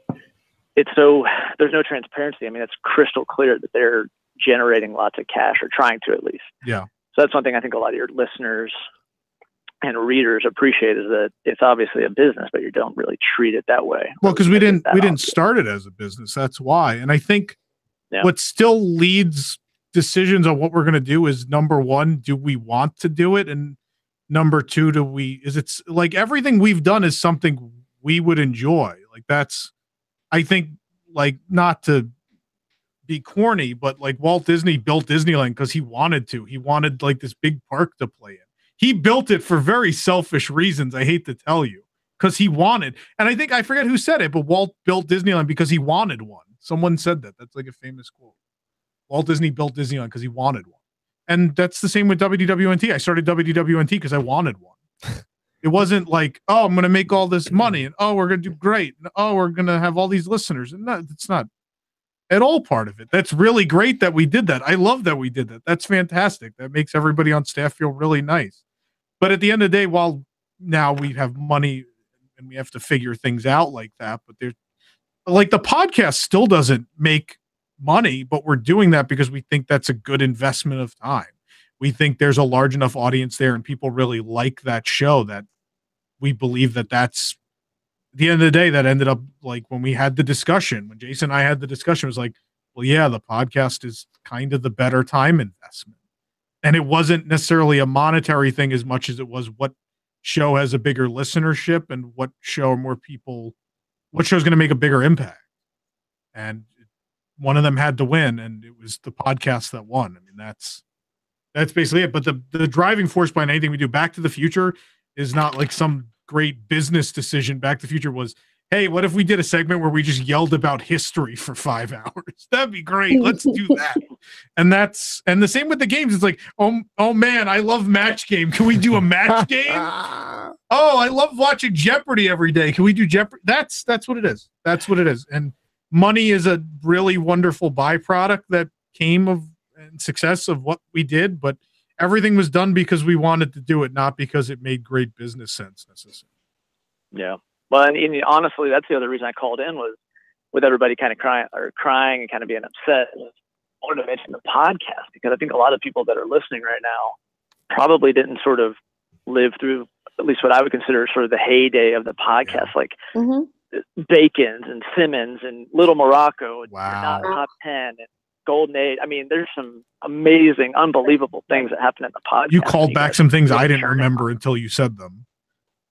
there's no transparency. I mean, it's crystal clear that they're generating lots of cash, or trying to at least. Yeah. So that's one thing I think a lot of your listeners and readers appreciate, is that it's obviously a business, but you don't really treat it that way. Well, because we didn't start it as a business. That's why. And I think what still leads decisions on what we're going to do is, number one, do we want to do it? And number two, it's like everything we've done is something we would enjoy. Like that's, I think, like, not to be corny, but like Walt Disney built Disneyland because he wanted to. He wanted like this big park to play in. He built it for very selfish reasons, I hate to tell you, because he wanted. And I think, I forget who said it, but Walt built Disneyland because he wanted one. Someone said that. That's like a famous quote. Walt Disney built Disneyland because he wanted one. And that's the same with WDWNT. I started WDWNT because I wanted one. It wasn't like, oh, I'm going to make all this money, and oh, we're going to do great, and oh, we're going to have all these listeners. And no, it's not at all part of it. That's really great that we did that. I love that we did that. That's fantastic. That makes everybody on staff feel really nice. But at the end of the day, while now we have money and we have to figure things out like that, but there's like, the podcast still doesn't make money, but we're doing that because we think that's a good investment of time. We think there's a large enough audience there and people really like that show that we believe that that's, at the end of the day, that ended up like when we had the discussion, when Jason and I had the discussion, it was like, well, yeah, the podcast is kind of the better time investment. And it wasn't necessarily a monetary thing as much as it was what show has a bigger listenership and what show are more people, what show is going to make a bigger impact. And one of them had to win, and it was the podcast that won. I mean, that's basically it. But the driving force behind anything we do, Back to the Future, is not like some great business decision. Back to the Future was, hey, what if we did a segment where we just yelled about history for 5 hours? That'd be great. Let's do that. And the same with the games. It's like, oh man, I love Match Game. Can we do a match game? Oh, I love watching Jeopardy every day. Can we do Jeopardy? That's what it is. That's what it is. And money is a really wonderful byproduct that came of and success of what we did, but everything was done because we wanted to do it, not because it made great business sense necessarily. Yeah. Well, and honestly, that's the other reason I called in, was with everybody kind of crying and kind of being upset. I wanted to mention the podcast because I think a lot of people that are listening right now probably didn't sort of live through, at least what I would consider sort of the heyday of the podcast, like Bacon's and Simmons and Little Morocco, and Not Top 10 and Golden Age. I mean, there's some amazing, unbelievable things that happen in the podcast. You called back some things I didn't remember until you said them.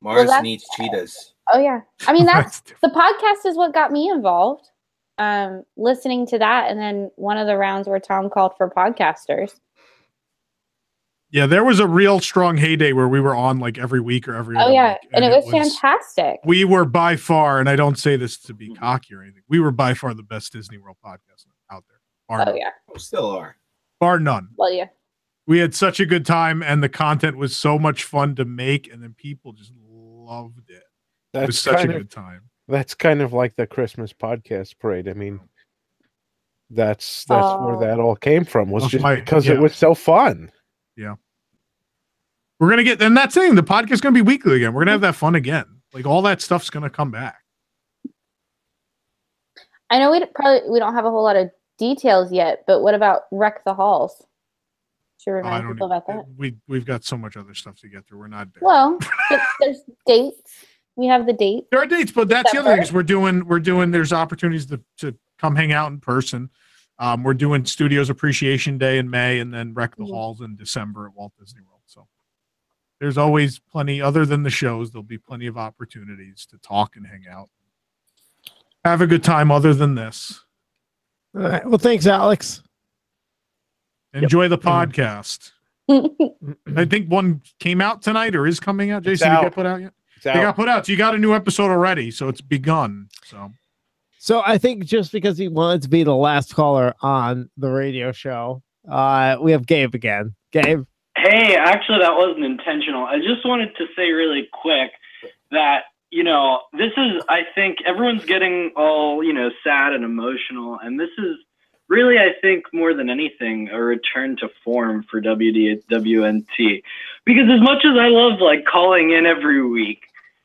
Mars needs cheetahs. Oh yeah. I mean, that's the podcast is what got me involved. Listening to that, and then one of the rounds where Tom called for podcasters. Yeah, there was a real strong heyday where we were on like every week or every other week. And it was fantastic. We were by far, and I don't say this to be cocky or anything, we were by far the best Disney World podcast out there. Bar none. Yeah. We still are. Bar none. Well, yeah. We had such a good time, and the content was so much fun to make, and then people just loved it. It was such a good time. That's kind of like the Christmas podcast parade. I mean, that's where that all came from, was just because it was so fun. Yeah. We're going to get, and that's saying the podcast is going to be weekly again. We're going to have that fun again. Like all that stuff's going to come back. I know we don't have a whole lot of details yet, but what about Wreck the Halls? Should remind people about that. We've got so much other stuff to get through. We're not there. Well, there's dates. We have the dates. There are dates, but that's the other thing is we're doing. There's opportunities to come hang out in person. We're doing Studios Appreciation Day in May, and then Wreck the Halls in December at Walt Disney World. So there's always plenty, other than the shows, there'll be plenty of opportunities to talk and hang out. Have a good time other than this. All right. Well, thanks, Alex. Enjoy the podcast. I think one came out tonight or is coming out. Jason, did it get put out yet? They got put out. So you got a new episode already. So it's begun. So I think just because he wanted to be the last caller on the radio show, we have Gabe again. Gabe. Hey, actually, that wasn't intentional. I just wanted to say really quick that, this is, I think everyone's getting all, sad and emotional. And this is really, I think, more than anything, a return to form for WDWNT. Because as much as I love, calling in every week,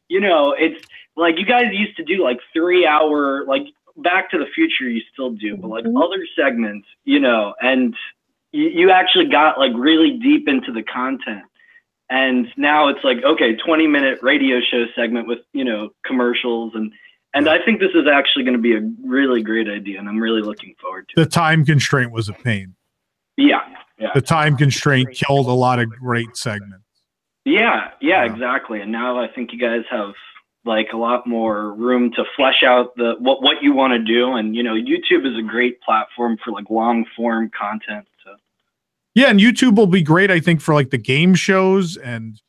it's like you guys used to do 3-hour, Back to the Future you still do, but like other segments, you know, and you actually got like really deep into the content. And now it's like, okay, 20-minute radio show segment with, you know, commercials. And I think this is actually going to be a really great idea, and I'm really looking forward to it. The time constraint was a pain. Yeah. The time constraint killed a lot of great segments. Yeah, exactly. And now I think you guys have like a lot more room to flesh out what you want to do. And, you know, YouTube is a great platform for like long form content. So. Yeah, and YouTube will be great, I think, for like the game shows and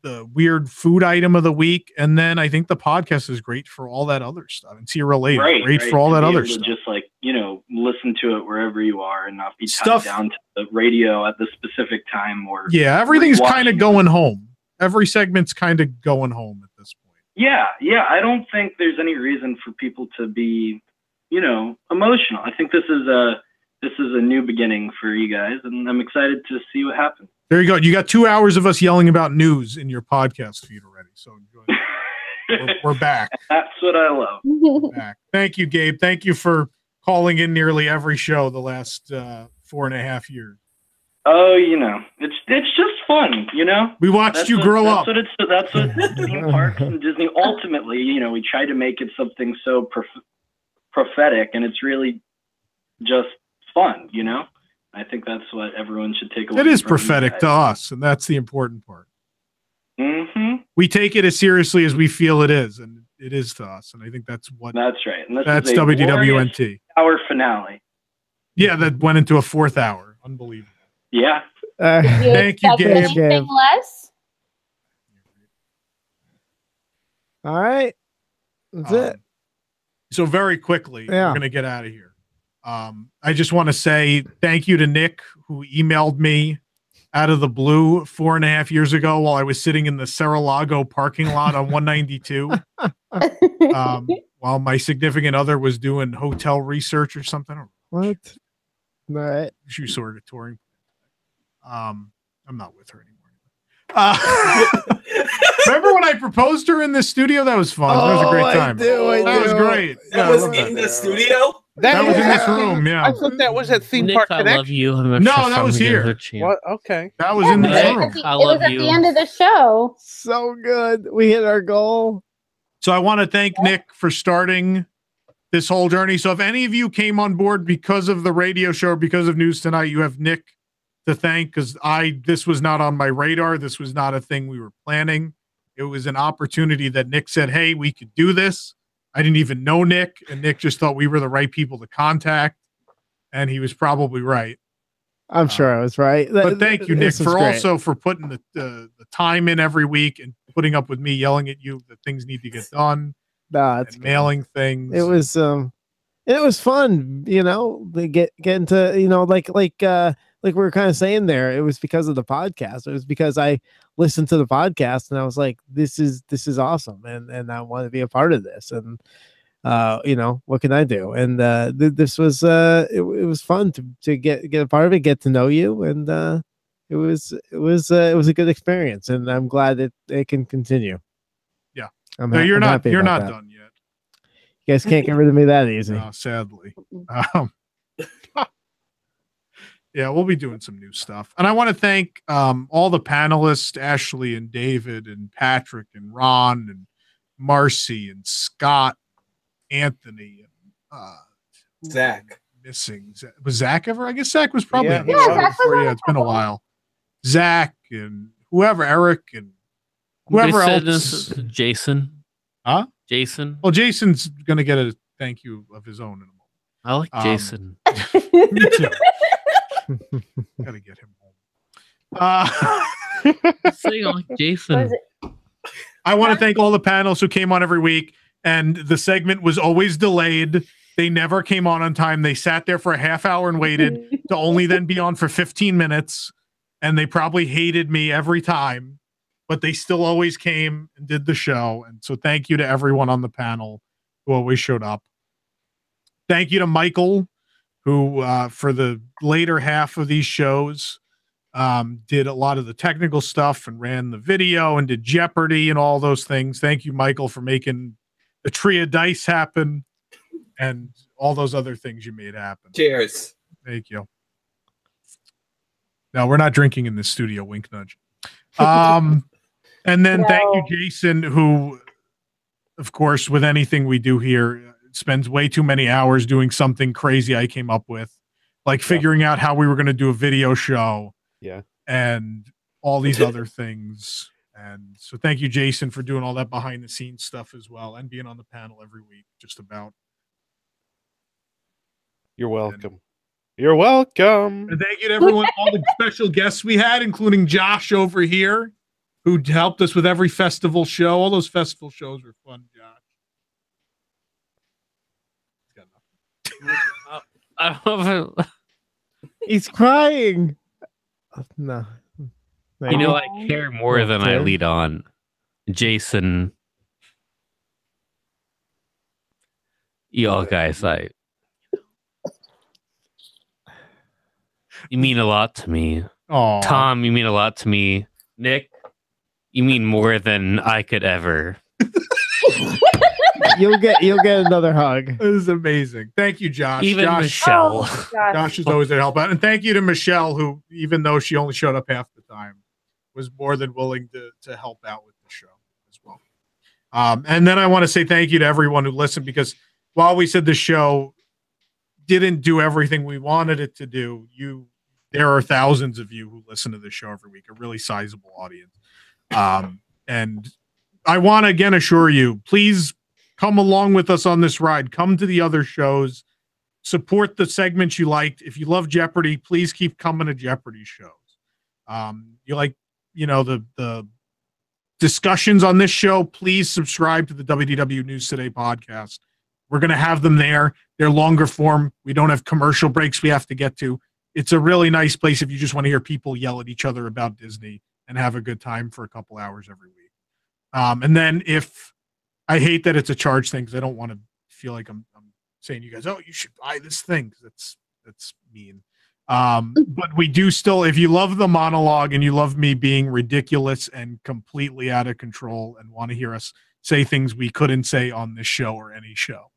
the weird food item of the week. And then I think the podcast is great for all that other stuff. And see you related. Great for all that other stuff. Just like, you know, listen to it wherever you are and not be tied down to the radio at the specific time or. Yeah, everything's kind of going home. Every segment's kind of going home at this point. Yeah. I don't think there's any reason for people to be, you know, emotional. I think this is a new beginning for you guys, and I'm excited to see what happens. There you go. You got 2 hours of us yelling about news in your podcast feed already. So we're back. That's what I love. Back. Thank you, Gabe. Thank you for calling in nearly every show the last 4.5 years. Oh, you know, it's just fun, you know. We watched you grow up. That's what theme parks and Disney ultimately, you know, we try to make it something so prophetic, and it's really just fun, you know. I think that's what everyone should take away. It is prophetic to us, and that's the important part. Mm-hmm. We take it as seriously as we feel it is, and it is to us. And I think that's what. That's right. And that's WDWNT. Hour finale. Yeah, that went into a 4th hour. Unbelievable. Yeah. Thank you, Gabe. Anything less? All right. That's it. So very quickly, we're going to get out of here. I just want to say thank you to Nick, who emailed me out of the blue 4.5 years ago while I was sitting in the Cerro-Lago parking lot on 192 while my significant other was doing hotel research or something. What? All right. She was sort of touring. I'm not with her anymore. Remember when I proposed to her in the studio? That was fun. That was a great time. That was great. That was in the studio? That was in this room, yeah. I thought that was at Theme Nick, Park I Connection. love you. No, that was here. What? Okay. That was in this room. It was at the end of the show. So good. We hit our goal. So I want to thank Nick for starting this whole journey. So if any of you came on board because of the radio show or because of News Tonight, you have Nick to thank, because this was not on my radar. This was not a thing we were planning. It was an opportunity that Nick said, hey, we could do this. I didn't even know Nick, and Nick just thought we were the right people to contact, and he was probably right. I'm sure I was right. But thank you, Nick, for also for putting the time in every week and putting up with me yelling at you that things need to get done. It's mailing things. It was fun, you know. They get into, you know, like we were kind of saying there. It was because of the podcast. It was because I listened to the podcast and I was like, this is awesome, and I want to be a part of this. And you know, what can I do? And this was it was fun to get a part of it, get to know you, and it was a good experience, and I'm glad that it can continue. Yeah, you're not done yet. You guys can't get rid of me that easy. No, sadly. Yeah, we'll be doing some new stuff. And I want to thank all the panelists, Ashley and David and Patrick and Ron and Marcy and Scott, Anthony, and Zach. Missing. Was Zach ever? I guess Zach was probably Zach was before. Yeah, it's been a while. Zach and whoever, Eric and whoever else. Jason. Huh? Jason. Well, Jason's going to get a thank you of his own in a moment. I like Jason. Me too. Gotta get him home. Saying I like Jason. I want to thank all the panels who came on every week, and the segment was always delayed. They never came on time. They sat there for a half hour and waited to only then be on for 15 minutes, and they probably hated me every time, but they still always came and did the show. And so thank you to everyone on the panel who always showed up. Thank you to Michael, who for the later half of these shows did a lot of the technical stuff and ran the video and did Jeopardy and all those things. Thank you, Michael, for making the Tree of Dice happen. and all those other things you made happen. Cheers. Thank you. No, we're not drinking in this studio. Wink, nudge. And then thank you, Jason, who, of course, with anything we do here, spends way too many hours doing something crazy I came up with, like figuring out how we were going to do a video show. Yeah. And all these other things. And so thank you, Jason, for doing all that behind the scenes stuff as well and being on the panel every week, just about. You're welcome. You're welcome. And thank you to everyone, all the special guests we had, including Josh over here, who helped us with every festival show. All those festival shows were fun, Josh. He's crying. No. You know, I care more than I lead on. Jason. Y'all guys, you mean a lot to me. Aww. Tom, you mean a lot to me. Nick, you mean more than I could ever. You'll get another hug. This is amazing. Thank you, Josh. Even Michelle. Josh is always there to help out. And thank you to Michelle, who, even though she only showed up half the time, was more than willing to help out with the show as well. And then I want to say thank you to everyone who listened, because while we said the show didn't do everything we wanted it to do, there are thousands of you who listen to this show every week, a really sizable audience. And I want to again assure you, please come along with us on this ride. Come to the other shows. Support the segments you liked. If you love Jeopardy, please keep coming to Jeopardy shows. You like, the discussions on this show, please subscribe to the WDW News Today podcast. We're going to have them there. They're longer form. We don't have commercial breaks we have to get to. It's a really nice place if you just want to hear people yell at each other about Disney and have a good time for a couple hours every week. And then if I hate that it's a charge thing, because I don't want to feel like I'm saying to you guys, oh, you should buy this thing, because that's mean. But we do still, if you love the monologue and you love me being ridiculous and completely out of control and want to hear us say things we couldn't say on this show or any show,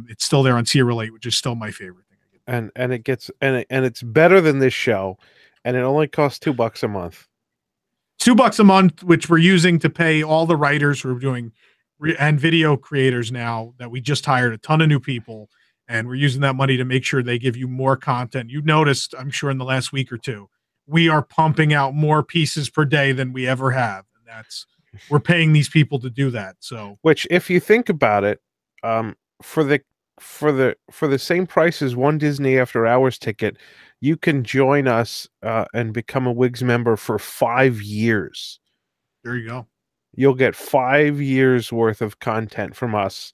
it's still there on See You Relate, which is still my favorite thing. And it's better than this show, and it only costs $2 a month. $2 a month, which we're using to pay all the writers who are doing and video creators now that we just hired a ton of new people. And we're using that money to make sure they give you more content. You noticed, I'm sure, in the last week or two, we are pumping out more pieces per day than we ever have. And we're paying these people to do that. So, which, if you think about it, for the same price as one Disney After Hours ticket, you can join us and become a WIGS member for 5 years. There you go. You'll get 5 years worth of content from us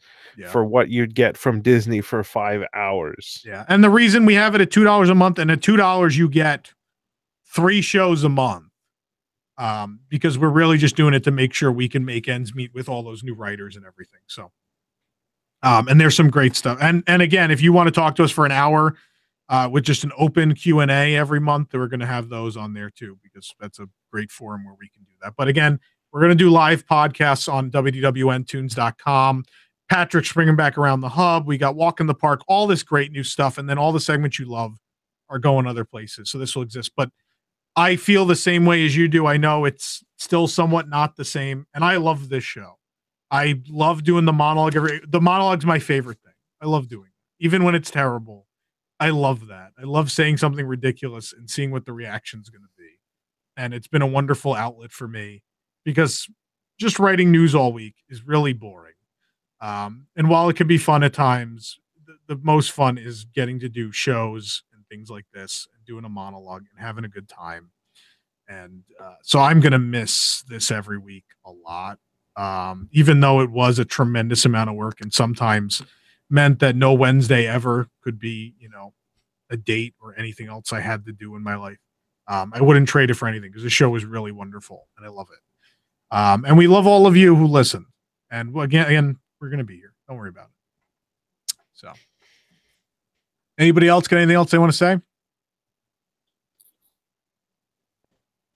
for what you'd get from Disney for 5 hours. Yeah. And the reason we have it at $2 a month, and at $2 you get 3 shows a month, because we're really just doing it to make sure we can make ends meet with all those new writers and everything. So, and there's some great stuff. And again, if you want to talk to us for an hour with just an open Q&A every month, we're going to have those on there too, because that's a great forum where we can do that. But again, we're going to do live podcasts on WDWNtunes.com. Patrick's bringing back Around the Hub. We got Walk in the Park, all this great new stuff. And then all the segments you love are going other places. So this will exist. But I feel the same way as you do. I know it's still somewhat not the same. And I love this show. I love doing the monologue. The monologue's my favorite thing. I love doing it. Even when it's terrible. I love that. I love saying something ridiculous and seeing what the reaction is going to be. And it's been a wonderful outlet for me, because just writing news all week is really boring. And while it can be fun at times, the most fun is getting to do shows and things like this, and doing a monologue and having a good time. And so I'm going to miss this every week a lot, even though it was a tremendous amount of work and sometimes meant that no Wednesday ever could be, a date or anything else I had to do in my life. I wouldn't trade it for anything, because the show is really wonderful and I love it. And we love all of you who listen. And again, we're going to be here. Don't worry about it. So, anybody else got anything else they want to say?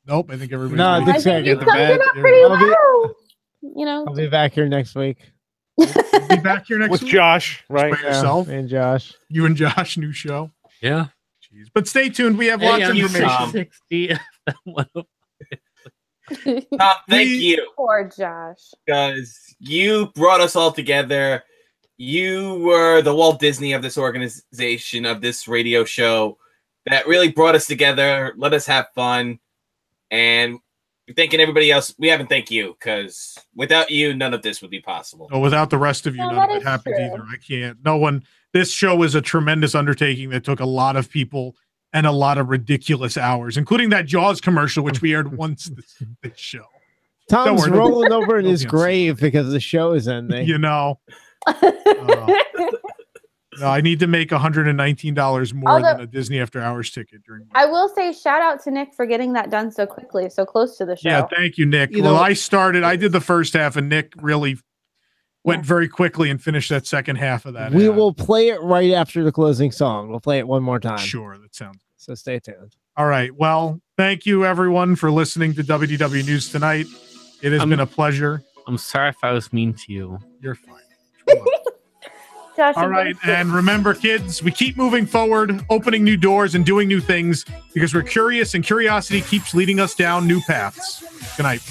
Nope. I think everybody. No, I think you summed it up pretty well. I'll be back here next week. We'll be back here next with week. Josh, right? By yourself. And Josh. You and Josh, new show. Yeah. Jeez. But stay tuned. We have lots of information. 60. Tom, thank you. Poor Josh. Because you brought us all together. You were the Walt Disney of this organization, of this radio show that really brought us together, let us have fun. And thanking everybody else. We haven't thanked you because without you, none of this would be possible. Oh, without the rest of you, none of it happens either. I can't. No one. This show is a tremendous undertaking that took a lot of people and a lot of ridiculous hours, including that Jaws commercial, which we aired once this show. Tom's rolling over in his grave because the show is ending. You know. No, I need to make $119 more than a Disney After Hours ticket during. I will say shout out to Nick for getting that done so quickly, so close to the show. Yeah, thank you, Nick. I did the first half, and Nick really went very quickly and finished that second half of that. We will play it right after the closing song. We'll play it one more time. Sure, that sounds good. So stay tuned. All right. Well, thank you everyone for listening to WDW News tonight. It has been a pleasure. I'm sorry if I was mean to you. You're fine. Josh, all right, and remember, kids, we keep moving forward, opening new doors and doing new things because we're curious, and curiosity keeps leading us down new paths. Good night.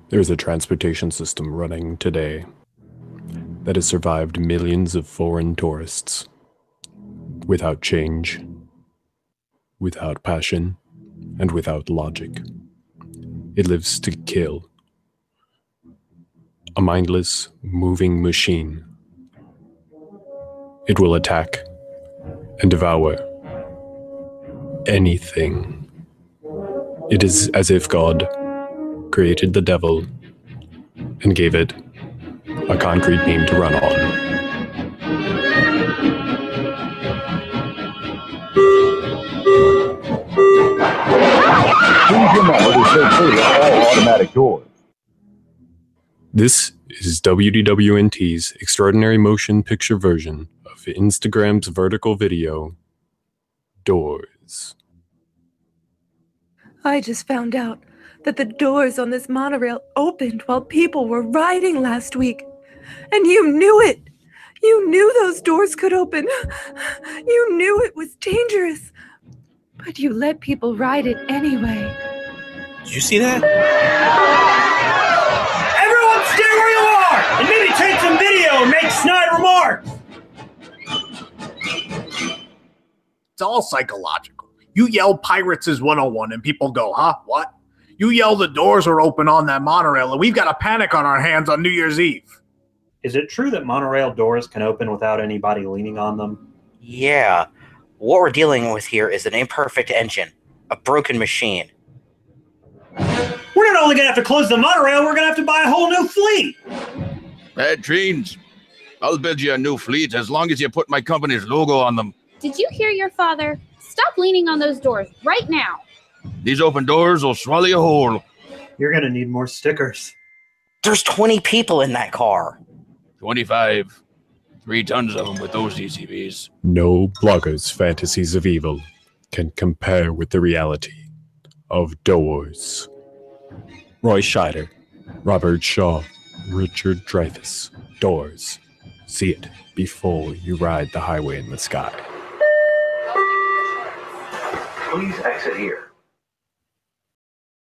There's a transportation system running today that has survived millions of foreign tourists without change, without passion, and without logic. It lives to kill. A mindless, moving machine. It will attack and devour anything. It is as if God created the devil and gave it a concrete beam to run on. Please remember to stay clear of all automatic doors. This is WDWNT's extraordinary motion picture version of Instagram's vertical video, Doors. I just found out that the doors on this monorail opened while people were riding last week. And you knew it. You knew those doors could open. You knew it was dangerous. But you let people ride it anyway. Did you see that? Everyone stay where you are! And maybe take some video and make snide remarks! It's all psychological. You yell Pirates is 101 and people go, huh? What? You yell the doors are open on that monorail and we've got a panic on our hands on New Year's Eve. Is it true that monorail doors can open without anybody leaning on them? Yeah. What we're dealing with here is an imperfect engine. A broken machine. We're not only going to have to close the monorail, we're going to have to buy a whole new fleet. Bad dreams. I'll build you a new fleet as long as you put my company's logo on them. Did you hear your father? Stop leaning on those doors right now. These open doors will swallow you whole. You're going to need more stickers. There's 20 people in that car. 25. 3 tons of them with those ECVs. No blogger's fantasies of evil can compare with the reality of Doors. Roy Scheider, Robert Shaw, Richard Dreyfuss. Doors. See it before you ride the highway in the sky. Please exit here.